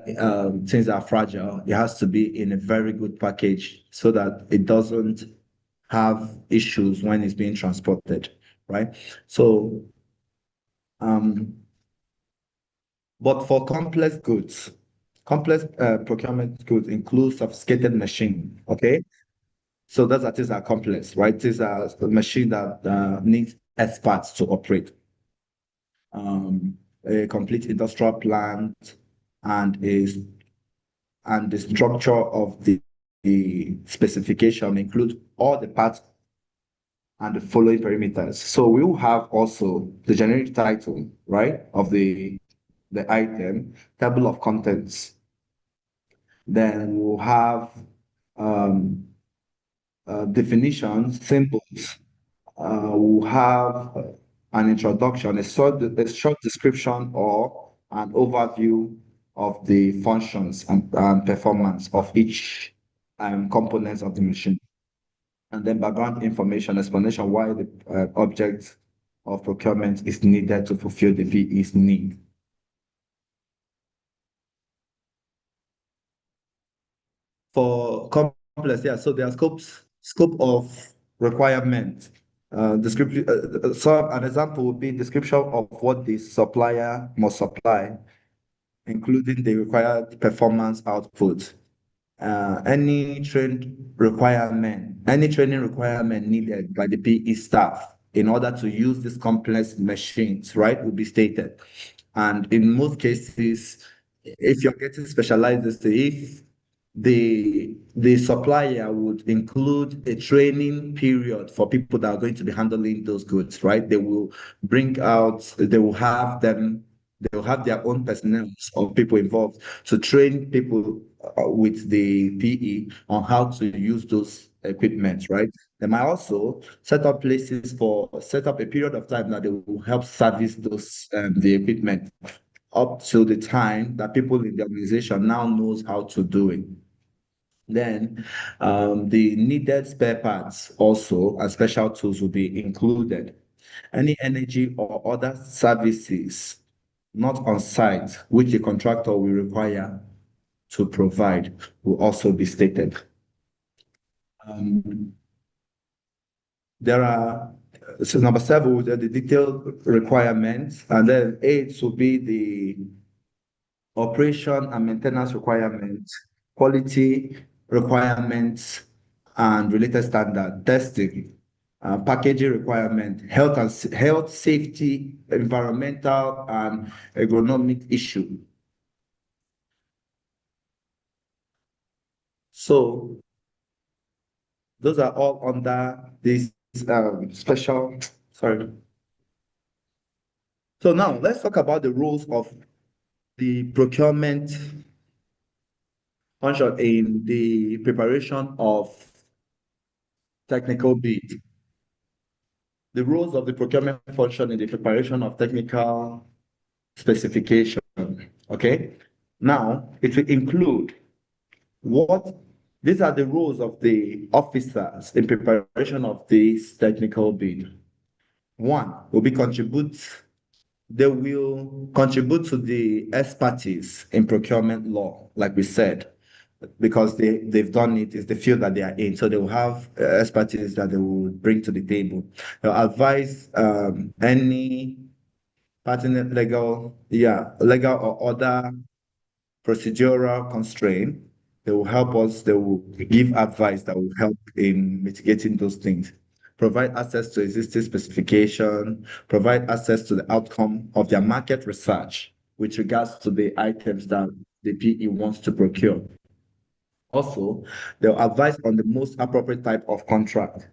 things that are fragile, it has to be in a very good package so that it doesn't have issues when it's being transported, right? So but for complex goods, complex procurement goods include sophisticated machine, okay? So those are things that are complex, right? These are a machine that needs experts to operate. A complete industrial plant and the structure of the specification include all the parts and the following perimeters. So we will have also the generic title, right, of the item, table of contents. Then we'll have definitions, symbols. We'll have an introduction, a short description or an overview of the functions and performance of each components of the machine. And then background information, explanation why the object of procurement is needed to fulfill the VE's need. For complex, yeah, so there are scope of requirement. Description. So an example would be description of what the supplier must supply, including the required performance output. Any training requirement needed by the PE staff in order to use these complex machines, right, will be stated. And in most cases, if you're getting specialized, if the supplier would include a training period for people that are going to be handling those goods, right? They will have their own personnel of people involved to train people with the PE on how to use those equipment, right? They might also set up a period of time that they will help service those the equipment up to the time that people in the organization now knows how to do it. Then the needed spare parts also and special tools will be included. Any energy or other services not on site, which the contractor will require to provide, will also be stated. There are, so number 7 will be the detailed requirements, and then 8 will be the operation and maintenance requirements, quality requirements, and related standard, testing, packaging requirement, health, safety, environmental, and ergonomic issue. So those are all under this special, sorry. So now let's talk about the rules of the procurement function in the preparation of technical bid. The roles of the procurement function in the preparation of technical specification. Okay. Now, it will include what these are the roles of the officers in preparation of this technical bid. One will be they will contribute to the expertise in procurement law, like we said, because they've done it, it's the field that they are in. So they will have expertise that they will bring to the table. They'll advise any pertinent legal or other procedural constraint. They will help us, they will give advice that will help in mitigating those things. Provide access to existing specification, provide access to the outcome of their market research with regards to the items that the PE wants to procure. Also, they'll advise on the most appropriate type of contract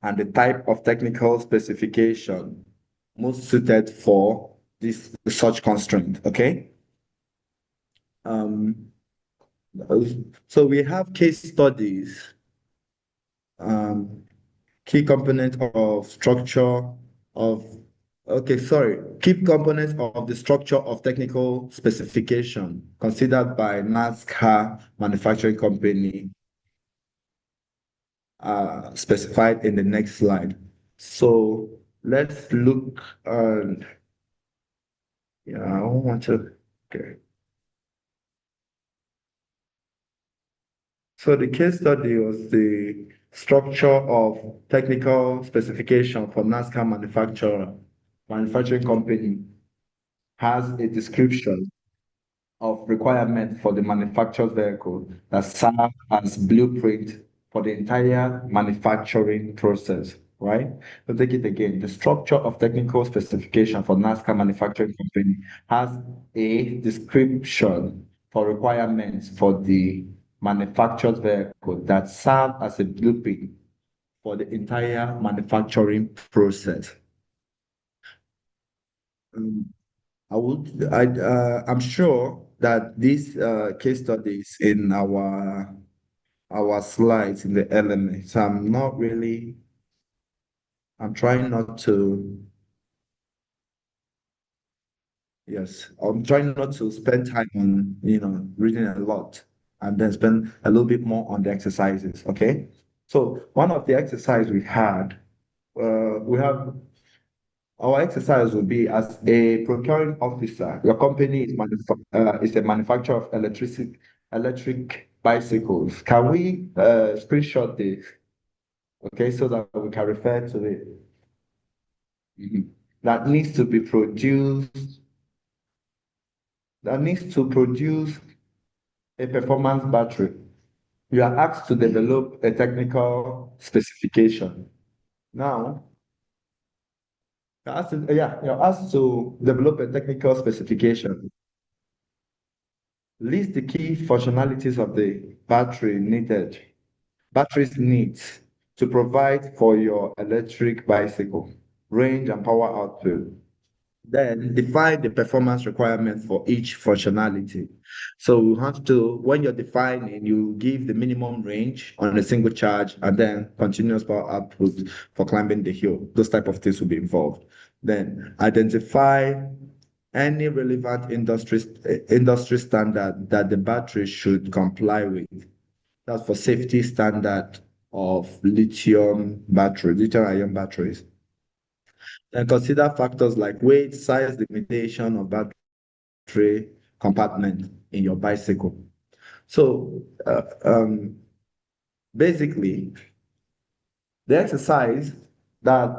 and the type of technical specification most suited for this such constraint. Okay. So we have case studies, key component of structure of, key components of the structure of technical specification considered by NASCAR manufacturing company specified in the next slide. So let's look and I want to, okay. So the case study was the structure of technical specification for NASCAR manufacturing company has a description of requirement for the manufactured vehicle that serve as blueprint for the entire manufacturing process, right? So take it again. The structure of technical specification for NASCAR manufacturing company has a description for requirements for the manufactured vehicle that serve as a blueprint for the entire manufacturing process. I'm sure that these case studies in our slides in the elements. I'm trying not to. Yes, I'm trying not to spend time on reading a lot and then spend a little bit more on the exercises. Okay, so one of the exercises we have our exercise will be as a procuring officer. Your company is a manufacturer of electric bicycles. Can we screenshot this? Okay, so that we can refer to it. That needs to be produced. That needs to produce a performance battery. You are asked to develop a technical specification. Now, you're asked to develop a technical specification. List the key functionalities of the batteries needs to provide for your electric bicycle, range and power output. Then define the performance requirements for each functionality. So you have to, when you're defining, you give the minimum range on a single charge and then continuous power output for climbing the hill. Those type of things will be involved. Then identify any relevant industry standard that the battery should comply with. That's for safety standard of lithium-ion batteries. And consider factors like weight, size, limitation of battery compartment in your bicycle. So basically, the exercise that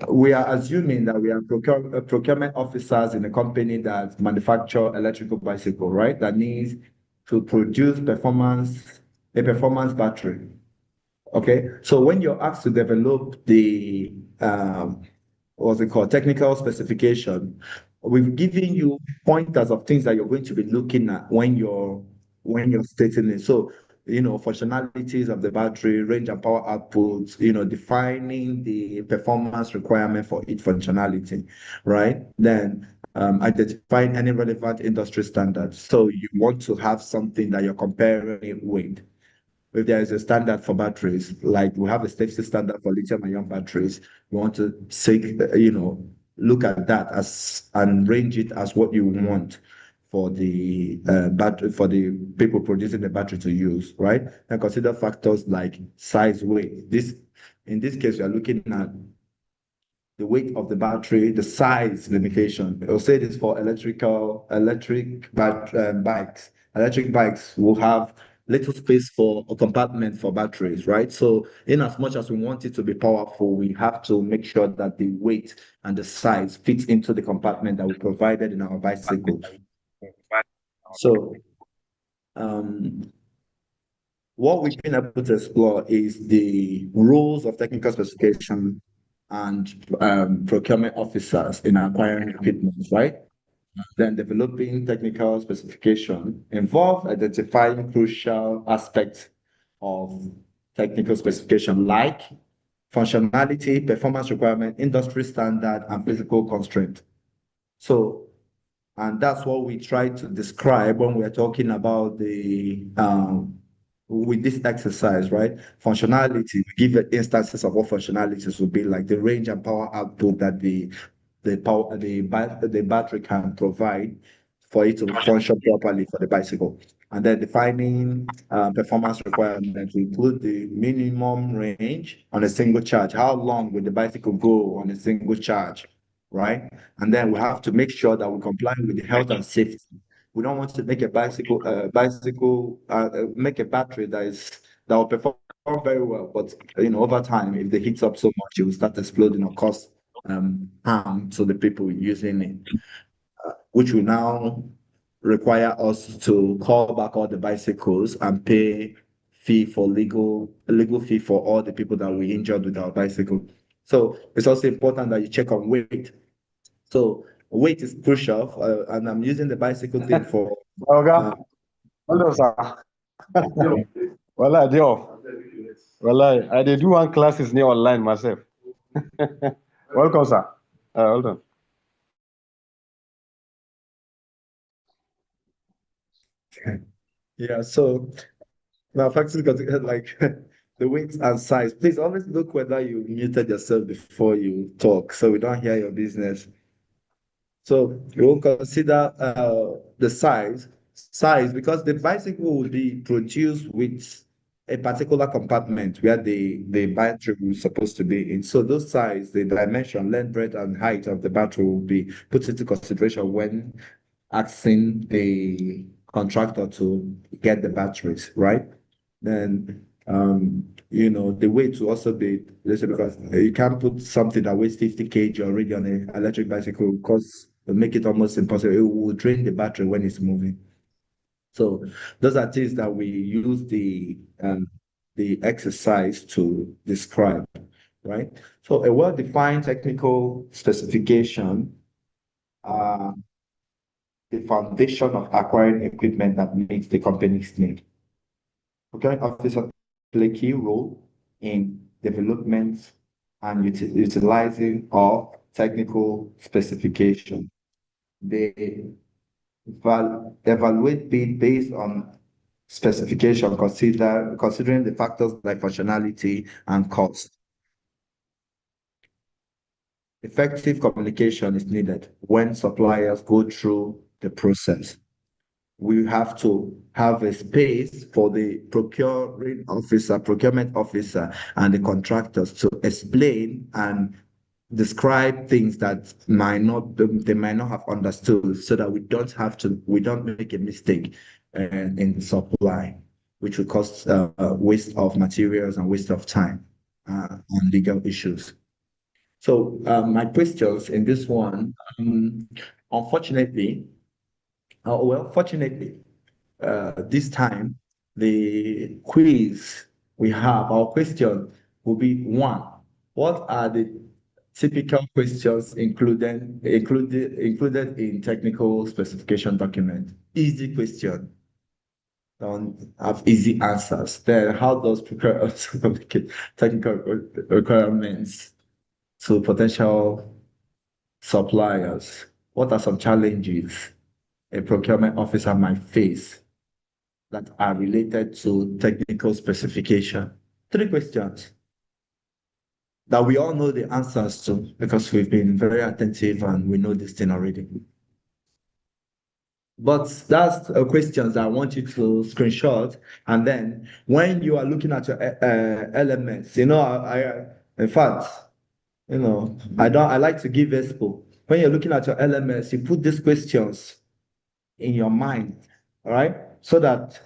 we are assuming that we are procurement officers in a company that manufacture electrical bicycle, right? That needs to produce a performance battery. Okay, so when you're asked to develop the what's it called, technical specification, we've given you pointers of things that you're going to be looking at when you're stating it. So, functionalities of the battery, range and power outputs, defining the performance requirement for each functionality, right? Then identifying any relevant industry standards. So you want to have something that you're comparing with. If there is a standard for batteries, like we have a safety standard for lithium-ion batteries, we want to look at that as and range it as what you want for the battery for the people producing the battery to use, right? And consider factors like size, weight. In this case, we are looking at the weight of the battery, the size limitation. I'll say this for bikes. Electric bikes will have little space for a compartment for batteries, right? So in as much as we want it to be powerful, we have to make sure that the weight and the size fits into the compartment that we provided in our bicycle. So what we've been able to explore is the rules of technical specification and procurement officers in acquiring equipment, right? Then developing technical specification involve identifying crucial aspects of technical specification like functionality, performance requirement, industry standard, and physical constraint. So, and that's what we try to describe when we're talking about the with this exercise, right? Functionality, we give instances of what functionalities would be like the range and power output that the battery can provide for it to function properly for the bicycle. And then defining performance requirements, we include the minimum range on a single charge. How long will the bicycle go on a single charge, right? And then we have to make sure that we comply with the health and safety. We don't want to make a make a battery that will perform very well, but over time, if the heats up so much, it will start exploding or cause harm to the people using it, which will now require us to call back all the bicycles and pay legal fee for all the people that we injured with our bicycle. So it's also important that you check on weight. So weight is crucial, and I'm using the bicycle thing for. Hello, sir. Well, I did do one classes near online myself. Welcome, sir. Hold on. Yeah, so now factory got like the weight and size. Please always look whether you muted yourself before you talk, so we don't hear your business. So you will consider the size because the bicycle will be produced with a particular compartment where the battery was supposed to be in. So those size, the dimension, length, breadth, and height of the battery will be put into consideration when asking the contractor to get the batteries, right? Then the weight will also be listen because you can't put something that weighs 50 kg already on an electric bicycle because it'll make it almost impossible. It will drain the battery when it's moving. So those are things that we use the exercise to describe, right? So a well-defined technical specification the foundation of acquiring equipment that meets the company's need. Procurement officers play a key role in development and utilizing of technical specification. They evaluate bid based on specification, considering the factors like functionality and cost. Effective communication is needed when suppliers go through the process. We have to have a space for the procurement officer, and the contractors to explain and describe things that they might not have understood, so that we don't make a mistake in the supply, which will cause waste of materials and waste of time and legal issues. So my questions in this one, unfortunately, fortunately, this time the quiz we have, our question will be one. What are the typical questions included in technical specification document? Easy question. Don't have easy answers. Then how does communicate technical requirements to potential suppliers? What are some challenges a procurement officer might face that are related to technical specification? 3 questions that we all know the answers to because we've been very attentive and we know this thing already. But that's questions that I want you to screenshot. And then when you are looking at your elements, in fact, I like to give expo. When you're looking at your elements, you put these questions in your mind, all right? So that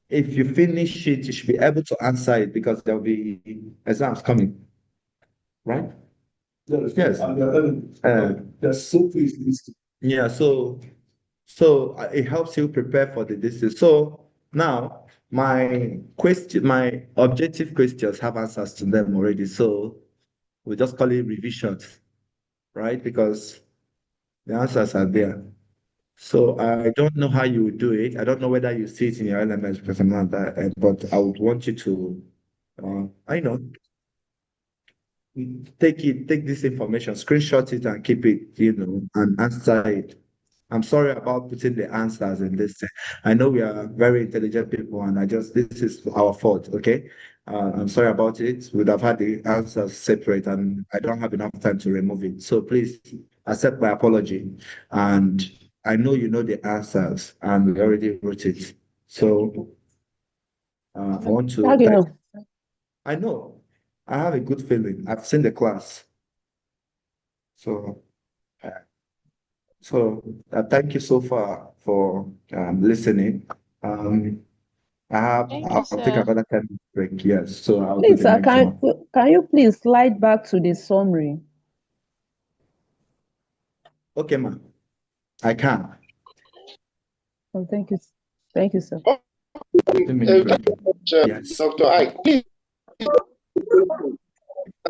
if you finish it, you should be able to answer it because there'll be exams coming, right? Yes. That's so pleased. Yeah, so it helps you prepare for the distance. So now my objective questions have answers to them already. So we just call it revisions, right? Because the answers are there. So I don't know how you would do it. I don't know whether you see it in your elements because I'm not that, but I would want you to, take this information, screenshot it and keep it, and answer it. I'm sorry about putting the answers in this thing. I know we are very intelligent people and this is our fault, okay? I'm sorry about it. We'd have had the answers separate and I don't have enough time to remove it. So please accept my apology. And I know you know the answers and we already wrote it. So I want to... I know. I have a good feeling. I've seen the class. So thank you so far for listening. I'll take another 10-minute break. Yes, so I'll do Please, the sir, next one. can you please slide back to the summary? Okay, ma'am. I can. Oh, thank you. Thank you, sir. Yes. Dr. Ike, please.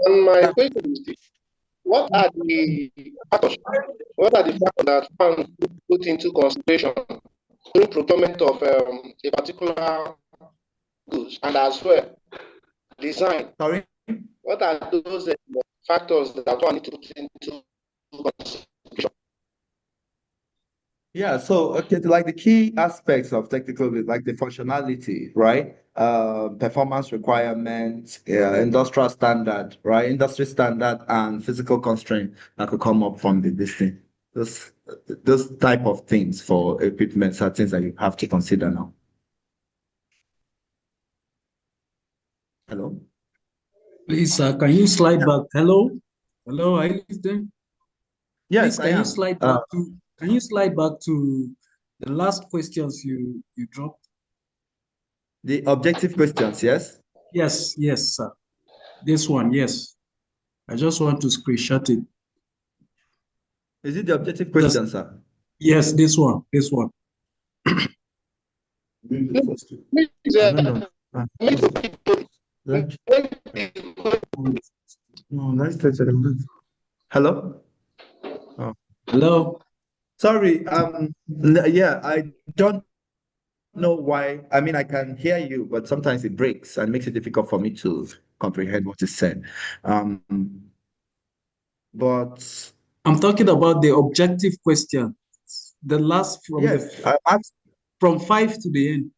And my question is this: what are the factors that one put into consideration during procurement of a particular goods, and as well design? Sorry. What are those factors that one need to put into consideration? Yeah, so like the key aspects of technical, like the functionality, right? Performance requirements, industrial standard, right? Industry standard and physical constraint that could come up from this thing. Those type of things for equipment are things that you have to consider now. Hello? Please, sir, can you slide back? Hello? Hello, are you listening? Yes, Please, can I you am. slide back to the last questions you dropped? The objective questions, yes? Yes, sir. This one, yes. I just want to screenshot it. Is it the objective question, sir? Yes, this one. I don't know. Hello? Oh. Hello? Sorry, yeah, I don't know why. I mean, I can hear you, but sometimes it breaks and makes it difficult for me to comprehend what is said. But I'm talking about the objective question. The last from 5 to the end.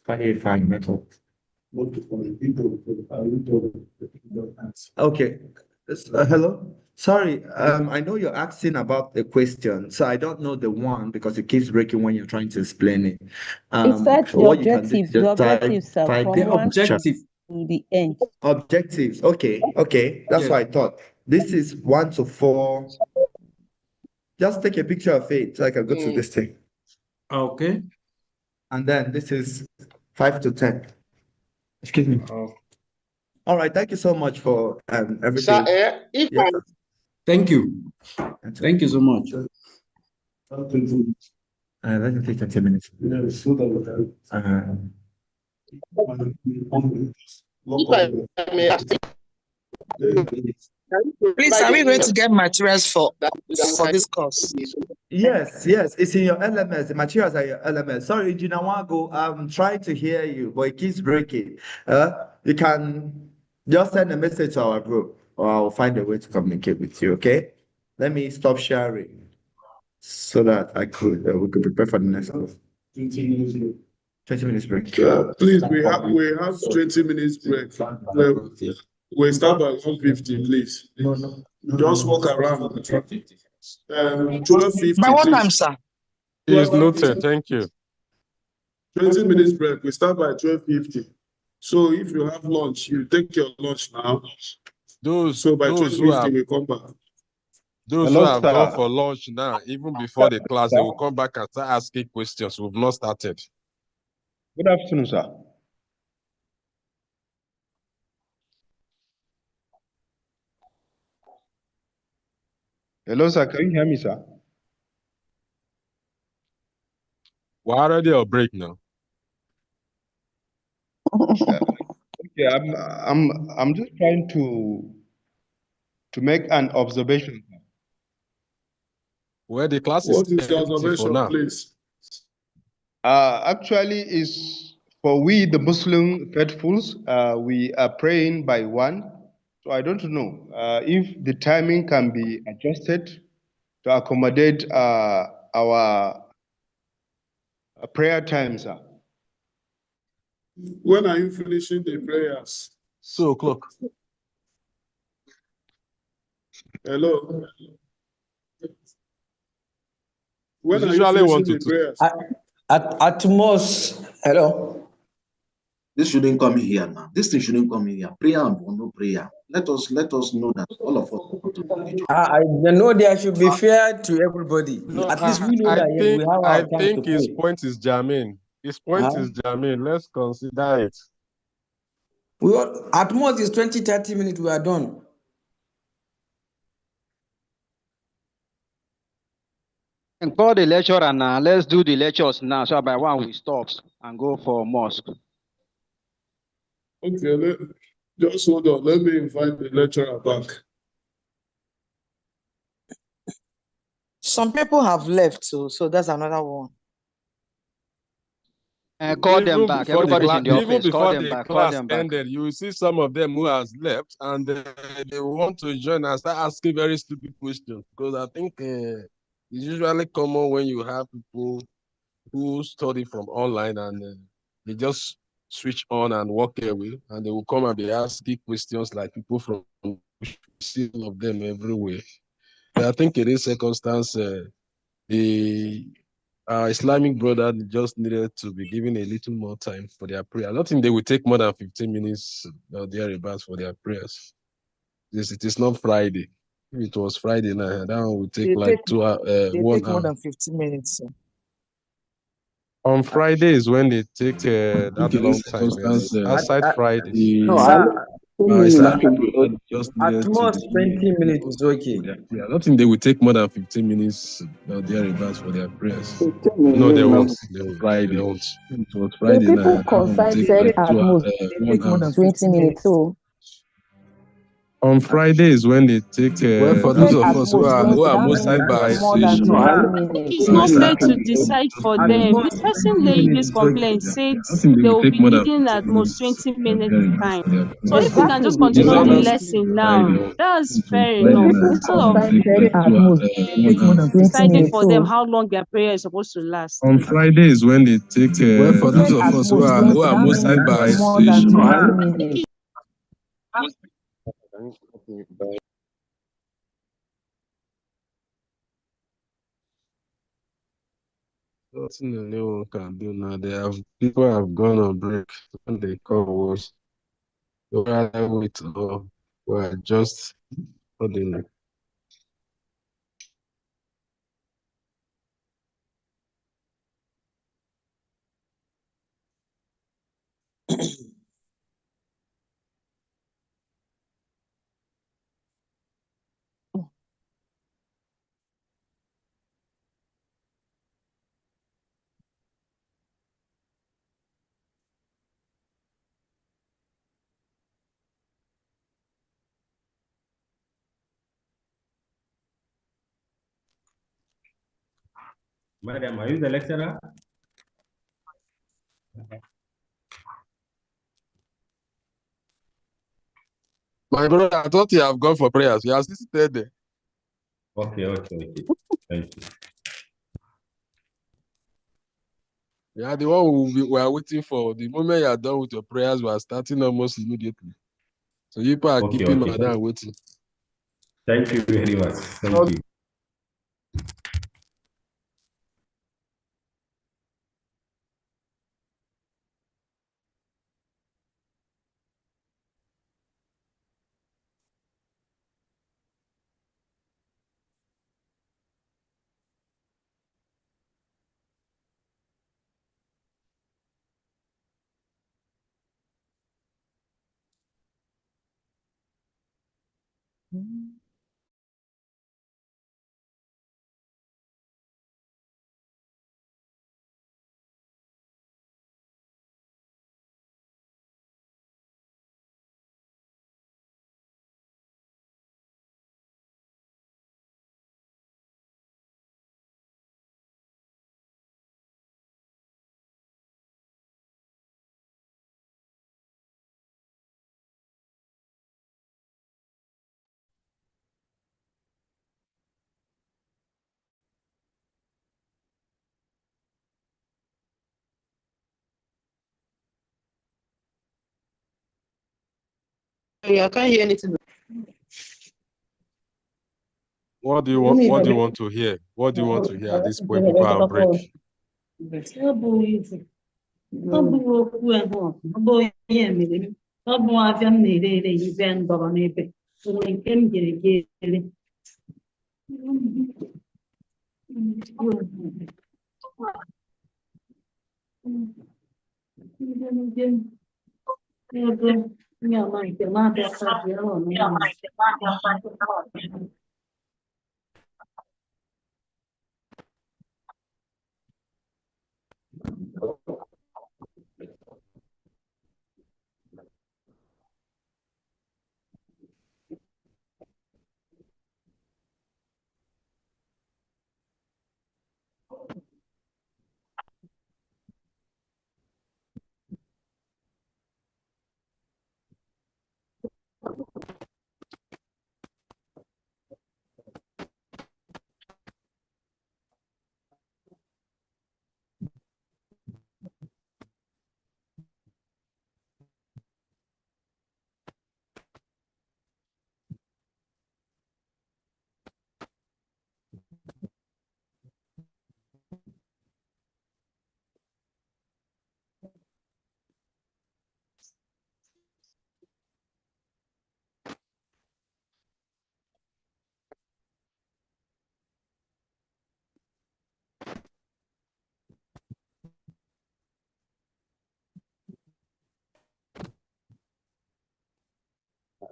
Fine, metal. Okay. Hello. Sorry. I know you're asking about the question, so I don't know the one because it keeps breaking when you're trying to explain it. It said the objective, from the 1 to the end. Objectives. Okay. That's what I thought. This is 1 to 4. Just take a picture of it so I can go to this thing. Okay. And then this is 5 to 10. Excuse me. All right. Thank you so much for everything. Sir, Thank you. Thank you so much. Let me take 20 minutes. Please, are we going to get materials for this course? Yes, it's in your LMS. The materials are your LMS. Sorry, Jinawago, I'm trying to hear you, but it keeps breaking. You can just send a message to our group. or I'll find a way to communicate with you. Okay. Let me stop sharing so that we could prepare for the next class. 20 minutes break. 20 minutes break. Please, we have 20 minutes break. We start by 1:50, please. Just walk around. 12:50. By what time, sir? Is noted. Thank you. 20 minutes break. We start by 12:50. So if you have lunch, you take your lunch now. So by 12:50 we come back. Those who have gone for lunch now, even before the class, they will come back and start asking questions. We've not started. Good afternoon, sir. Hello, sir. Can you hear me, sir? We're already on break now. Okay, I'm just trying to make an observation. Where the class What is the empty for observation, now. please? Actually, is for we the Muslim faithfuls, we are praying by one. So I don't know if the timing can be adjusted to accommodate our prayer times. When are you finishing the prayers? 2 o'clock. Hello. When It's are you usually finishing 1 to the 2. prayers? At most, hello. This shouldn't come in here now. This thing shouldn't come in here. Prayer and no prayer. Let us know that all of us. I know there should be fair to everybody. No, At least we know that we have I our time think to his pray. point is germane. His point is germane. Let's consider it. At most, it's 20-30 minutes, we are done. And call the lecturer now. Let's do the lectures now. So by 1 we stop and go for mosque. Okay, just hold on. Let me invite the lecturer back. Some people have left, so that's another one. Call them back. Everybody's in the office. Even before Call them the back. Call class them back. ended, you will see some of them who has left and they want to join and start asking very stupid questions. Because I think it's usually common when you have people who study from online and they just switch on and walk away, and they will come and be asking questions like people from see all of them everywhere. But I think in this circumstance, the Islamic brother just needed to be given a little more time for their prayer. I don't think they will take more than 15 minutes or thereabouts for their prayers. It is not Friday. If it was Friday night, that one would take like 1 more hour. than 15 minutes. Sir. On Fridays when they take that long time, outside Fridays. Islamic brother just needed At most, to 20 minutes is okay. I don't think they will take more than 15 minutes or thereabouts for their prayers. No, they won't. They won't. Friday. They won't. It was The Friday people night. concerned said at most 20 minutes. So On Fridays when they take for those said of at us most 20, who are that Muslim means by more than association. 20 minutes. It's not fair to decide for them. This person laying this complaint said they will be needing at most 20 minutes time. So if we can just continue the lesson now, that's fair The enough. people Instead of concerned said at most 20 deciding minutes. for them So how long their prayer is supposed to last. On Fridays when they take for those said of at us most 20, who are that Muslim means by more than association. 20 minutes. Nothing anyone can do now. People have gone on break. When they come, was rather wait or just suddenly. Madam, are you the lecturer? My brother, I thought you have gone for prayers. You are still seated there. Okay. Thank you. Yeah, the one we are waiting for. The moment you are done with your prayers, we are starting almost immediately. So you people are keeping madam waiting. Thank you very much. Thank you. I can't hear anything. What do you want? What do you want to hear? What do you want to hear at this point before our break? Ọ bụ okwu ahụ, ọ bụ ihe mere m, ọ bụ afịa m na-ere ere ibe ndọrọ n'ebe onwe nke m jere ere. Ebe nye ọma nke m abịa sabịa ọnụ.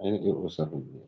It was something.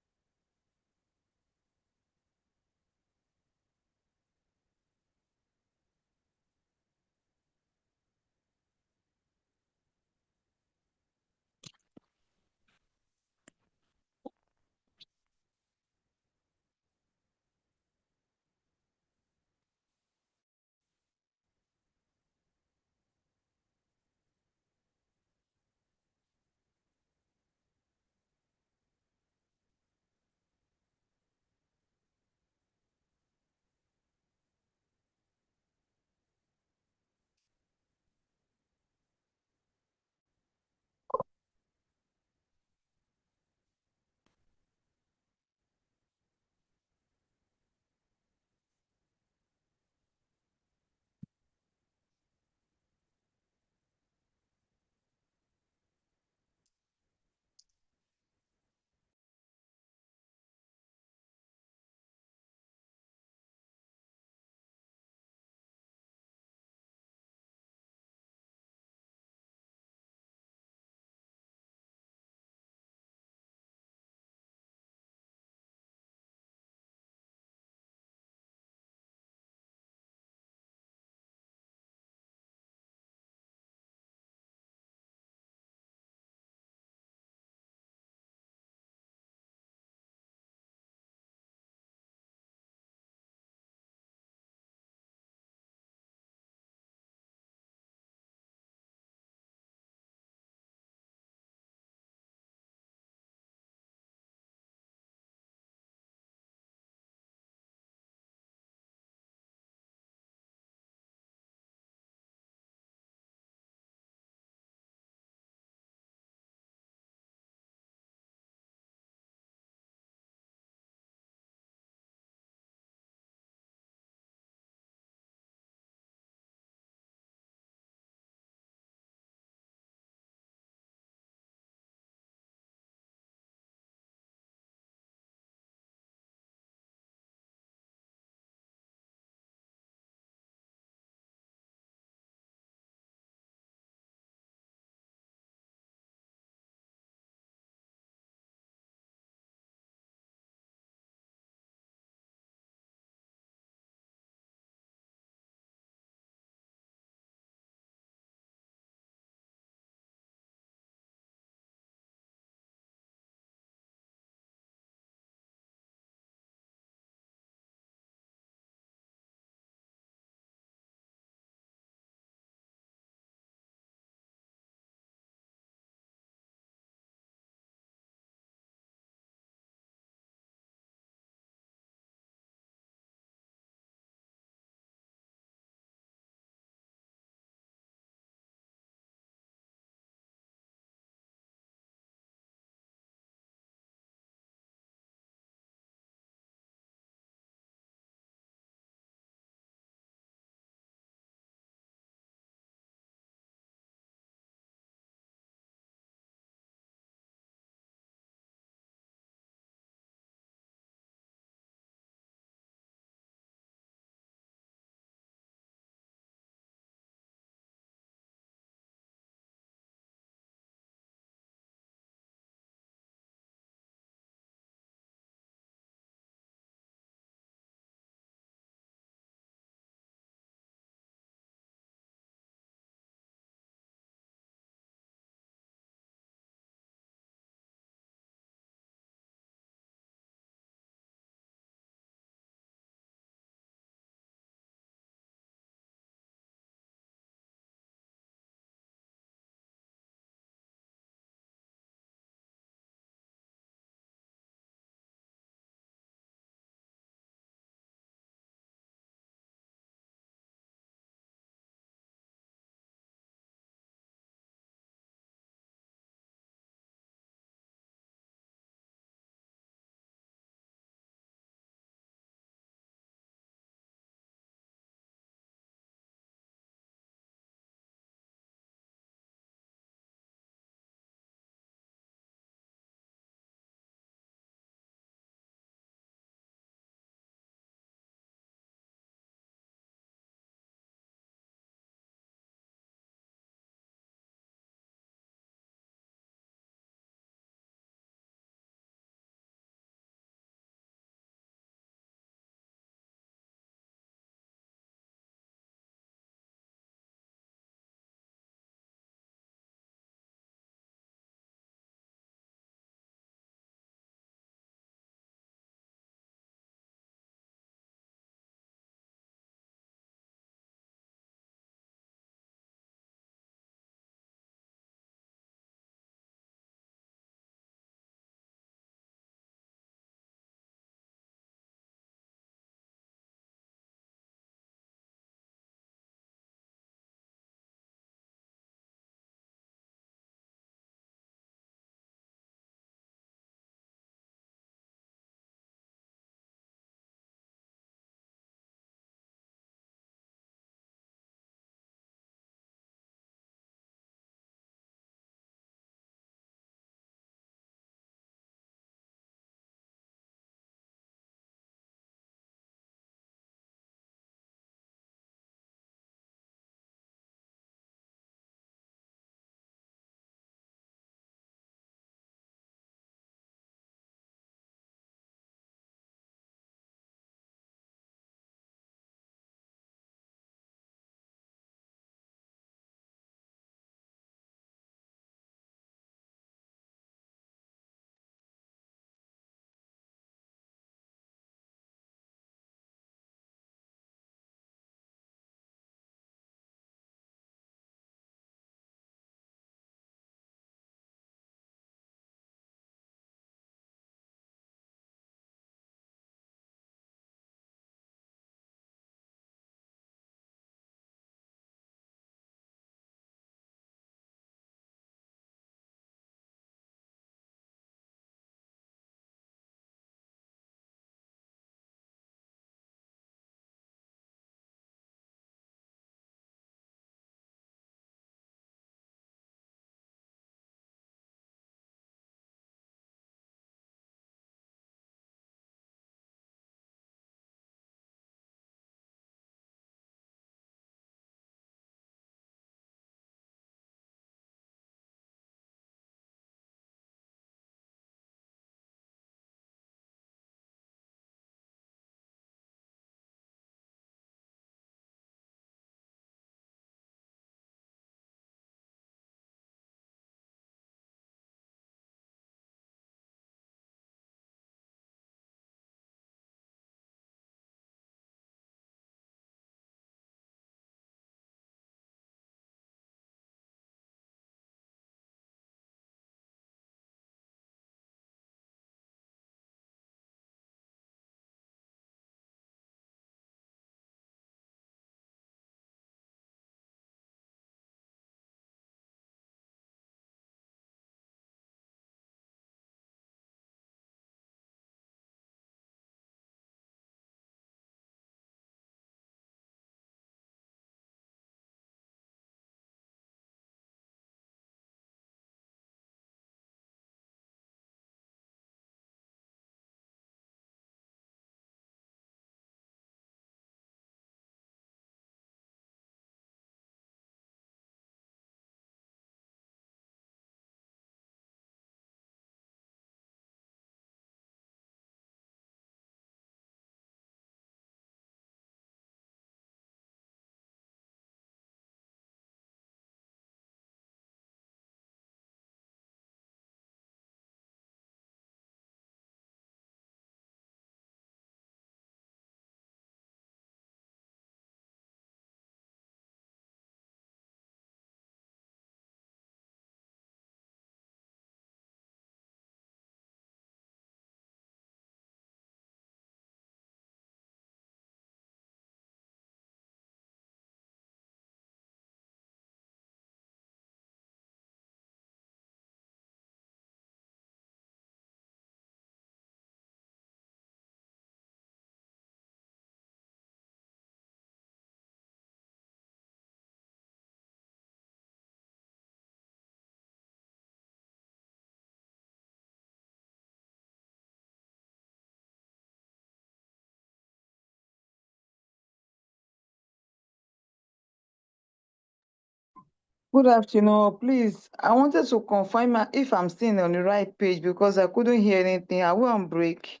Good afternoon. Please, I wanted to confirm if I'm still on the right page because I couldn't hear anything. Are we on break?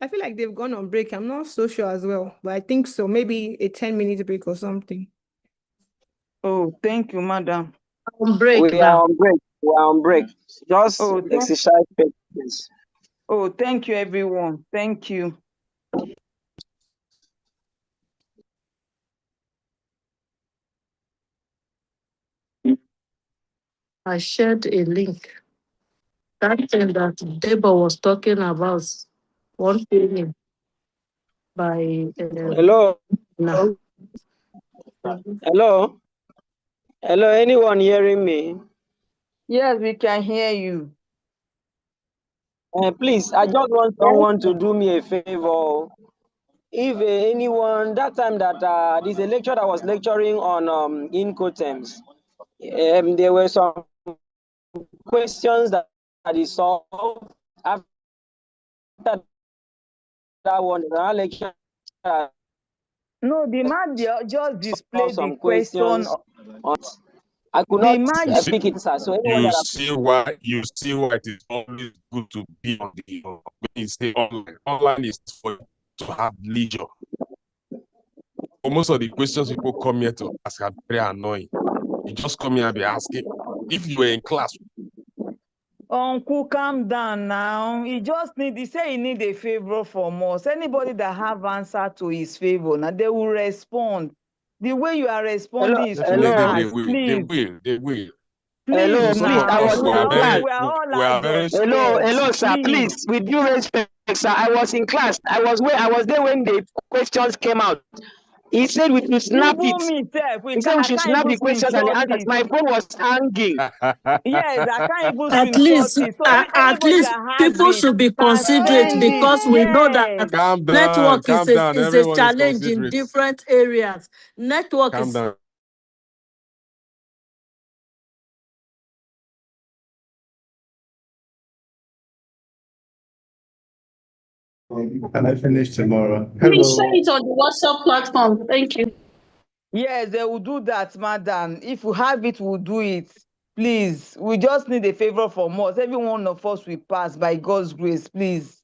I feel like they've gone on break. I'm not so sure as well, but I think so. Maybe a 10-minute break or something. Oh, thank you, madam. On break We are on break. We are on break. Just exercise patience. Oh, thank you, everyone. Thank you. I shared a link. That thing that Deborah was talking about, one training by Hello. Hello. Hello. Anyone hearing me? Yes, we can hear you. Please, I just want someone to do me a favor. If anyone, that time that there's a lecture that was lecturing on Incoterms, there were some questions that he solved after that one. The lecture No, the man just displayed the some question. questions on. I could The not man speak it, sir. So anyone You that see why it is always good to be on the when you say online. Online is for you to have leisure. For most of the questions people come here to ask are very annoying. You just come here and be asking. If you were in class. Uncle, calm down now. He say he need a favor from us. Anybody that have answer to his favor, now they will respond. The way you are responding is too harsh. Please. They will. Please, Please, I was in class. we are all adults. Hello, sir. Please. With due respect, sir, I was in class. I was there when the questions came out. He said we should snap it. He said we should snap the questions and the answers. My phone was hanging. Yes, I can't even At least, screenshot it. So at anybody least that has people it should be can considerate send it. because we know that Calm down, network calm down. is a Everyone is challenge in considerate. different areas. Network Calm is down. Can I finish tomorrow? Please share Hello. it on the WhatsApp platform. Thank you. Yes, they will do that, madam. If we have it, we'll do it. Please, we just need a favor from us. Every one of us will pass by God's grace, please.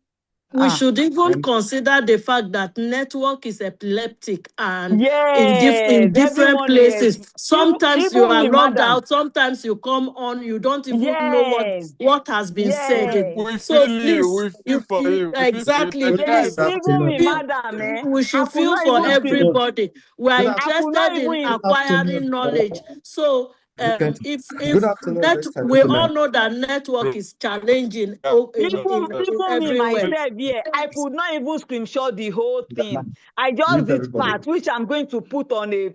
we should even consider the fact that network is epileptic and in different everyone places. Sometimes you even are me, logged madam. out, sometimes you come on, you don't even know what has been said. We So feel please, you. We feel for you. exactly, Yes, please. even me, madam. We should feel for everybody. We are I could not interested in even acquiring knowledge. So Good afternoon, we all know that network is challenging even me everywhere. myself here, I could not even screenshot the whole thing. I just did part, which I'm going to put on a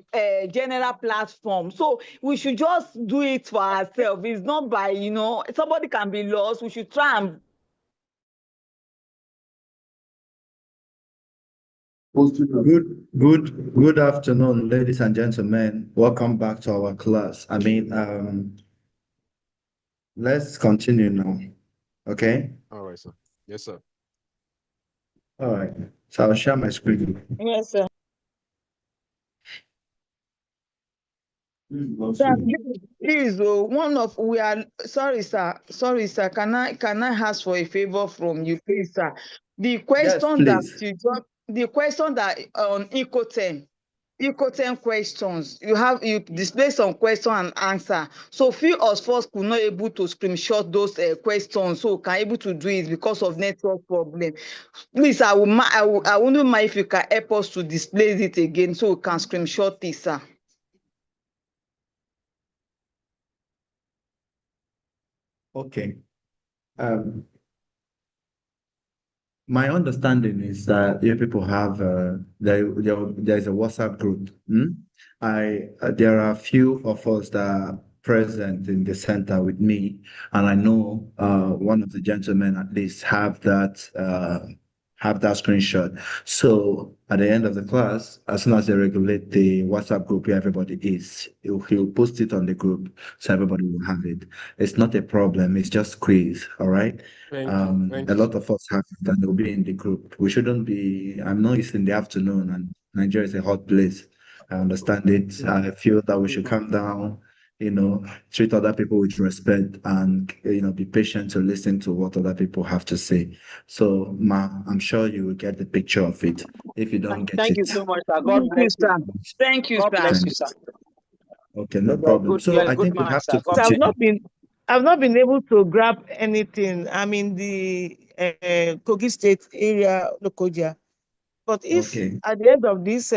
general platform. So we should just do it for ourselves. It's not by, somebody can be lost. We should try and Good afternoon, ladies and gentlemen. Welcome back to our class. Let's continue now. Okay? All right, sir. Yes, sir. All right. So I'll share my screen. Yes, sir. Please, sorry, sir. Can I ask for a favor from you, please, sir? The question that on Ecotem questions, you display some question and answer. So few of us could not able to screenshot those questions, so can able to do it because of network problem. Please, I wouldn't mind if you can help us to display it again so we can screenshot this, sir. Okay. My understanding is that you people have there's a WhatsApp group. There are a few of us that are present in the center with me, and I know one of the gentlemen at least have that screenshot. So at the end of the class, as soon as they regulate the WhatsApp group where everybody is, he'll post it on the group so everybody will have it. It's not a problem. It's just quiz. All right. Thank you. A lot of us have it and they'll be in the group. We shouldn't be. I know it's in the afternoon and Nigeria is a hot place. I understand it. I feel that we should calm down, treat other people with respect and, be patient to listen to what other people have to say. So, Ma, I'm sure you will get the picture of it. If you don't get Thank you it, so much, sir. God bless you. Thank you, God sir. bless you, sir. okay, no You're a problem. good, you're So a I good think we man, have sir. to God So bless continue. I've not been able to grab anything. I'm in the Kogi State area, Lokoja. But if Okay. at the end of this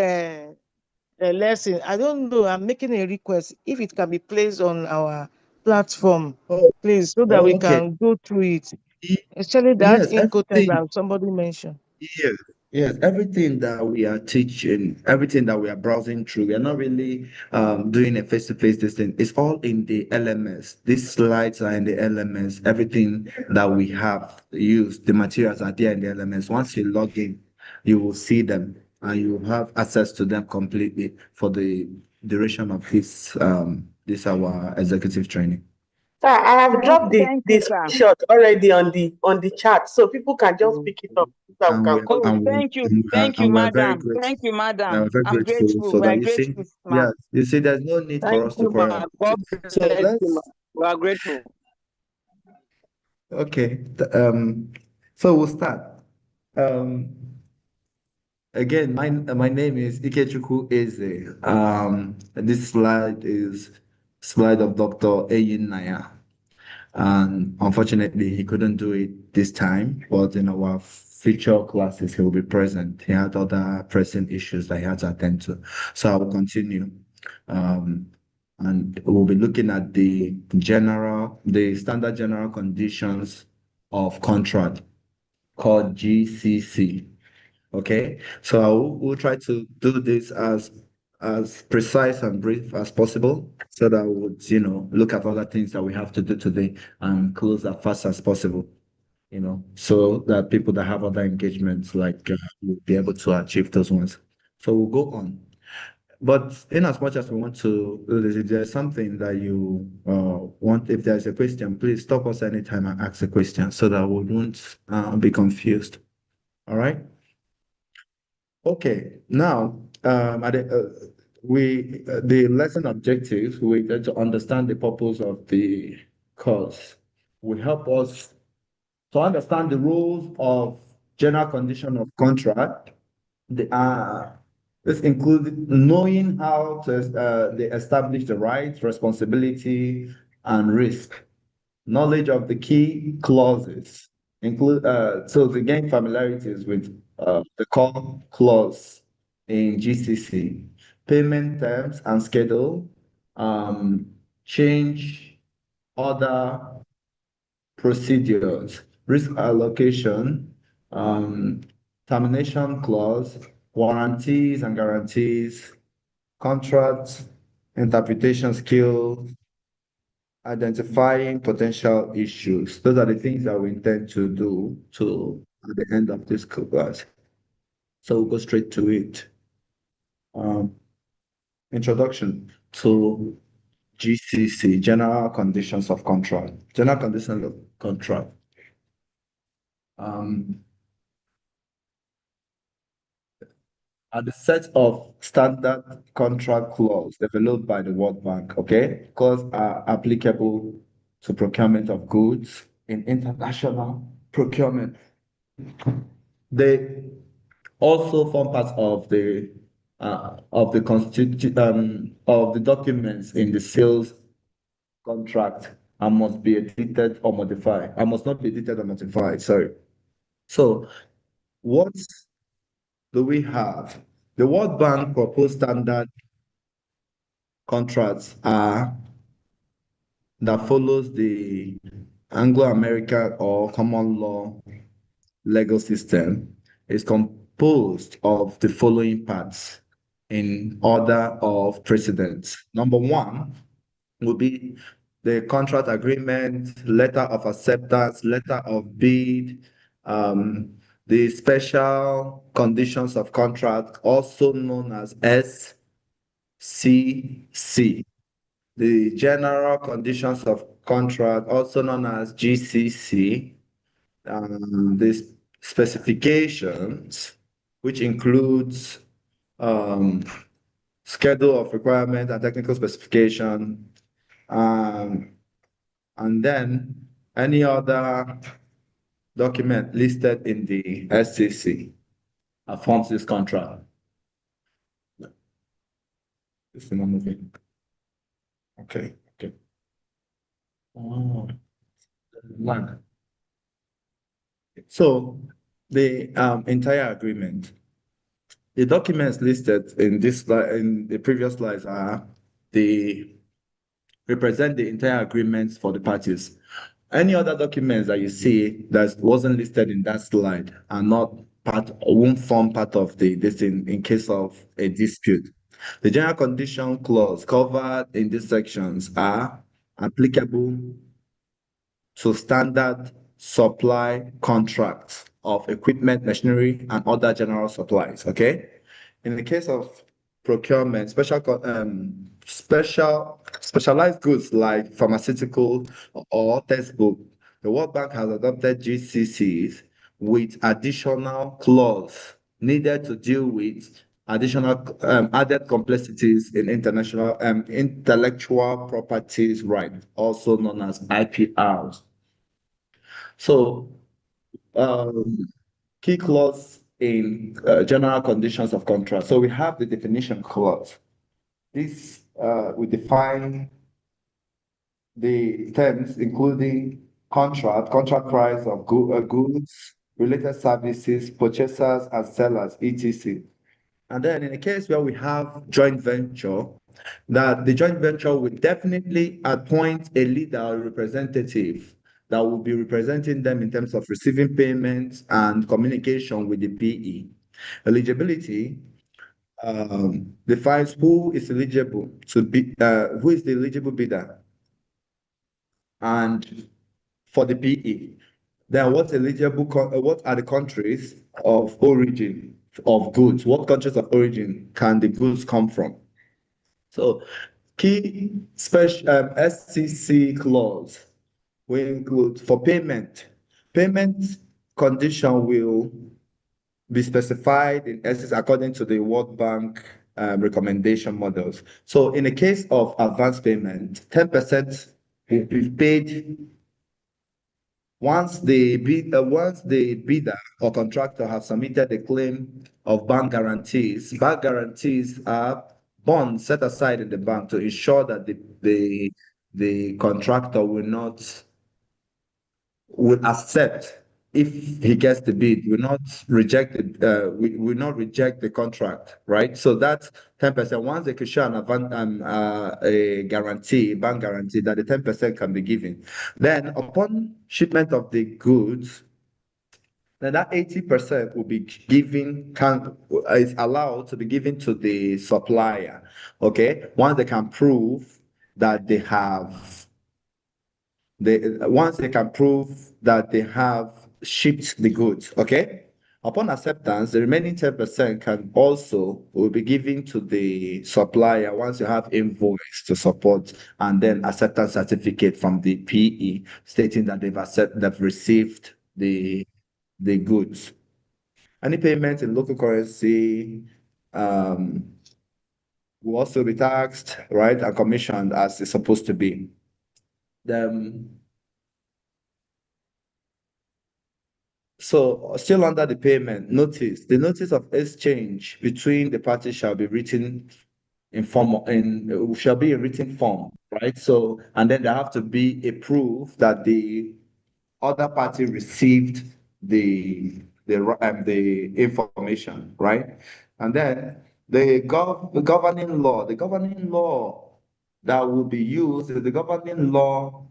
lesson, I don't know, I'm making a request if it can be placed on our platform, please, so that we Okay. can go through it, especially that Yes, incoterms everything. that somebody mentioned. Yes, yes, everything that we are teaching, everything that we are browsing through, we are not really doing a face-to-face this thing. It's all in the LMS. These slides are in the LMS. Everything that we have used, the materials are there in the LMS. Once you log in, you will see them and you will have access to them completely for the duration of this our executive training. Sir, I have dropped the Thank you, sir. screenshot already on the chat, so people can just pick it up so that we And can we're, go. Thank you, and we're very madam. grateful. Thank you, madam. We're very I'm grateful grateful. so We that are you see, grateful, yeah, ma'am. you see, there's no need for Thank us to you, quarrel ma. about God it. So bless you, ma. let's, We are grateful. okay, so we'll start. Um, Again, my name is Ikechukwu Eze. This slide is slide of Dr. Eyin Naya. And unfortunately, he couldn't do it this time, but in our future classes, he will be present. He had other pressing issues that he had to attend to. So I will continue. And we'll be looking at the standard general conditions of contract called GCC. Okay, so we'll try to do this as precise and brief as possible so that we would, look at other things that we have to do today and close as fast as possible, so that people that have other engagements will be able to achieve those ones. So we'll go on. But in as much as we want to do this, if there's something that you want, if there's a question, please stop us anytime and ask a question so that we won't be confused. All right? Okay, now the lesson objectives, we get to understand the purpose of the course. Will help us to understand the rules of general condition of contract. This includes knowing how they establish the rights, responsibility, and risk. Knowledge of the key clauses so to gain familiarities with the core clause in GCC, payment terms and schedule, change order procedures, risk allocation, termination clause, warranties and guarantees, contracts, interpretation skills, identifying potential issues. Those are the things that we intend to do at the end of this class. So we'll go straight to it. Introduction to GCC, General Conditions of Contract. General Conditions of Contract. Are the set of standard contract clause developed by the World Bank, okay? Clause are applicable to procurement of goods in international procurement. They also form part of the documents in the sales contract and must be edited or modified. I must not be edited or modified. Sorry. So, what do we have? The World Bank proposed standard contracts are that follows the Anglo-American or common law legal system is composed of the following parts in order of precedence. Number one will be the contract agreement, letter of acceptance, letter of bid, the special conditions of contract, also known as SCC, the general conditions of contract, also known as GCC, the specifications, which includes schedule of requirement and technical specification, and then any other document listed in the SCC forms this contract. This is not moving. Okay. Oh, land. So the entire agreement, the documents listed in this in the previous slides represent the entire agreements for the parties. Any other documents that you see that wasn't listed in that slide are not won't form part of this in case of a dispute. The general condition clause covered in these sections are applicable to standard supply contracts of equipment, machinery, and other general supplies. Okay. In the case of procurement, specialized goods like pharmaceutical or textbook, the World Bank has adopted GCCs with additional clause needed to deal with additional added complexities in international intellectual properties right, also known as IPRs. So key clause in general conditions of contract. So we have the definition clause. This we define the terms including contract price of goods, related services, purchasers and sellers, etc. And then in the case where we have joint venture, that the joint venture will definitely appoint a leader or representative that will be representing them in terms of receiving payments and communication with the PE. Eligibility defines who is eligible to be, who is the eligible bidder, and for the PE. Then what are the countries of origin of goods? What countries of origin can the goods come from? So key special SCC clause will include for payment. Payment condition will be specified in SCC according to the World Bank recommendation models. So in the case of advance payment, 10% will be paid once the bidder or contractor have submitted a claim of bank guarantees. Bank guarantees are bonds set aside in the bank to ensure that the contractor will accept if he gets the bid, will not reject it, will not reject the contract, right? So that's 10%. Once they can show a guarantee, bank guarantee, that the 10% can be given. Then upon shipment of the goods, then that 80% will be given, is allowed to be given to the supplier. Okay, once they can prove that they have once they can prove that they have shipped the goods, okay? Upon acceptance, the remaining 10% will be given to the supplier once you have invoice to support, and then acceptance certificate from the PE stating that they've received the goods. Any payment in local currency will also be taxed, right, and commissioned as it's supposed to be. So still under the payment, the notice of exchange between the parties shall be written shall be in written form, right? So, and then there have to be a proof that the other party received the information, right? And then the governing law that will be used is the governing law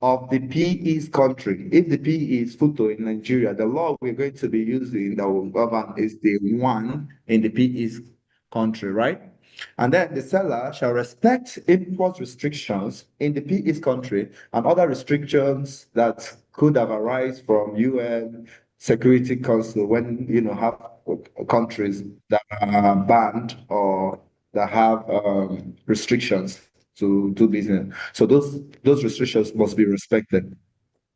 of the PE's country. If the PE is FUTO in Nigeria, the law we're going to be using that will govern is the one in the PE's country, right? And then the seller shall respect import restrictions in the PE's country and other restrictions that could have arisen from UN Security Council when have countries that are banned or that have restrictions to do business. So those restrictions must be respected.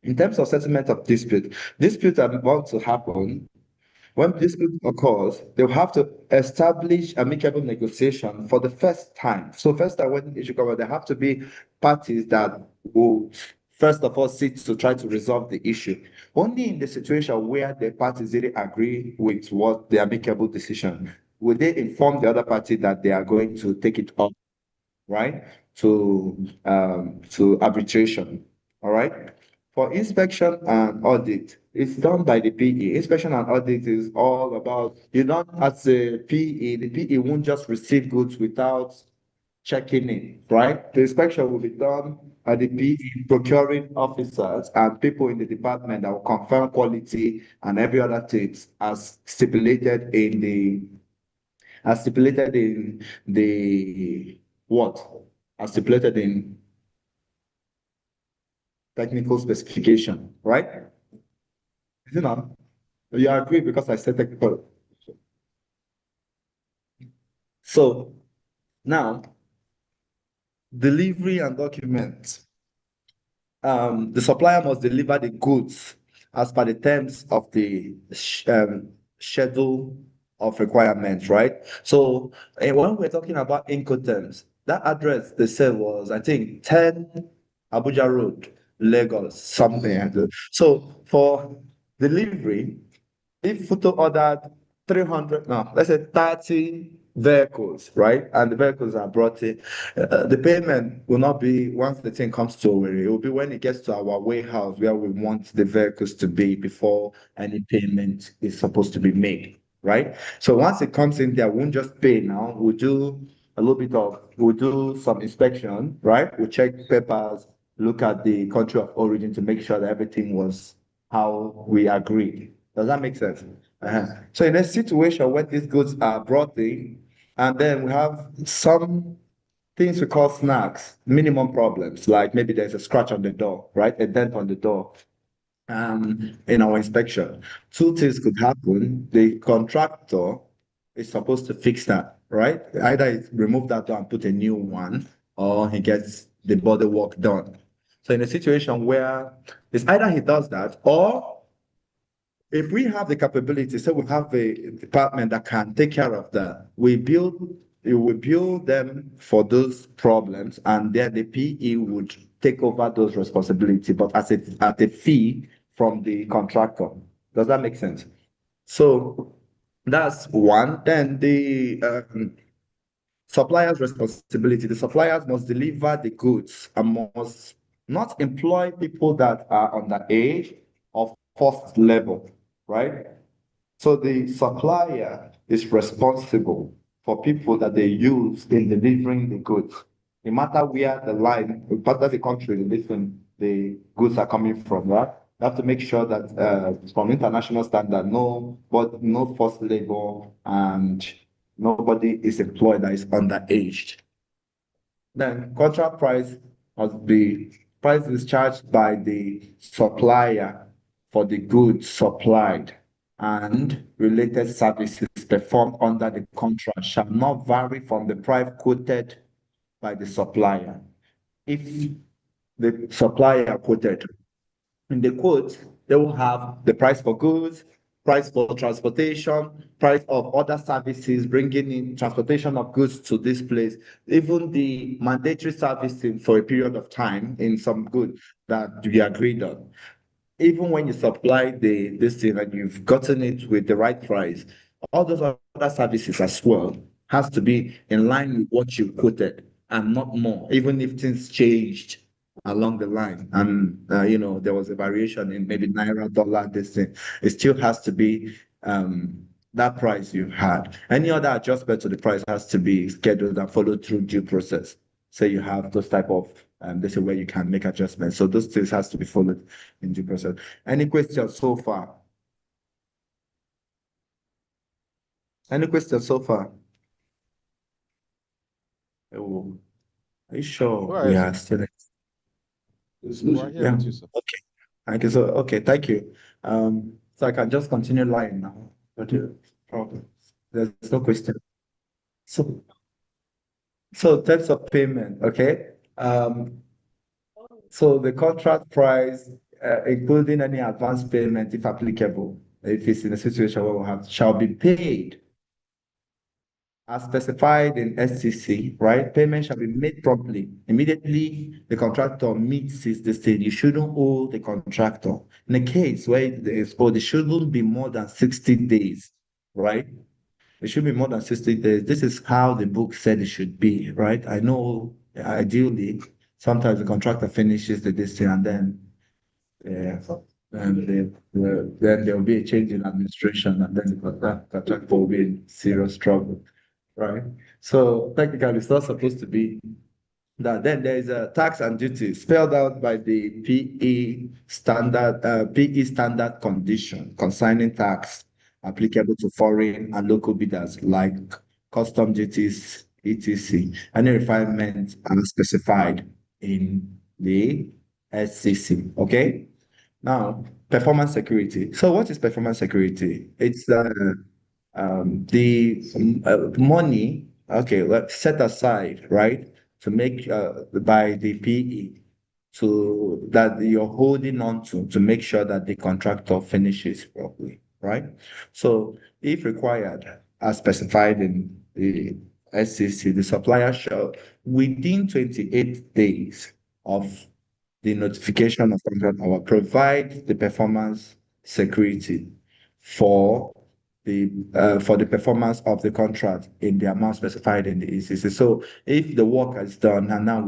In terms of settlement of disputes are about to happen when dispute occurs, they'll have to establish amicable negotiation for the first time. So first time when the issue comes, there have to be parties that will first of all sit to try to resolve the issue. Only in the situation where the parties didn't agree with what the amicable decision, will they inform the other party that they are going to take it up, right? To arbitration. All right. For inspection and audit, it's done by the PE. Inspection and audit is all about, you don't, as a PE, the PE won't just receive goods without checking in, right? The inspection will be done by the PE procuring officers and people in the department that will confirm quality and every other things as stipulated in the what? As stipulated in technical specification, right? Is it not? You agree because I said technical. So now, delivery and document. The supplier must deliver the goods as per the terms of the schedule of requirements, right? So when we're talking about Incoterms, that address they said was, I think, 10 Abuja Road, Lagos, something like that. So for delivery, if FUTO ordered 300, no, let's say 30 vehicles, right? And the vehicles are brought in, the payment will not be once the thing comes to Owerri. It will be when it gets to our warehouse where we want the vehicles to be before any payment is supposed to be made, right? So once it comes in there, we won't just pay now. We'll do we'll do some inspection, right? We'll check papers, look at the country of origin to make sure that everything was how we agreed. Does that make sense? So in a situation where these goods are brought in, and then we have some things we call snacks, minimum problems, like maybe there's a scratch on the door, right? A dent on the door. In our inspection, two things could happen. The contractor is supposed to fix that, right? Either he remove that door and put a new one, or he gets the body work done. So in a situation where it's either he does that, or if we have the capability, so we have a department that can take care of that, we build them for those problems, and then the PE would take over those responsibilities, but at a fee from the contractor. Does that make sense? So that's one. Then the supplier's responsibility. The suppliers must deliver the goods and must not employ people that are underage or first level, right? So the supplier is responsible for people that they use in delivering the goods. No matter where the line, no matter the country the goods are coming from, right? You have to make sure that from international standard, no forced labor and nobody is employed that is underaged. Then contract price must be, price is charged by the supplier for the goods supplied, and related services performed under the contract shall not vary from the price quoted by the supplier. If the supplier quoted in the quote, they will have the price for goods, price for transportation, price of other services, bringing in transportation of goods to this place, even the mandatory servicing for a period of time in some goods that we agreed on. Even when you supply this thing and you've gotten it with the right price, all those other services as well has to be in line with what you quoted and not more, even if things changed along the line. And there was a variation in maybe naira, dollar, this thing. It still has to be that price you had. Any other adjustment to the price has to be scheduled and followed through due process. So you have those type of this is where you can make adjustments. So those things has to be followed in due process. Any questions so far? Any questions so far? Oh, are you sure we are still? Yeah. Okay. Thank you. So okay, thank you. So I can just continue line now. But problem. There's no question. So terms of payment, okay. So the contract price, including any advance payment, if applicable, if it's in a situation where we have, shall be paid as specified in SCC, right? Payment shall be made promptly. Immediately the contractor meets the state. You shouldn't owe the contractor. In a case where it is owed, it shouldn't be more than 60 days, right? It should be more than 60 days. This is how the book said it should be, right? I know ideally, sometimes the contractor finishes the this thing and then then there will be a change in administration and then the contractor will be in serious trouble, right? So technically, it's not supposed to be that. Then there is a tax and duty spelled out by the PE standard condition concerning tax applicable to foreign and local bidders like custom duties, etc. Any refinements are specified in the SCC. Okay. Now, performance security. So, what is performance security? It's the money, okay, let's set aside, right, to make by the PE to that you're holding on to make sure that the contractor finishes properly, right? So, if required, as specified in the SCC, the supplier shall within 28 days of the notification of contract hour provide the performance security for the performance of the contract in the amount specified in the ECC. So if the work is done and now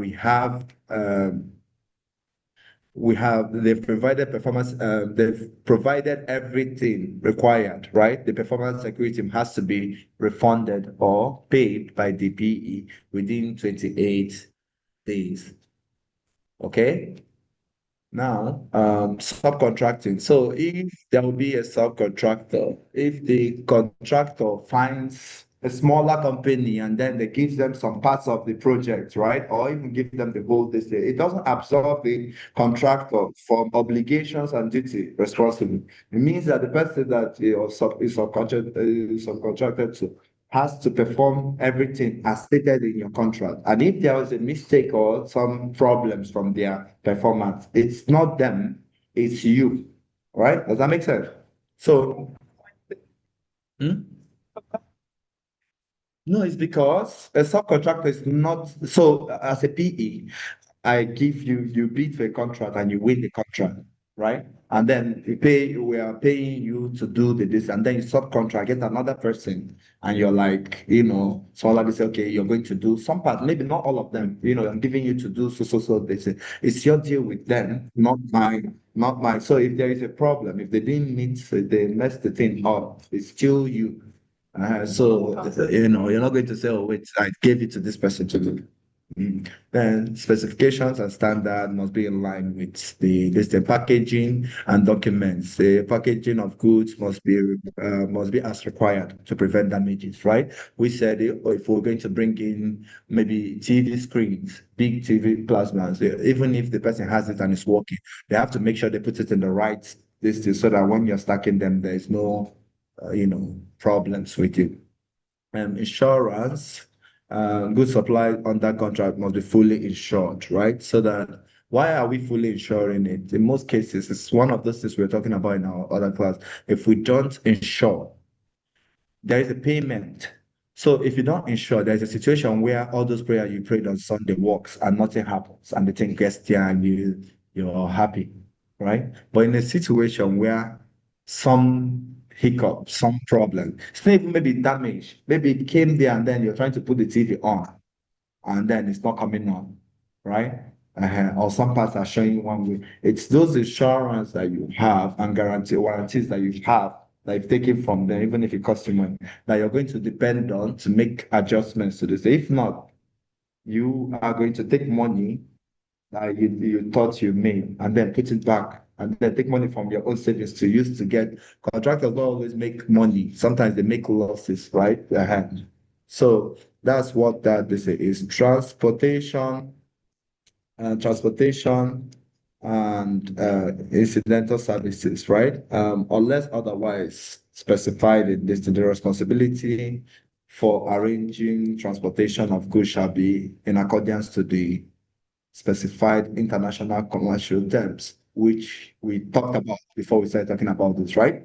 they've provided performance, they've provided everything required, right? The performance security has to be refunded or paid by the PE within 28 days. Okay. Now, subcontracting. So if there will be a subcontractor, if the contractor finds a smaller company and then they give them some parts of the project, right? Or even give them the whole this, it doesn't absolve the contractor from obligations and duty responsibility. It means that the person that is subcontracted to has to perform everything as stated in your contract. And if there was a mistake or some problems from their performance, it's not them, it's you. Right? Does that make sense? So, no, it's because a subcontractor is not, so as a PE, I give you bid for a contract and you win the contract, right? And then we are paying you to do this, and then you subcontract, get another person, and you're like, so like say, okay, you're going to do some part, maybe not all of them, I'm giving you to do so they say it's your deal with them, not mine. So if there is a problem, if they didn't meet, they messed the thing up, it's still you. So you're not going to say, oh wait, I gave it to this person to do. Then specifications and standard must be in line with the packaging and documents. The packaging of goods must be as required to prevent damages, right? We said if we're going to bring in maybe TV screens, big TV plasmas, even if the person has it and it's working, they have to make sure they put it in the right distance so that when you're stacking them, there's no problems with it. Insurance. Goods supplied under contract must be fully insured, right? So that why are we fully insuring it? In most cases, it's one of those things we're talking about in our other class. If we don't insure, there is a payment. So if you don't insure, there's a situation where all those prayers you prayed on Sunday works and nothing happens, and the thing gets there and you're happy, right? But in a situation where some hiccup, some problem, it's not even maybe damage, maybe it came there and then you're trying to put the TV on and then it's not coming on, right? Or some parts are showing one way. It's those insurance that you have and warranties that you have that you've taken from them, even if it costs you money, that you're going to depend on to make adjustments to this. If not, you are going to take money that you thought you made and then put it back and then take money from your own savings to use to get contractors. Don't always make money. Sometimes they make losses, right? So that's what this is. Transportation and incidental services, right? Unless otherwise specified in this, the responsibility for arranging transportation of goods shall be in accordance to the specified international commercial terms, which we talked about before we started talking about this, right?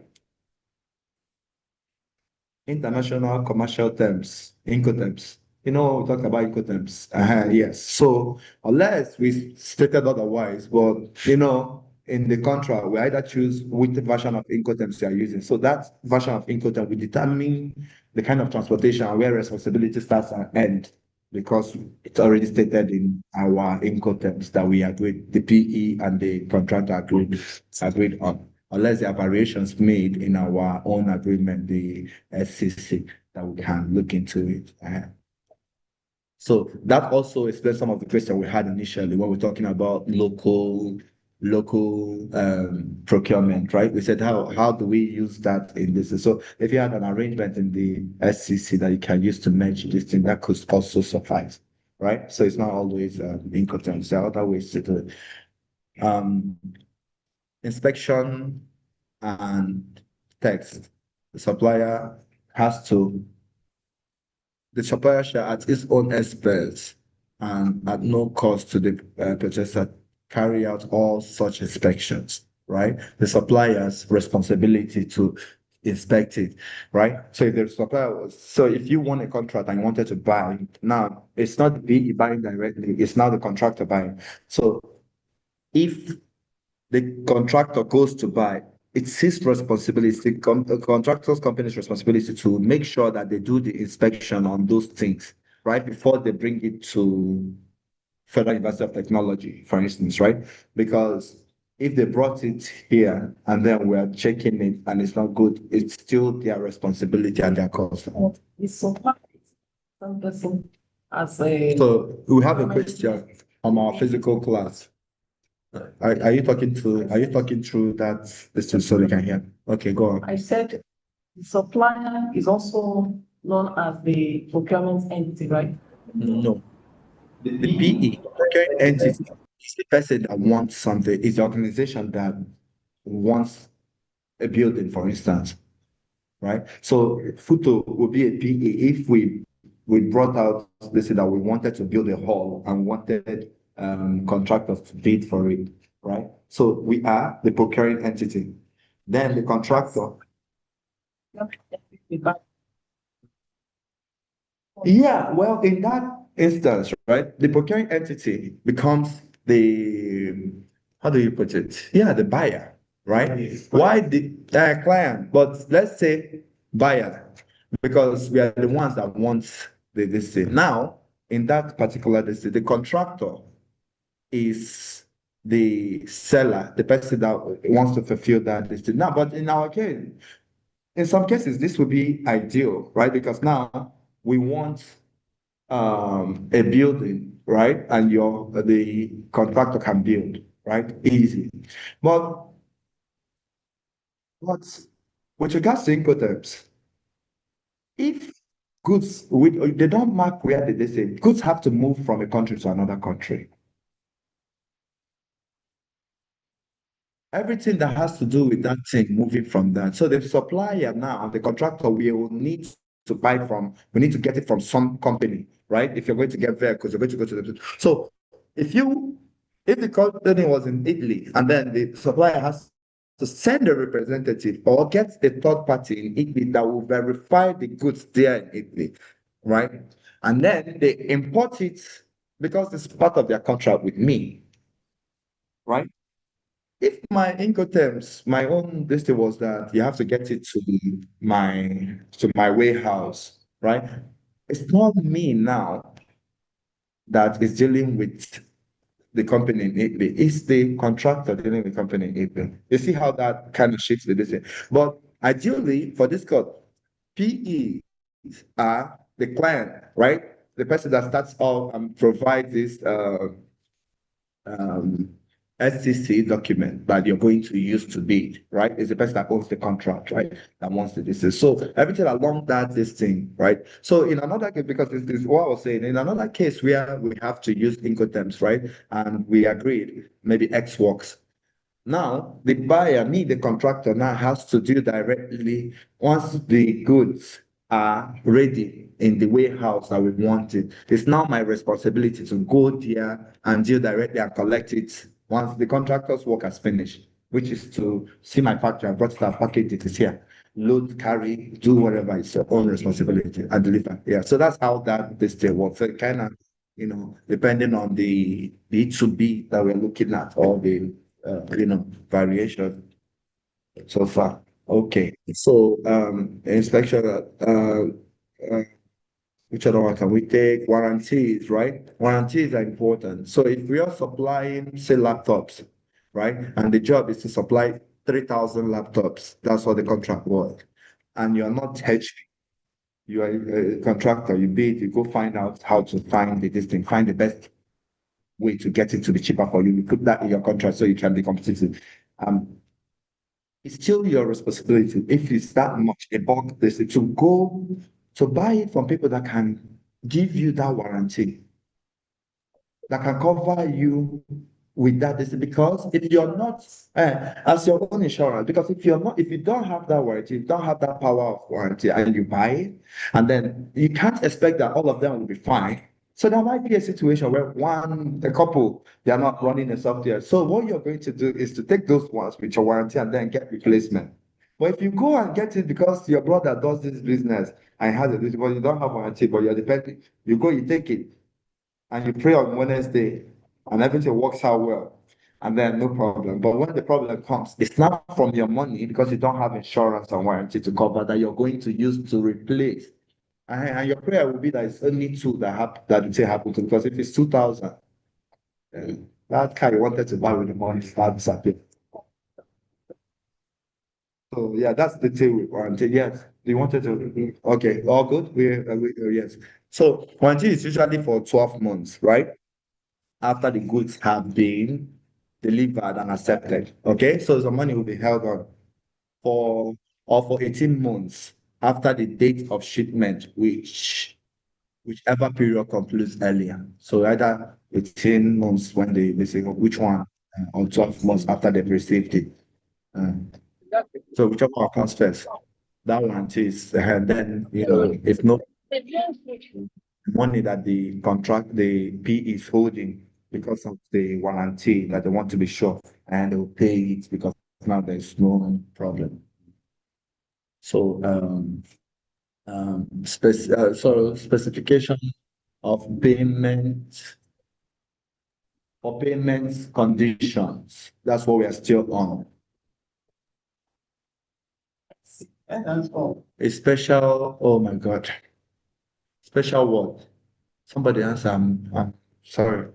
international commercial terms, Incoterms. You know, we talked about Incoterms. Yes. So unless we stated otherwise, but in the contract, we either choose which version of Incoterms you are using. So that version of Incoterm will determine the kind of transportation and where responsibility starts and ends, because it's already stated in our Incoterms that we agreed, the PE and the contractor agreed on, unless there are variations made in our own agreement, the SCC, that we can look into it. So that also explains some of the questions we had initially when we're talking about local procurement, right? We said how do we use that in this? So if you had an arrangement in the SCC that you can use to merge this thing, that could also suffice, right? So it's not always Incoterms. There are other ways to do it. Inspection and text. The supplier shall at its own expense and at no cost to the purchaser carry out all such inspections, right? The supplier's responsibility to inspect it, right? So if you want a contract and you wanted to buy, now it's not the buying directly, it's now the contractor buying. So if the contractor goes to buy, it's his responsibility, the contractor's company's responsibility to make sure that they do the inspection on those things, right, before they bring it to Federal University of Technology, for instance, right? Because if they brought it here and then we are checking it and it's not good, it's still their responsibility and their cost. So we have a question on our physical class. Are you talking through that distance so they can hear? Okay, go on. I said the supplier is also known as the procurement entity, right? No. The PE, procuring entity, is the person that wants something, is the organization that wants a building, for instance, right? So FUTO will be a PE if we brought out, let's say that we wanted to build a hall and wanted contractors to bid for it, right? So we are the procuring entity. Then the contractor. Yeah, well, in that instance, right, the procuring entity becomes the, how do you put it? Yeah, the buyer, right? Why the client? But let's say buyer, because we are the ones that want this thing. Now, in that particular district, the contractor is the seller, the person that wants to fulfill that district. Now, but in our case, in some cases, this would be ideal, right? Because now we want a building, right? And the contractor can build, right? Easy. But with regards to Incoterms, if goods, they don't mark where they say goods have to move from a country to another country. Everything that has to do with that thing moving from that. So the supplier now, the contractor, we will need to we need to get it from some company, right? If you're going to get vehicles, you're going to go to the. So if the company was in Italy and then the supplier has to send a representative or get a third party in Italy that will verify the goods there in Italy, right? And then they import it because it's part of their contract with me, right? If my Incoterms, my own this was that you have to get it to my warehouse, right? It's not me now that is dealing with the company in Italy. It's the contractor dealing with the company in Italy. You see how that kind of shifts with this thing. But ideally, for this code, PE are the client, right? The person that starts off and provides this SCC document that you're going to use to bid, right? Is the person that owns the contract, right? That wants the distance. So everything along this thing, right? So in another case, because this is what I was saying, in another case where we have to use Incoterms, right? And we agreed, maybe X works. Now, the buyer, me, the contractor, now has to deal directly once the goods are ready in the warehouse that we want it. It's now my responsibility to go there and deal directly and collect it once the contractor's work has finished, which is to see my factory, I brought it, I packaged it, is here. load, carry, do whatever. It's your own responsibility and deliver. Yeah. So that's how this thing works. So kind of, depending on the B2B that we're looking at, or the variation so far. Okay. So inspection. Which other one can we take? Warranties, right? Warranties are important. So if we are supplying, say, laptops, right? And the job is to supply 3,000 laptops. That's what the contract was. And you're not HP. You are a contractor. You bid, you go find out how to find this thing, find the best way to get it to be cheaper for you. You put that in your contract so you can be competitive. It's still your responsibility, if it's that much a bulk, this to go to buy it from people that can give you that warranty, that can cover you with that. Because if you're not as your own insurance, because if you don't have that warranty, you don't have that power of warranty, and you buy it, and then you can't expect that all of them will be fine. So there might be a situation where a couple, they are not running the software. So what you're going to do is to take those ones with your warranty and then get replacement. But if you go and get it because your brother does this business and has it, but you don't have warranty, but you're depending, you go, you take it, and you pray on Wednesday, and everything works out well, and then no problem. But when the problem comes, it's not from your money, because you don't have insurance and warranty to cover, that you're going to use to replace. And your prayer will be that it's only two that it will happen to, because if it's 2,000, that car you wanted to buy with the money starts disappearing. So yeah, that's the thing with warranty. Yes, you wanted to. Okay, all good. Yes. So warranty is usually for 12 months, right? After the goods have been delivered and accepted. Okay, so the money will be held on for 18 months after the date of shipment, whichever period concludes earlier. So either 18 months when they say which one, or 12 months after they've received it. So whichever one comes first, that warranty is, and then if no money that the P is holding because of the warranty, that they want to be sure, and they will pay it because now there's no problem. So specification of payment or payment conditions. That's what we are still on. A special, oh my God. Special what? Somebody answer. I'm sorry.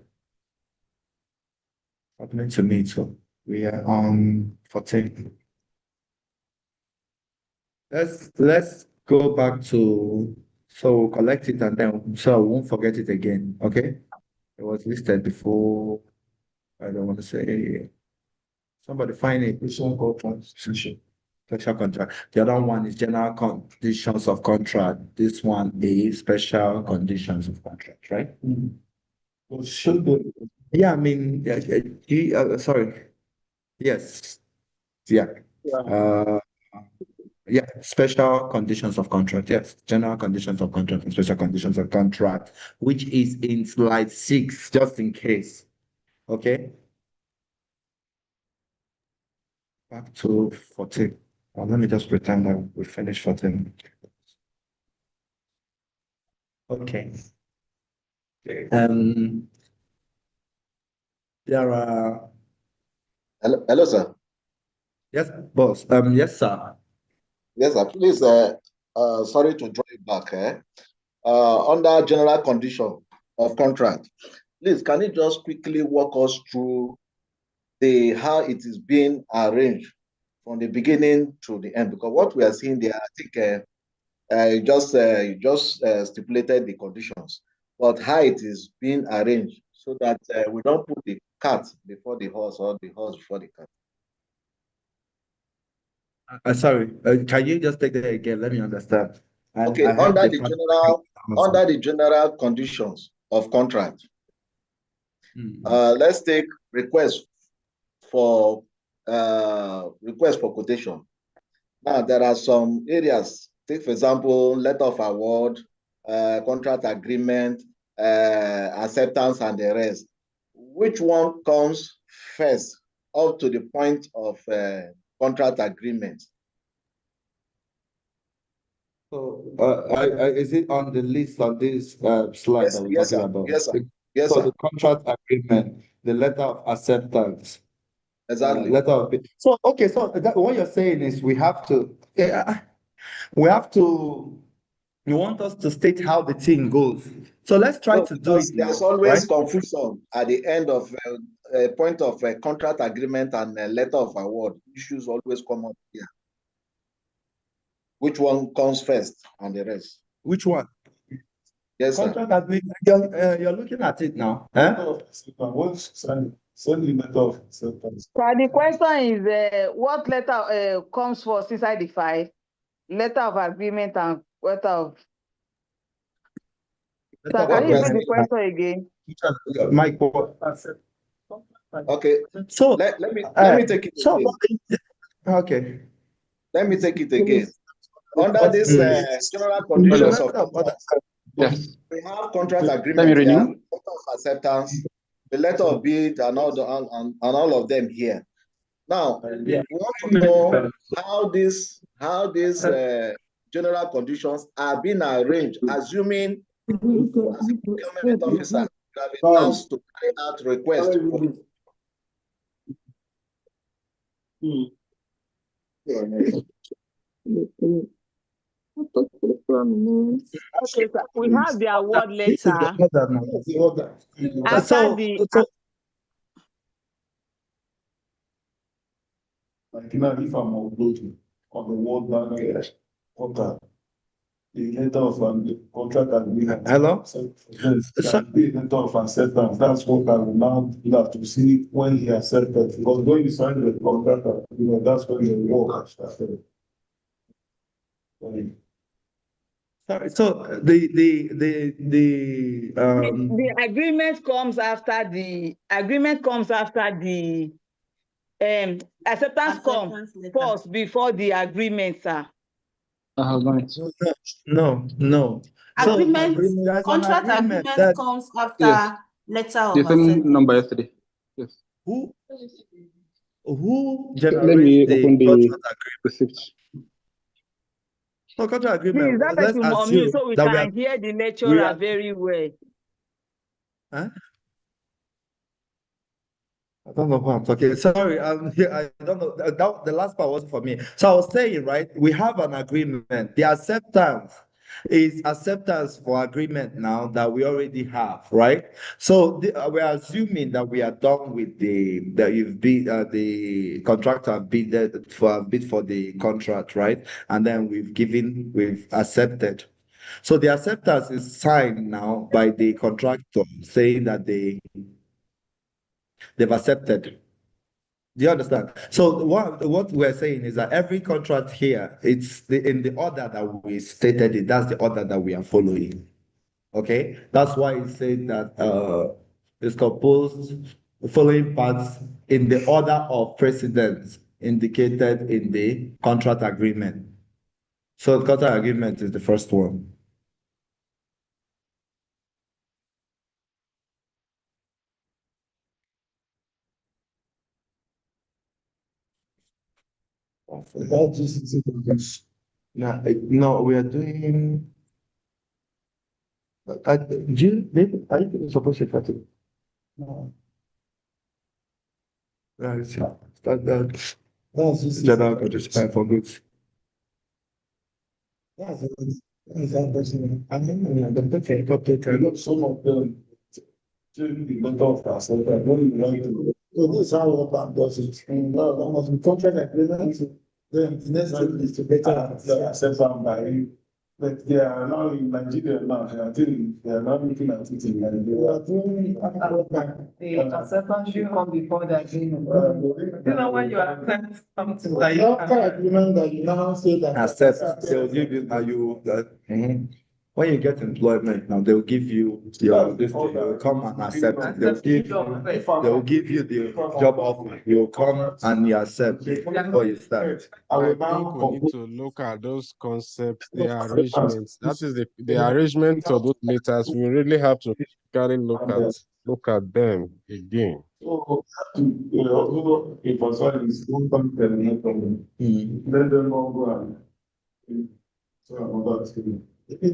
Happening to me too. We are on 14. Let's go back to, so we'll collect it, and then so I won't forget it again. Okay? It was listed before. I don't want to say. Somebody find it. Special contract. The other one is general conditions of contract. This one is special conditions of contract, right? Should be. Yeah, I mean, sorry. Yes. Yeah. Yeah, special conditions of contract. Yes, general conditions of contract and special conditions of contract, which is in slide 6, just in case. Okay. Back to 14. Let me just pretend that we finished 14. Okay. There are. Hello, sir. Yes, boss. Yes, sir. Yes, sir. Please, sorry to draw it back. Under general condition of contract, please, can you just quickly walk us through how it is being arranged from the beginning to the end? Because what we are seeing there, I think you just stipulated the conditions, but how it is being arranged so that we don't put the cart before the horse or the horse before the cart. Sorry, can you just take that again? Let me understand. Okay, under the general conditions of contract, let's take request for quotation. Now there are some areas. Take for example, letter of award, contract agreement, acceptance, and the rest. Which one comes first up to the point of contract agreement? So, is it on the list on this slide Yes, that we're yes, talking sir. about? Yes, sir. Yes, So sir. the contract agreement, the letter of acceptance, Exactly. letter of. So okay, so what you're saying is we have to, you want us to state how the thing goes. So let's try No, to do because it there's now, always right? confusion at the end of a point of a contract agreement and a letter of award. Issues always come up here. Which one comes first and the rest? Which one? Yes, sir. Contract agreement. You're looking at it now. Send the letter of acceptance. So the question is, what letter comes first inside the file? Letter of agreement and letter of. So can you repeat the question again? Mike. Okay. So let me take it again. Okay. Let me take it again. Under this general conditions of contract, we have contract agreement here, letter of acceptance, the letter of bid, and all of them here. Now, we want to know how these general conditions are being arranged, assuming as a procurement officer, you have been asked to carry out request for. Okay, sir. We have the award letter. After the like now, if I'm uploading on the World Bank portal, the letter of the contract agreement. Hello? The letter of acceptance. That's what I will now have to see when he accepted. Because when you sign the contract agreement, that's when the work started. Sorry, so the agreement comes after the acceptance comes first before the agreement, sir. No. Contract agreement comes after letter of acceptance. Number yesterday. Yes. Who Let generates me the open the contract receipt. So contract Please, agreement. that Let's person on assume mute so we that can hear the we lecturer are. very well. Huh? I don't know who I'm talking. Sorry, I don't know. The last part was for me. So I was saying, right, we have an agreement. The acceptance is acceptance for agreement now that we already have, right? So we're assuming that we are done with the contractor bid for the contract, right? And then we've accepted. So the acceptance is signed now by the contractor saying that they've accepted. Do you understand? So what we're saying is that every contract here, it's in the order that we stated it. That's the order that we are following. Okay, that's why it said that it's composed following parts in the order of precedence indicated in the contract agreement. So the contract agreement is the first one. No, we are doing. June, are you supposed to cut it? No. Standard. General condition for goods. Some of them during the letter of acceptance, when you write to. So this is how World Bank does it. Almost in contract agreement, then the next step is to better acceptance by. But they are now in Nigeria now, I think they are now looking at it in Nigeria. The acceptance should come before the agreement. You know, when you accept something like After agreement that you now say that. Accept, they'll give you, when you get employment now, they'll give you your this thing, you'll come and accept it. They'll give you the job offer. You'll come and you accept before you start. I think we need to look at those concepts, the arrangements. That is the arrangement of those letters. We really have to carry look at them again. So, if a is one let them all go and Okay. It's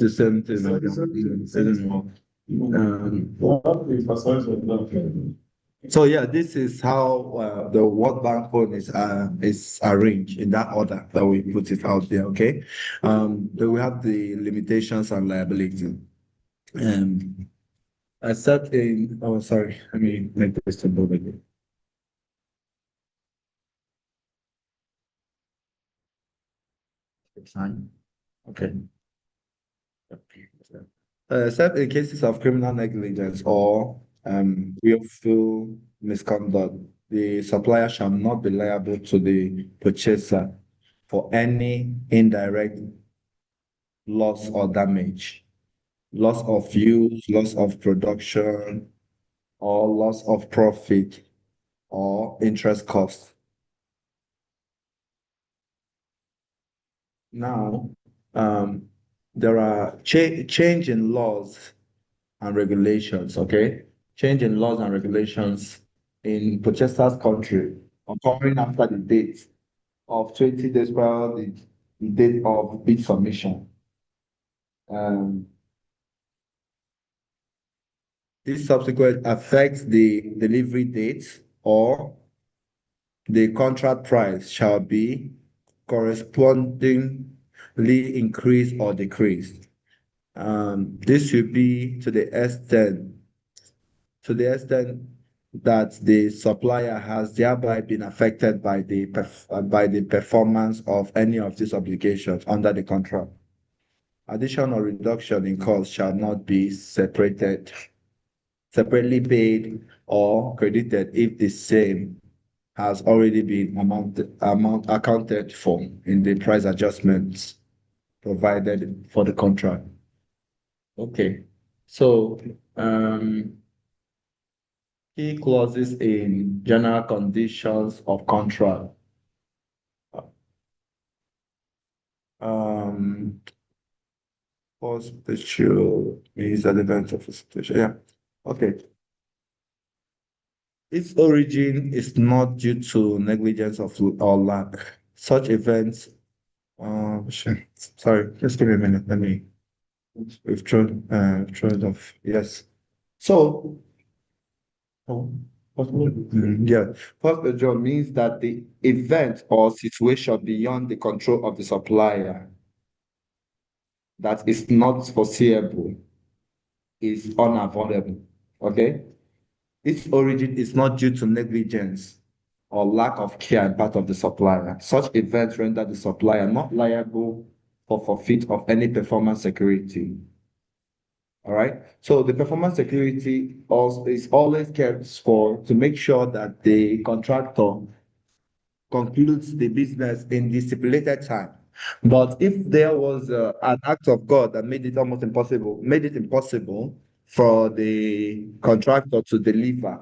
the same thing. I don't know. So yeah, this is how the World Bank fund is arranged in that order that we put it out there. Okay, then we have the limitations and liability. I said in. Oh, sorry. Let me make this simple again. Okay. Except in cases of criminal negligence or willful misconduct, the supplier shall not be liable to the purchaser for any indirect loss or damage, loss of use, loss of production, or loss of profit or interest cost. Now, there are change in laws and regulations, okay? Change in laws and regulations in purchaser's country occurring after the date of 20 days prior the date of bid submission. This subsequent affects the delivery date or the contract price shall be correspondingly increased or decreased. This will be to the extent that the supplier has thereby been affected by the performance of any of these obligations under the contract. Addition or reduction in cost shall not be separately paid or credited if the same has already been amount accounted for in the price adjustments provided for the contract. Okay, so key clauses in general conditions of contract. Special means an event of a situation. Yeah. Okay. Its origin is not due to negligence or lack. Such events. Sorry, just give me a minute. Let me. We've thrown it off. Yes. So. Yeah, force majeure means that the event or situation beyond the control of the supplier that is not foreseeable is unavoidable. Okay? Its origin is not due to negligence or lack of care on part of the supplier. Such events render the supplier not liable for forfeit of any performance security. All right. So the performance security also is always kept for to make sure that the contractor concludes the business in the stipulated time. But if there was an act of God that made it impossible for the contractor to deliver,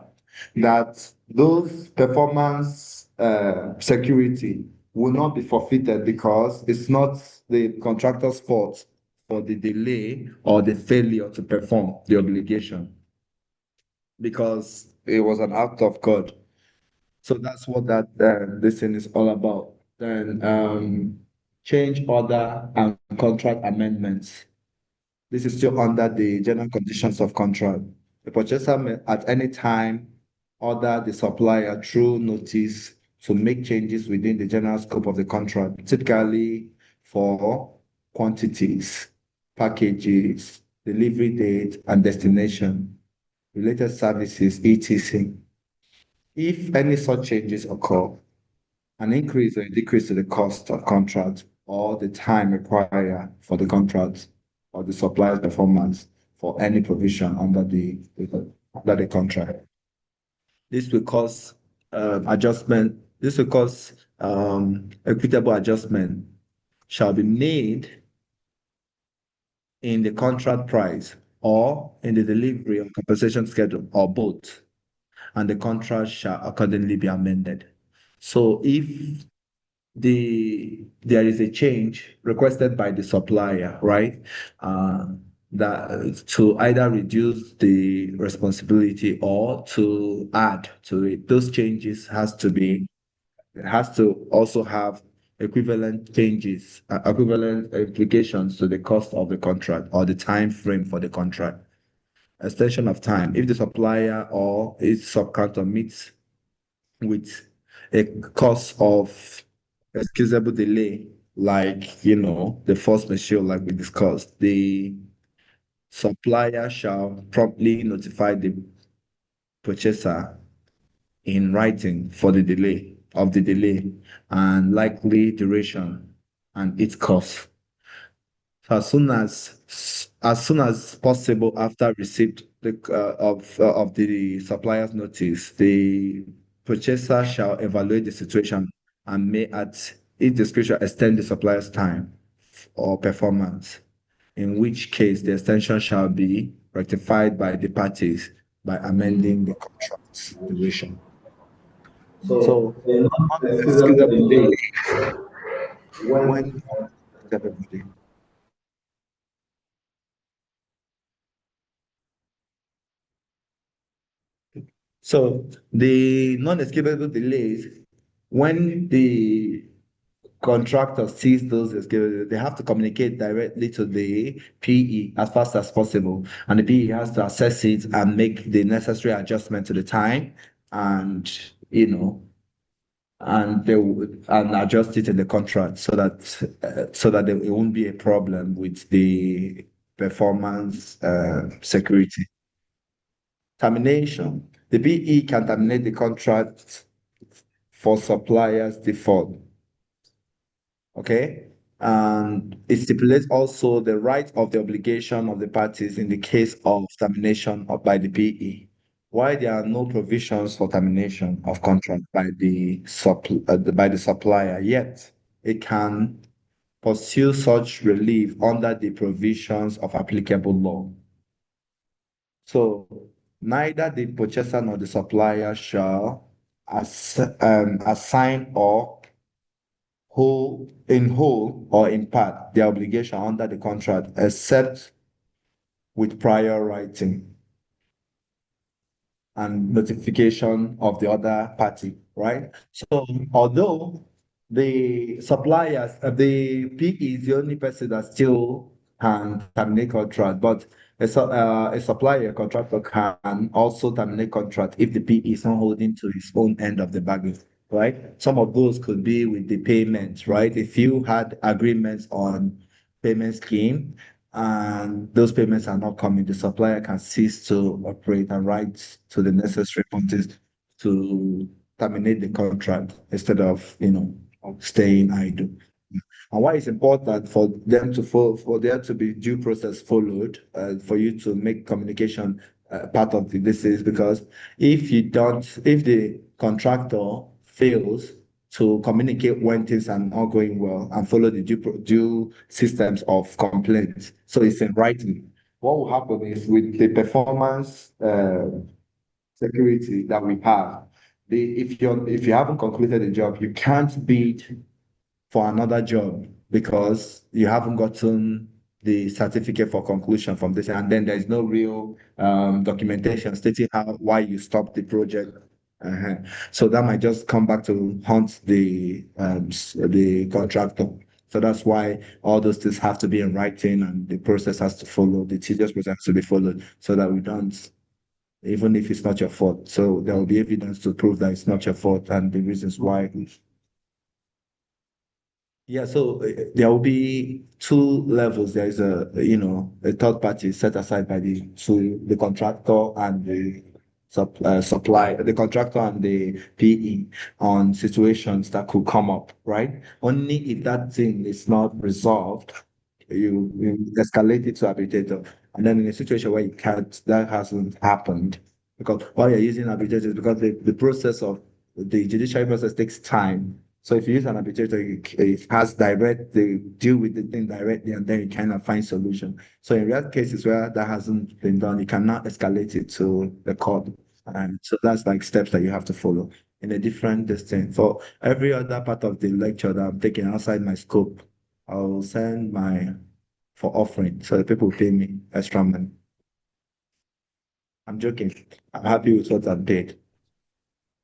that those performance security will not be forfeited because it's not the contractor's fault for the delay or the failure to perform the obligation, because it was an act of God. So that's what this thing is all about. Then change order and contract amendments. This is still under the general conditions of contract. The purchaser may at any time order the supplier through notice to make changes within the general scope of the contract, typically for quantities, packages, delivery date, and destination, related services, etc. If any such changes occur, an increase or a decrease to the cost of contract or the time required for the contract or the supplier's performance for any provision under the contract. This will cause adjustment. This will cause equitable adjustment shall be made in the contract price or in the delivery or compensation schedule or both, and the contract shall accordingly be amended. So if there is a change requested by the supplier, right? That to either reduce the responsibility or to add to it. Those changes has to also have equivalent changes, equivalent implications to the cost of the contract or the time frame for the contract. Extension of time. If the supplier or its subcontractor meets with a cause of excusable delay, like the force majeure, like we discussed, the supplier shall promptly notify the purchaser in writing for the delay and likely duration and its cost. So as soon as possible after receipt of the supplier's notice, the purchaser shall evaluate the situation and may at its discretion extend the supplier's time or performance, in which case the extension shall be rectified by the parties by amending the contract's duration. So, excusable delay when everybody. So the non-escapable delays, when the contractor sees those escapable, they have to communicate directly to the PE as fast as possible, and the PE has to assess it and make the necessary adjustment to the time, and and they would and adjust it in the contract so that there won't be a problem with the performance security. Termination. The PE can terminate the contract for supplier's default. Okay? And it stipulates also the right of the obligation of the parties in the case of termination by the PE. Why there are no provisions for termination of contract by the supplier, yet it can pursue such relief under the provisions of applicable law. So neither the purchaser nor the supplier shall assign or whole or in part their obligation under the contract except with prior writing and notification of the other party, right? So although the the PE is the only person that still can terminate contract, but a supplier contractor can also terminate contract if the PE is not holding to his own end of the bargain, right? Some of those could be with the payments, right? If you had agreements on payment scheme and those payments are not coming, the supplier can cease to operate and write to the necessary parties to terminate the contract instead of staying idle. And why it's important for them to for there to be due process followed, for you to make communication part of this is because if the contractor fails to communicate when things are not going well and follow the due systems of complaints, so it's in writing. What will happen is with the performance security that we have, if you haven't concluded the job, you can't bid for another job because you haven't gotten the certificate for conclusion from this, and then there's no real documentation stating why you stopped the project. So that might just come back to haunt the contractor. So that's why all those things have to be in writing, and the process has to follow. The tedious process has to be followed, so that we don't, even if it's not your fault. So there will be evidence to prove that it's not your fault and the reasons why. Yeah, so there will be two levels. There is a third party set aside by the contractor and the the contractor and the PE on situations that could come up, right? Only if that thing is not resolved, you escalate it to arbitrator. And then in a situation where that hasn't happened, because why you're using arbitrators, because the process of the judicial process takes time. So if you use an arbitrator, it has they deal with the thing directly, and then you kind of find solution. So in rare cases where that hasn't been done, you cannot escalate it to the court. And so that's like steps that you have to follow in a different distance. For every other part of the lecture that I'm taking outside my scope, I'll send for offering, so the people pay me extra money. I'm joking. I'm happy with what I'm paid.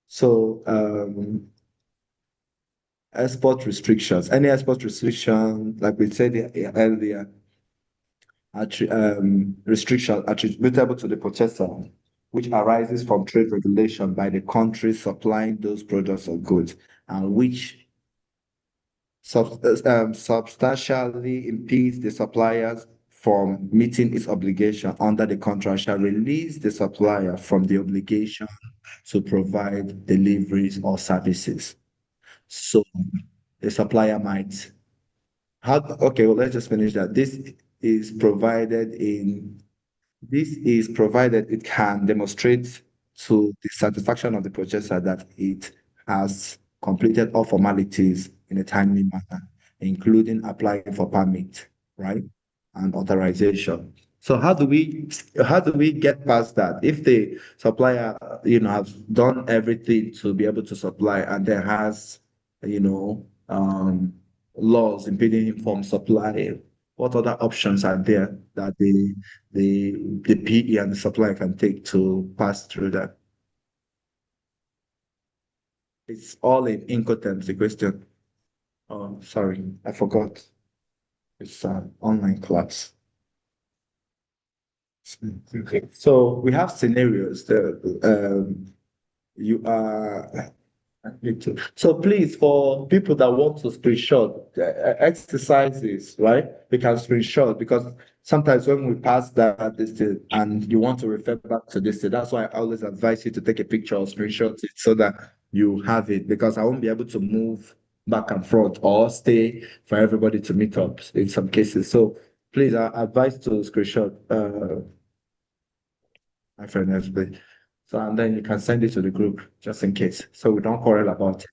So export restrictions. Any export restriction, like we said earlier, restriction attributable to the purchaser, which arises from trade regulation by the country supplying those products or goods, and which substantially impedes the suppliers from meeting its obligation under the contract, shall release the supplier from the obligation to provide deliveries or services. So the supplier might okay, well, let's just finish that. Is provided it can demonstrate to the satisfaction of the purchaser that it has completed all formalities in a timely manner, including applying for permit, right, and authorization. So how do we get past that? If the supplier, has done everything to be able to supply, and there has, laws impeding him from supplying, what other options are there that the PE and the supplier can take to pass through that? It's all in Incoterms, the question. Oh, sorry, I forgot. It's an online class. So we have scenarios that you are. So please, for people that want to screenshot exercises, right? We can screenshot, because sometimes when we pass that this thing and you want to refer back to this thing, that's why I always advise you to take a picture or screenshot it so that you have it, because I won't be able to move back and forth or stay for everybody to meet up in some cases. So please, I advise to screenshot my friend everybody. So, and then you can send it to the group just in case, so we don't quarrel about it.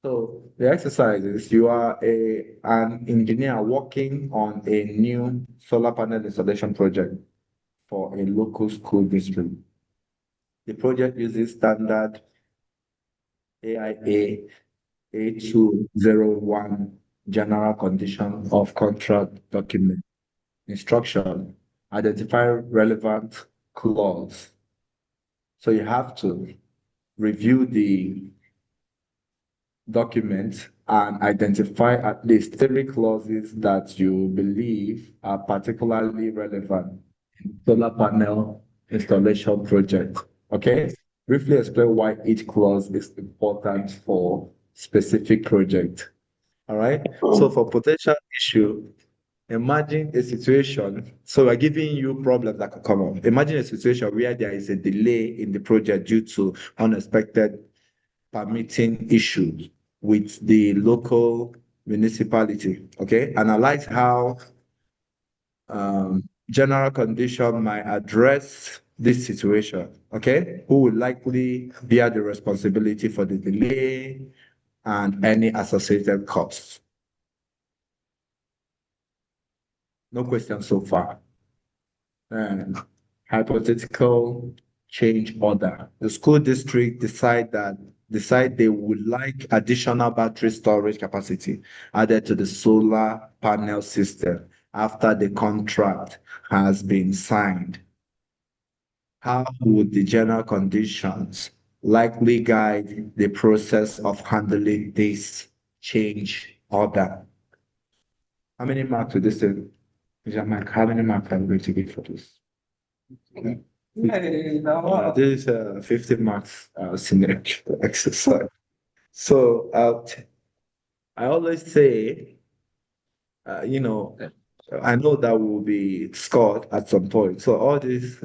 So the exercise is, you are an engineer working on a new solar panel installation project for a local school district. The project uses standard AIA 8201 general condition of contract document. Instruction: identify relevant clause. So you have to review the document and identify at least 3 clauses that you believe are particularly relevant in solar panel installation project. Okay? Briefly explain why each clause is important for specific project. All right? So for potential issue, imagine a situation. So we're giving you problems that could come up. Imagine a situation where there is a delay in the project due to unexpected permitting issues with the local municipality. Okay, analyze how general condition might address this situation. Okay, who will likely bear the responsibility for the delay and any associated costs? No questions so far. And hypothetical change order. The school district decide they would like additional battery storage capacity added to the solar panel system after the contract has been signed. How would the general conditions likely guide the process of handling this change order? How many marks would this say? How many marks are we going to give for this? This is 50 marks scenario exercise. So I always say, I know that will be scored at some point. So all these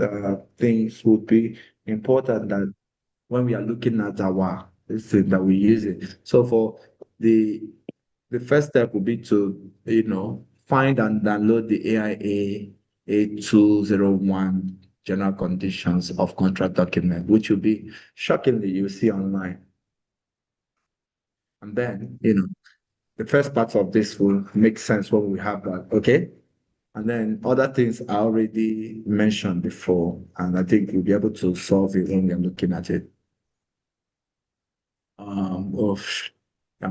things would be important that when we are looking at this thing that we use it. So for the first step would be to find and download the AIA 8201 general conditions of contract document, which will be shockingly you'll see online. And then the first part of this will make sense when we have that, okay? And then other things I already mentioned before, and I think we'll be able to solve it when we're looking at it. And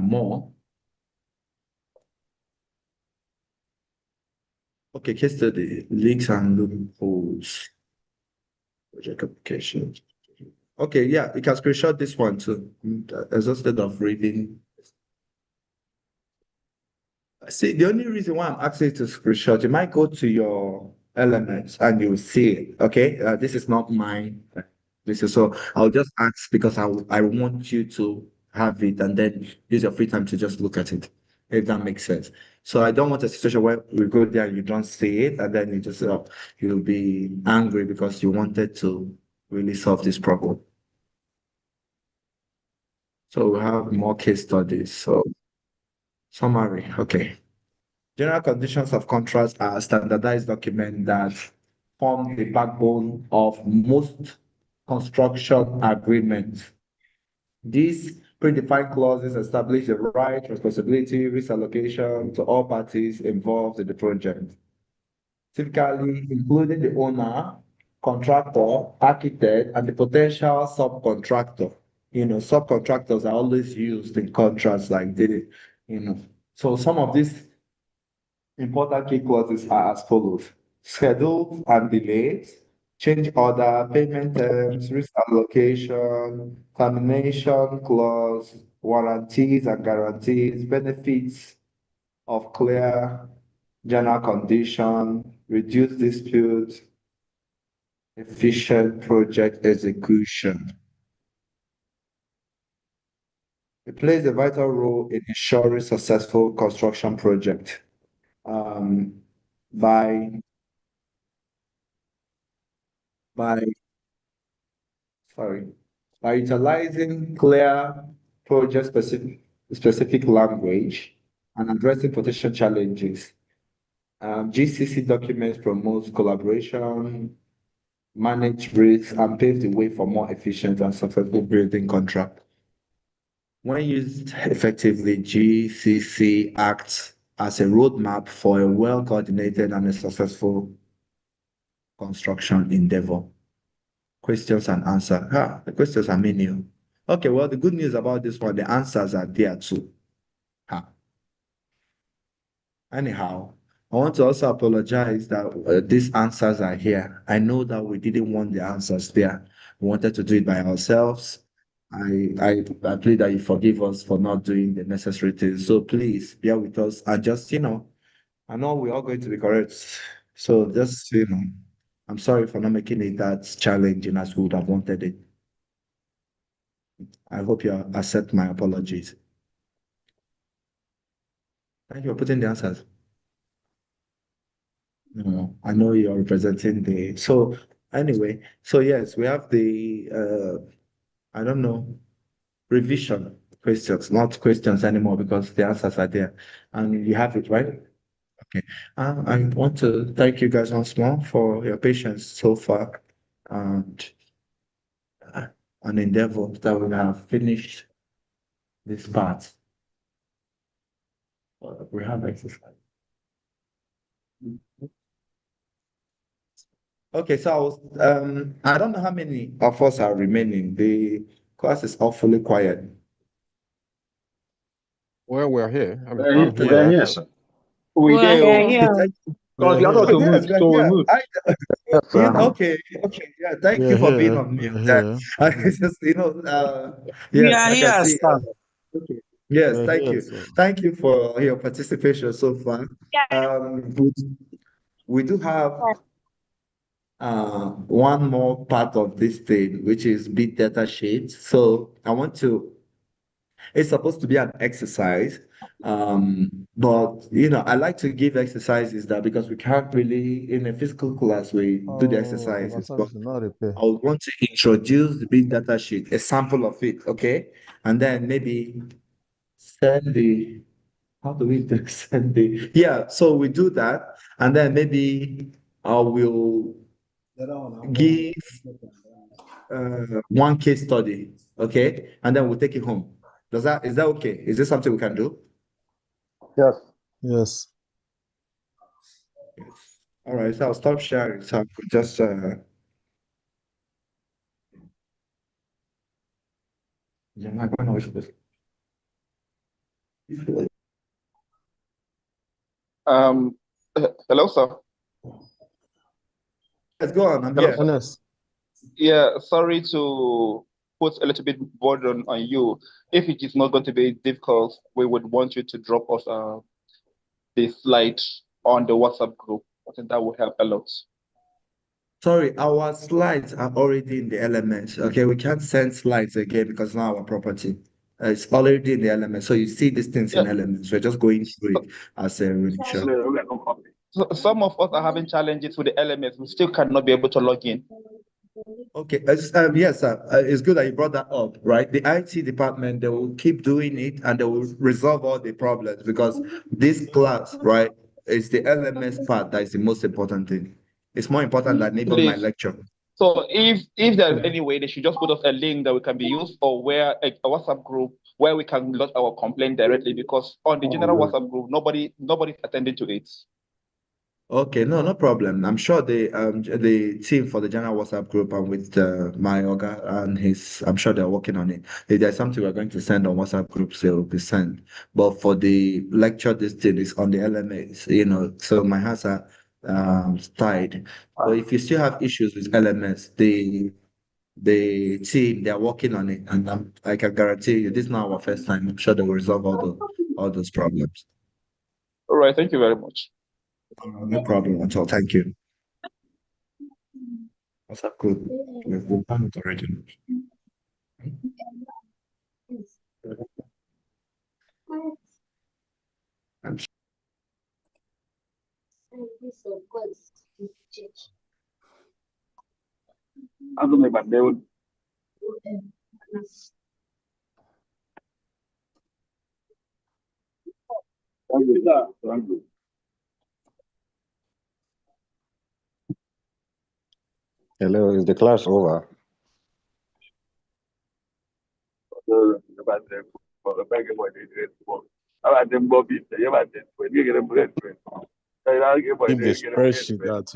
more. Okay, case study, leaks and loopholes. Project application. Okay, yeah, you can screenshot this one too. Exhausted of reading. See, the only reason why I'm asking you to screenshot, you might go to your elements and you'll see it. Okay, this is not mine. This is so. I'll just ask because I want you to have it and then use your free time to just look at it, if that makes sense. So I don't want a situation where we go there and you don't see it and then you just you'll be angry because you wanted to really solve this problem. So we have more case studies. So summary, okay. General conditions of contract are standardized documents that form the backbone of most construction agreements. These predefined clauses establish the right, responsibility, risk allocation to all parties involved in the project, typically including the owner, contractor, architect, and the potential subcontractor. Subcontractors are always used in contracts like this, So some of these important key clauses are as follows: schedule and delays, change order, payment terms, risk allocation, termination clause, warranties and guarantees, benefits of clear general condition, reduce dispute, efficient project execution. It plays a vital role in ensuring successful construction project by utilizing clear project specific language and addressing potential challenges. GCC documents promotes collaboration, manage risks, and pave the way for more efficient and successful building contract. When used effectively, GCC acts as a roadmap for a well-coordinated and a successful construction endeavor. Questions and answers. The questions are many. Okay, well, the good news about this one, the answers are there too. Anyhow, I want to also apologize that these answers are here. I know that we didn't want the answers there. We wanted to do it by ourselves. I plead that you forgive us for not doing the necessary things. So please bear with us and just, I know we're all going to be correct. So just, I'm sorry for not making it that challenging as we would have wanted it. I hope you accept my apologies. Thank you for putting the answers. No, I know you're representing so anyway, so yes, we have the I don't know, revision questions, not questions anymore because the answers are there and you have it, right? Okay. I want to thank you guys once more for your patience so far and an endeavor that we have finished this part. We have exercise. Okay, so I don't know how many of us are remaining. The class is awfully quiet. Well, we're here. I'm here. here. Sir. We do. Because the other to move, so we move. Okay, yeah. Thank you for being on mute. I just, We yes, are I here, can see. sir. Okay. Yes, We're thank here, you. sir. Thank you for your participation so far. We do have one more part of this thing, which is big data sheet. So it's supposed to be an exercise. But I like to give exercises that because we can't really in a physical class we do the exercises. But I would want to introduce the big data sheet, a sample of it, okay? And then maybe send the how do we send the so we do that, and then maybe I will give one case study, okay? And then we'll take it home. Is that okay? Is this something we can do? Yes. Yes. All right, so I'll stop sharing. So I could just Hello, sir. Let's go on. I'm Hello, here. sir. Yeah, sorry to put a little bit burden on you. If it is not going to be difficult, we would want you to drop us the slide on the WhatsApp group. I think that would help a lot. Sorry, our slides are already in the elements. Okay, we can't send slides again because now our property. It's already in the elements. So you see these things in elements. We're just going through it as a revision. So some of us are having challenges with the elements. We still cannot be able to log in. Okay, yes, sir. It's good that you brought that up, right? The IT department, they will keep doing it and they will resolve all the problems because this class, right, is the LMS part that is the most important thing. It's more important than even my lecture. So if there's any way, they should just put us a link that we can be used, or where a WhatsApp group where we can lodge our complaint directly, because on the general WhatsApp group, nobody's attending to it. Okay, no problem. I'm sure the team for the general WhatsApp group and with my Oga and I'm sure they're working on it. If there's something we're going to send on WhatsApp groups, it will be sent. But for the lecture, this thing is on the LMAs, so my hands are tied. But if you still have issues with LMS, the team, they're working on it, and I can guarantee you this is not our first time. I'm sure they will resolve all those problems. All right, thank you very much. No problem at all. Thank you. What's up, good? We've done it already. I'm sure. Hello, is the class over? Give the spreadsheet that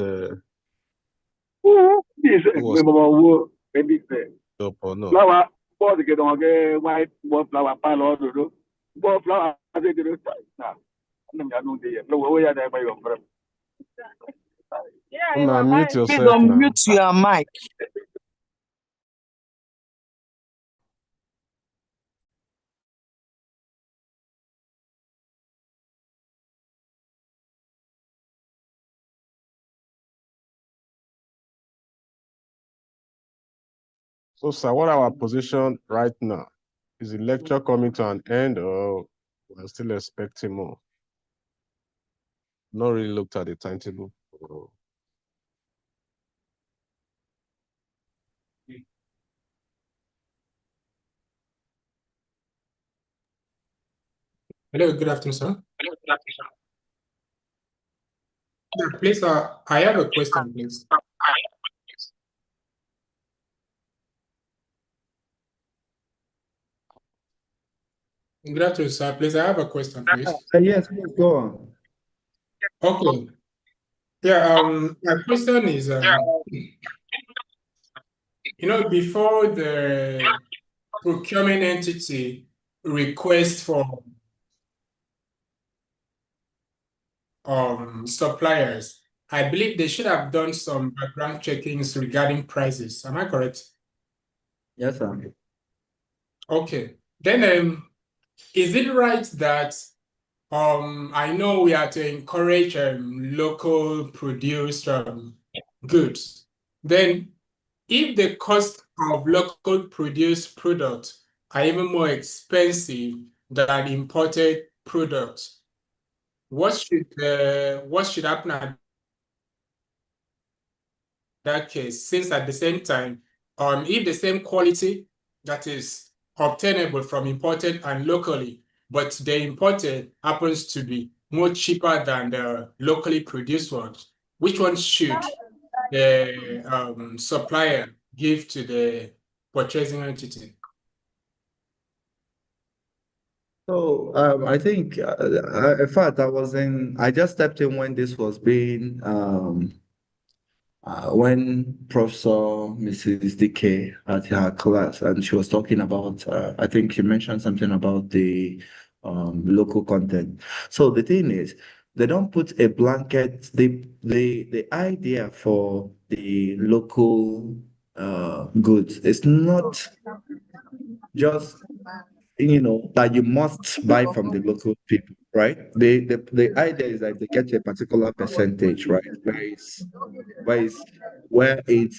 was up or no. Mute yourself Please unmute your mic. So, sir, what our position right now? Is the lecture coming to an end, or we're still expecting more? Not really looked at the timetable. Hello, good afternoon, sir. Yeah, please, I have a question, please. Good afternoon, sir. Please, I have a question, please. Yes, please go on. Okay. Yeah, my question is, before the procurement entity request for suppliers, I believe they should have done some background checkings regarding prices. Am I correct? Yes, sir. Okay. Then, is it right that I know we are to encourage local produced goods. Then, if the cost of local produced products are even more expensive than imported products, what should happen at that case? Since at the same time, if the same quality that is obtainable from imported and locally, but the imported happens to be more cheaper than the locally produced ones, which one should the supplier give to the purchasing entity? So I think, in fact, I just stepped in when this was being, when Professor Mrs. DK had her class, and she was talking about, I think she mentioned something about the local content. So the thing is, they don't put a blanket, the idea for the local goods, it's not just that you must buy from the local people, right? The idea is that they get a particular percentage, right? Where it's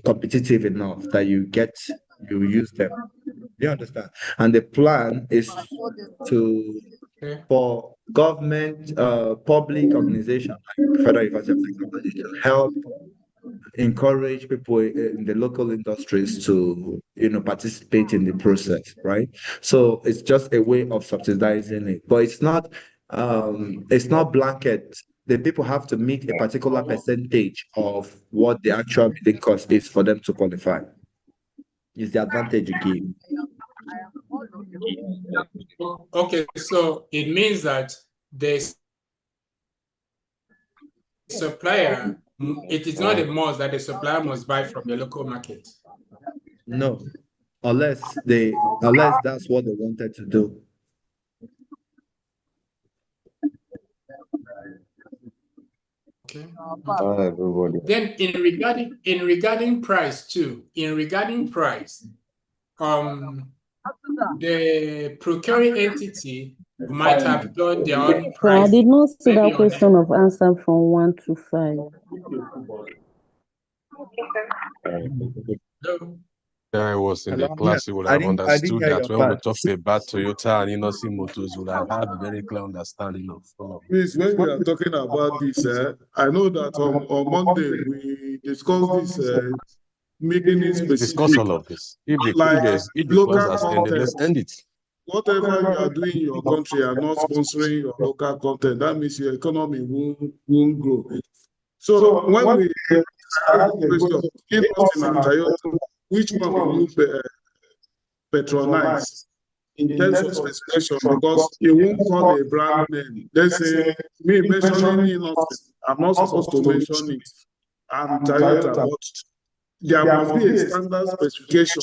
competitive enough that you use them. You understand? And the plan is for government, public organization like Federal University of Technology to help encourage people in the local industries to participate in the process, right? So it's just a way of subsidizing it, but it's not blanket. The people have to meet a particular percentage of what the actual bidding cost is for them to qualify. Is the advantage you give. Okay, so it means that the supplier, it is not a must that the supplier must buy from the local market. No, unless that's what they wanted to do. Okay. Everybody. Then in regarding price too, the procuring entity might have done their own So I price. did not see that question of answer from 1 to 5. I was in the Hello, class, you would have I didn't understood hear that your when we part. talk about Toyota and Innocy Motors, you would have had a very clear understanding of all of Please, when we are talking about this, I know that on Monday we discussed this, making it discuss specific, all of this. If the like class local has ended, let's content. end it. Whatever you are doing in your country and not sponsoring your local content, that means your economy won't grow. So when we ask the question, give us in Toyota, which one will you patronize in terms of specification? Because you won't call a brand name. Let's say me mentioning Innocent, I'm not supposed to mention it. I'm Toyota, but there must be a standard specification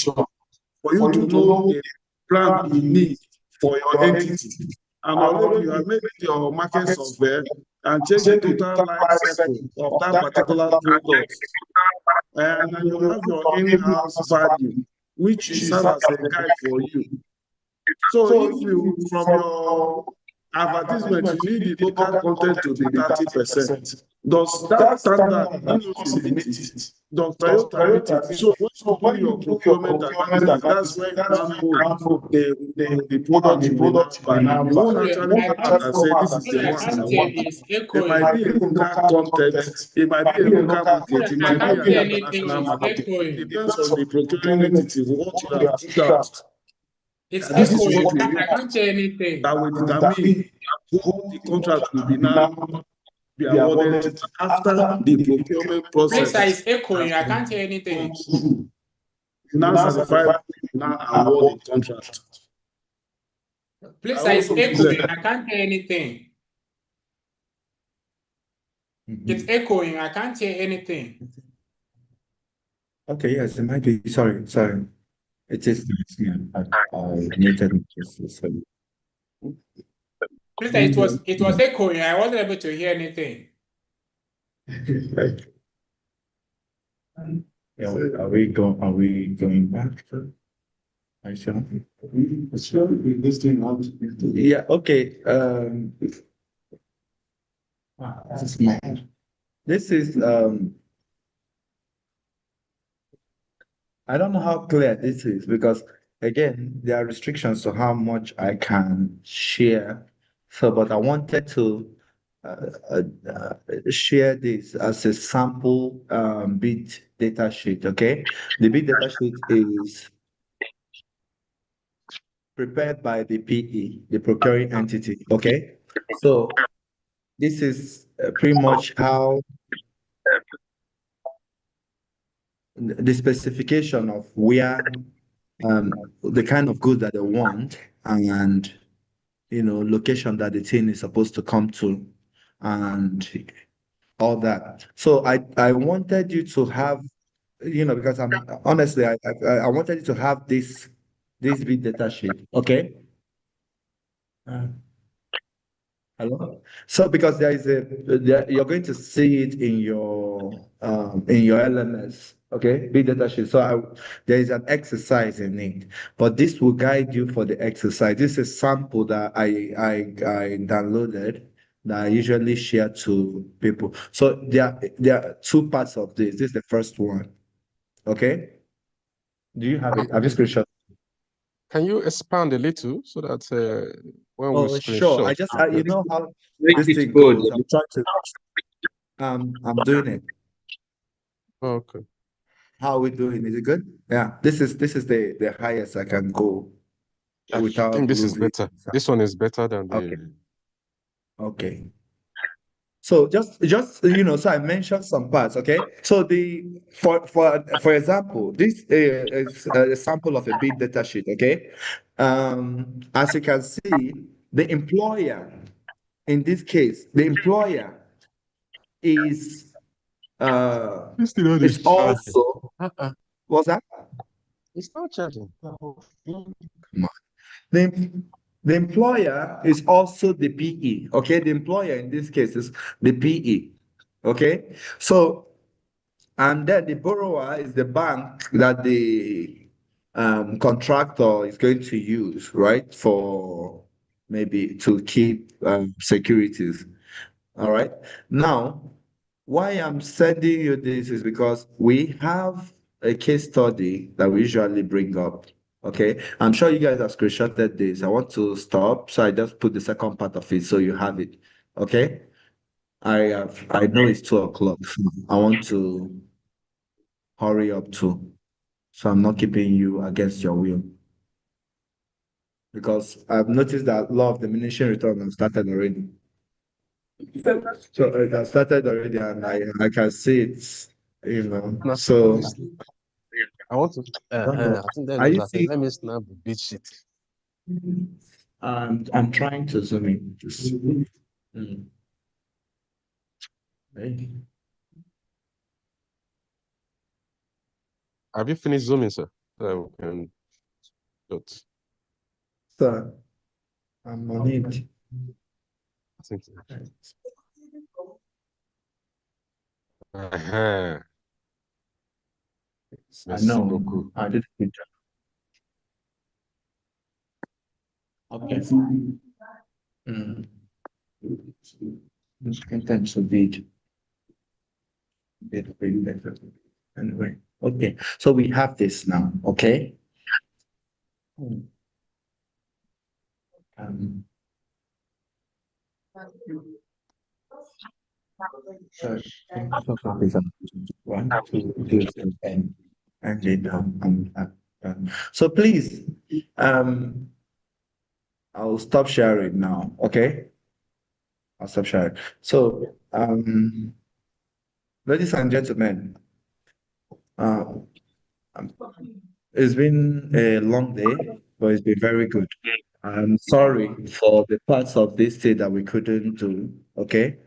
for you to know a brand you need for your entity. And already you have made your market survey and check the total life cycle of that particular product. And then you have your in-house value, which will serve as a guide for you. So if you, from your advertisement, you need the local content to be 30%. Does that standard Innocy meet it? Does Toyota meet it? So when you do your procurement analysis, that's when you now know the product you will now buy. You won't actually come out and say this is the one I want. There might be a local content, it might be a local market, it might be an international market. It depends on the procuring entity, what you have put out. It's And this is echoing. what we I can't say anything. that will determine who the contract will be now be awarded to after the procurement process. Please, it's echoing. I can't hear anything. Now certified, now award the contract. Please, it's echoing. I can't hear anything. It's echoing. I can't hear anything. Okay, yes, it might be. Sorry. It is. I muted. Please, it was echoing. I wasn't able to hear anything. Yeah, are we going back to? I shall. Yeah. Okay. This is I don't know how clear this is because again there are restrictions to how much I can share. So, but I wanted to share this as a sample bid data sheet. Okay, the bid data sheet is prepared by the PE, the procuring entity. Okay, so this is pretty much how the specification of where the kind of goods that they want and location that the thing is supposed to come to and all that. So I wanted you to have because I'm honestly I wanted you to have this big data sheet. Okay. Hello. So because you're going to see it in your LMS, okay, big data sheet. So there is an exercise in it, but this will guide you for the exercise. This is a sample that I downloaded that I usually share to people. So there are two parts of this. This is the first one. Okay. Do you have it? Have you screenshot? Can you expand a little so that when we Sure. screenshot, You know how Make this it thing bold. goes. I'm trying to. I'm doing it. Okay. How are we doing? Is it good? Yeah. This is the highest I can go I without think this is losing. better. This one is better than Okay. the. Okay. So just so I mentioned some parts. Okay. So for example, this is a sample of a big data sheet. Okay. As you can see, the employer in this case, the employer is is also what's that? It's not charging. Come on. The employer is also the PE. Okay, the employer in this case is the PE. Okay, so and then the borrower is the bank that the contractor is going to use, right, for maybe to keep securities. All right. Now, why I'm sending you this is because we have a case study that we usually bring up. Okay. I'm sure you guys have screenshotted this. I want to stop. So I just put the second part of it so you have it. Okay. I know it's 2 o'clock. So I want to hurry up too. So I'm not keeping you against your will. Because I've noticed that law of diminishing return has started already. So it has started already, and I can see it, So I want to. I think that's are you what I said. seeing? Let me snap the beat sheet. I'm trying to zoom in. Okay. Have you finished zooming, sir? So we can. So I'm on it. I think. Uh-huh. Merci beaucoup. I did a good job. Okay. This content should be better. Anyway, okay. So we have this now. Okay. So, 1, 2, 3, and then so please, I'll stop sharing now. Okay, I'll stop sharing. So, ladies and gentlemen, it's been a long day, but it's been very good. I'm sorry for the parts of this day that we couldn't do. Okay.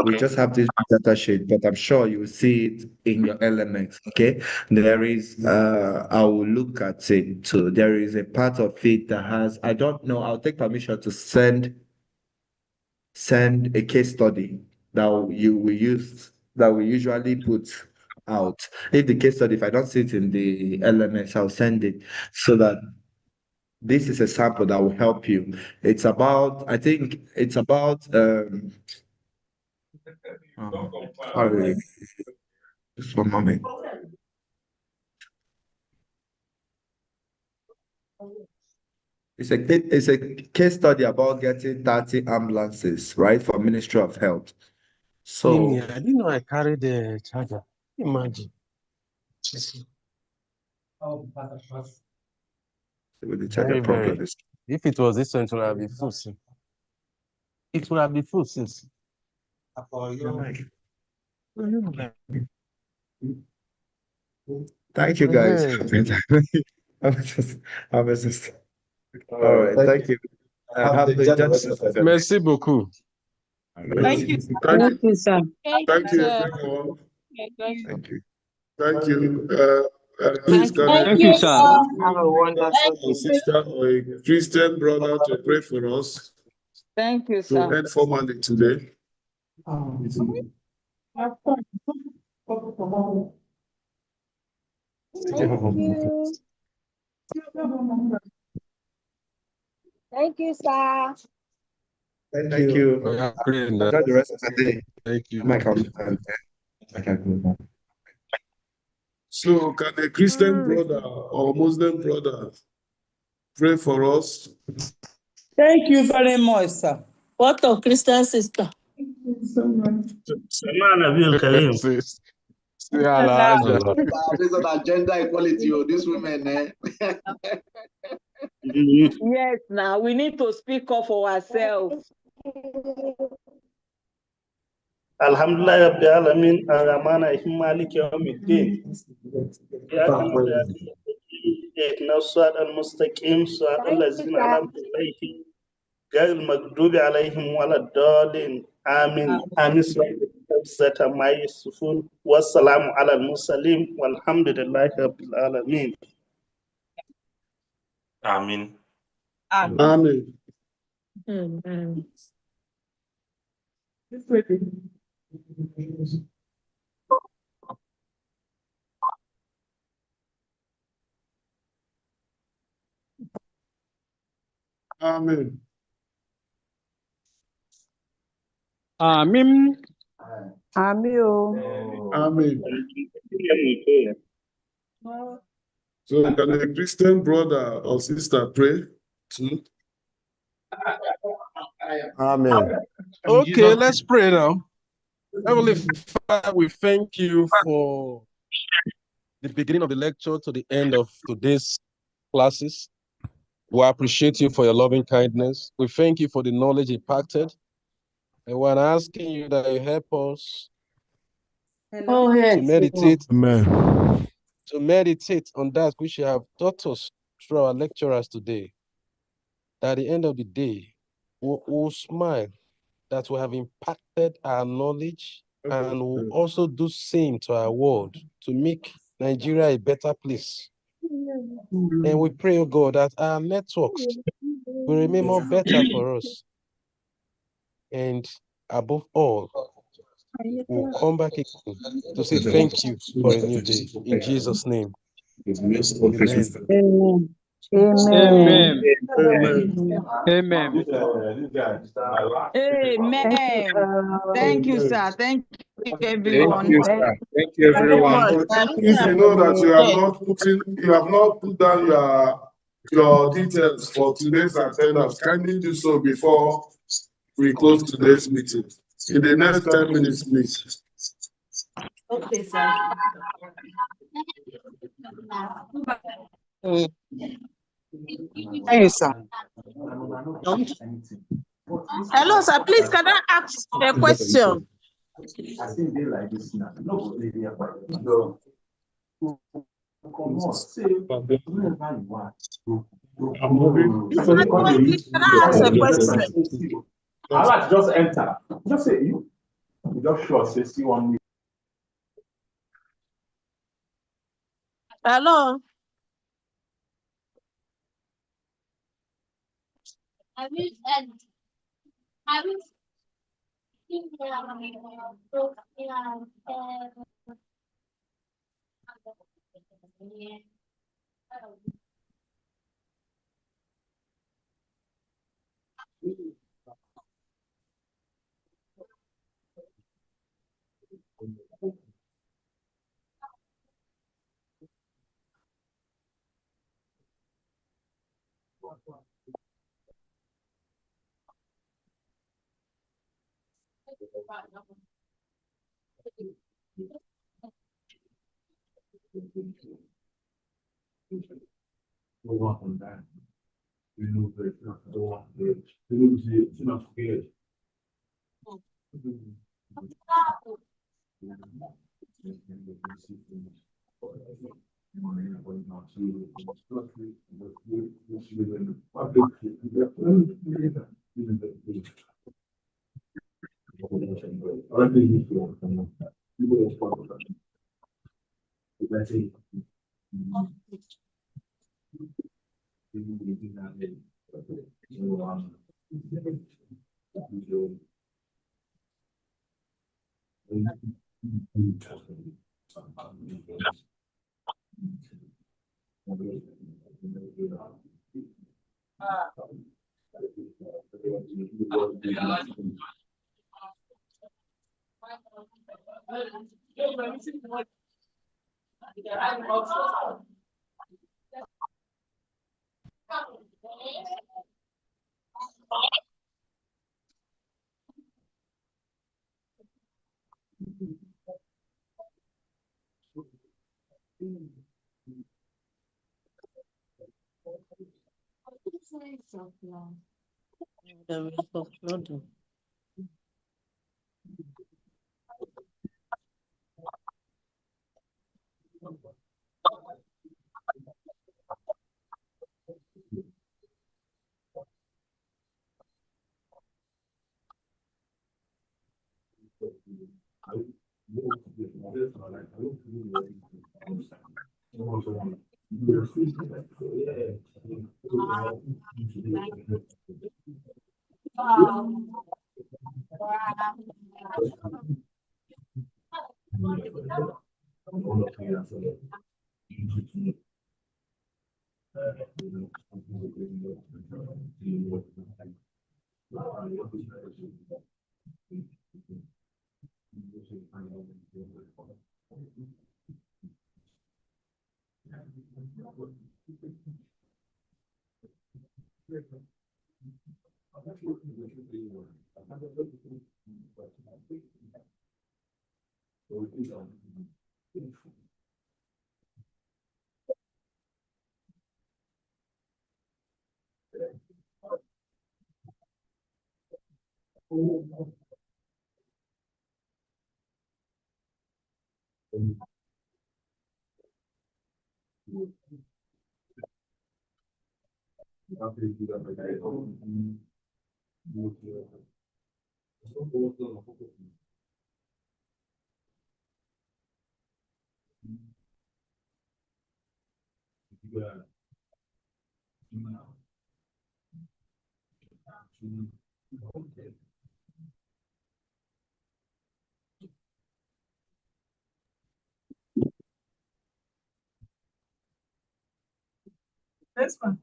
We just have this data sheet, but I'm sure you will see it in your elements. Okay. There is I will look at it too. There is a part of it that has, I don't know, I'll take permission to send a case study that you will use, that we usually put out. If the case study, if I don't see it in the elements, I'll send it so that this is a sample that will help you. It's about, I think it's about, sorry, just one moment. It's a case study about getting 30 ambulances, right, for Ministry of Health. So I didn't know I carried the charger. Imagine. with the charger problem is. If it was this one, it would have been full. It would have been full since. Thank you, guys. I was just. All right. Thank you. Have the justice. Merci beaucoup. Thank you. Thank you, sir. Thank you, everyone. Thank you. Thank you. Please, can Thank you, sir. Have a wonderful a sister or a Christian brother to pray for us? Thank you, to sir. end formally today. Thank you, sir. Thank you. Enjoy the rest of the day. Thank you. So can a Christian brother or Muslim brother pray for us? Thank you very much, sir. What of Christian sister? Thank you so much. Based on gender equality, these women, eh? Yes, now we need to speak up for ourselves. Alhamdulillah Rabbil Alamin Ar-Rahman Ar-Rahim Malik Yawmiddin. اهدنا الصراط المستقيم صراط الذين أنعمت عليهم غير المغضوب عليهم ولا الضالين آمين آمين سورة ما يصفون والسلام على المرسلين والحمد لله رب العالمين آمين Amen. Amen. Amen. Amen. So can a Christian brother or sister pray too? Amen. Okay, let's pray now. Heavenly Father, we thank you for the beginning of the lecture to the end of today's classes. We appreciate you for your loving kindness. We thank you for the knowledge impacted. And we're asking you that you help us to meditate, to meditate on that which you have taught us through our lecturers today. That at the end of the day, we'll smile that we have impacted our knowledge and we'll also do same to our world to make Nigeria a better place. And we pray, oh God, that our networks will remain more better for us. And above all, we'll come back again to say thank you for a new day. In Jesus' name. Amen. Amen. Amen. Thank you, sir. Thank you, everyone. Thank you, sir. Thank you, everyone. If you know that you have not put down your details for today's attendance, kindly do so before we close today's meeting. In the next 10 minutes, please. Okay, sir. Thank you, sir. Hello, sir. Please, can I ask a question? Please, can I ask a question? All right, just enter. Just say you. Just short, say see 1 minute. Hello. This one.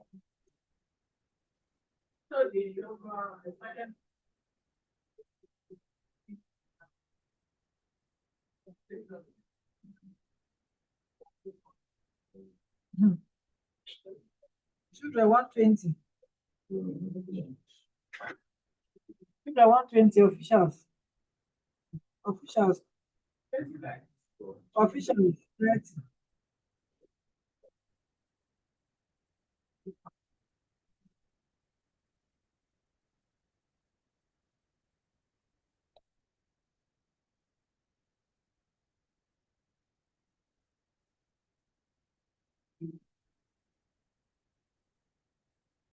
Children 120. Children 120 officials. Officials. Officials 30.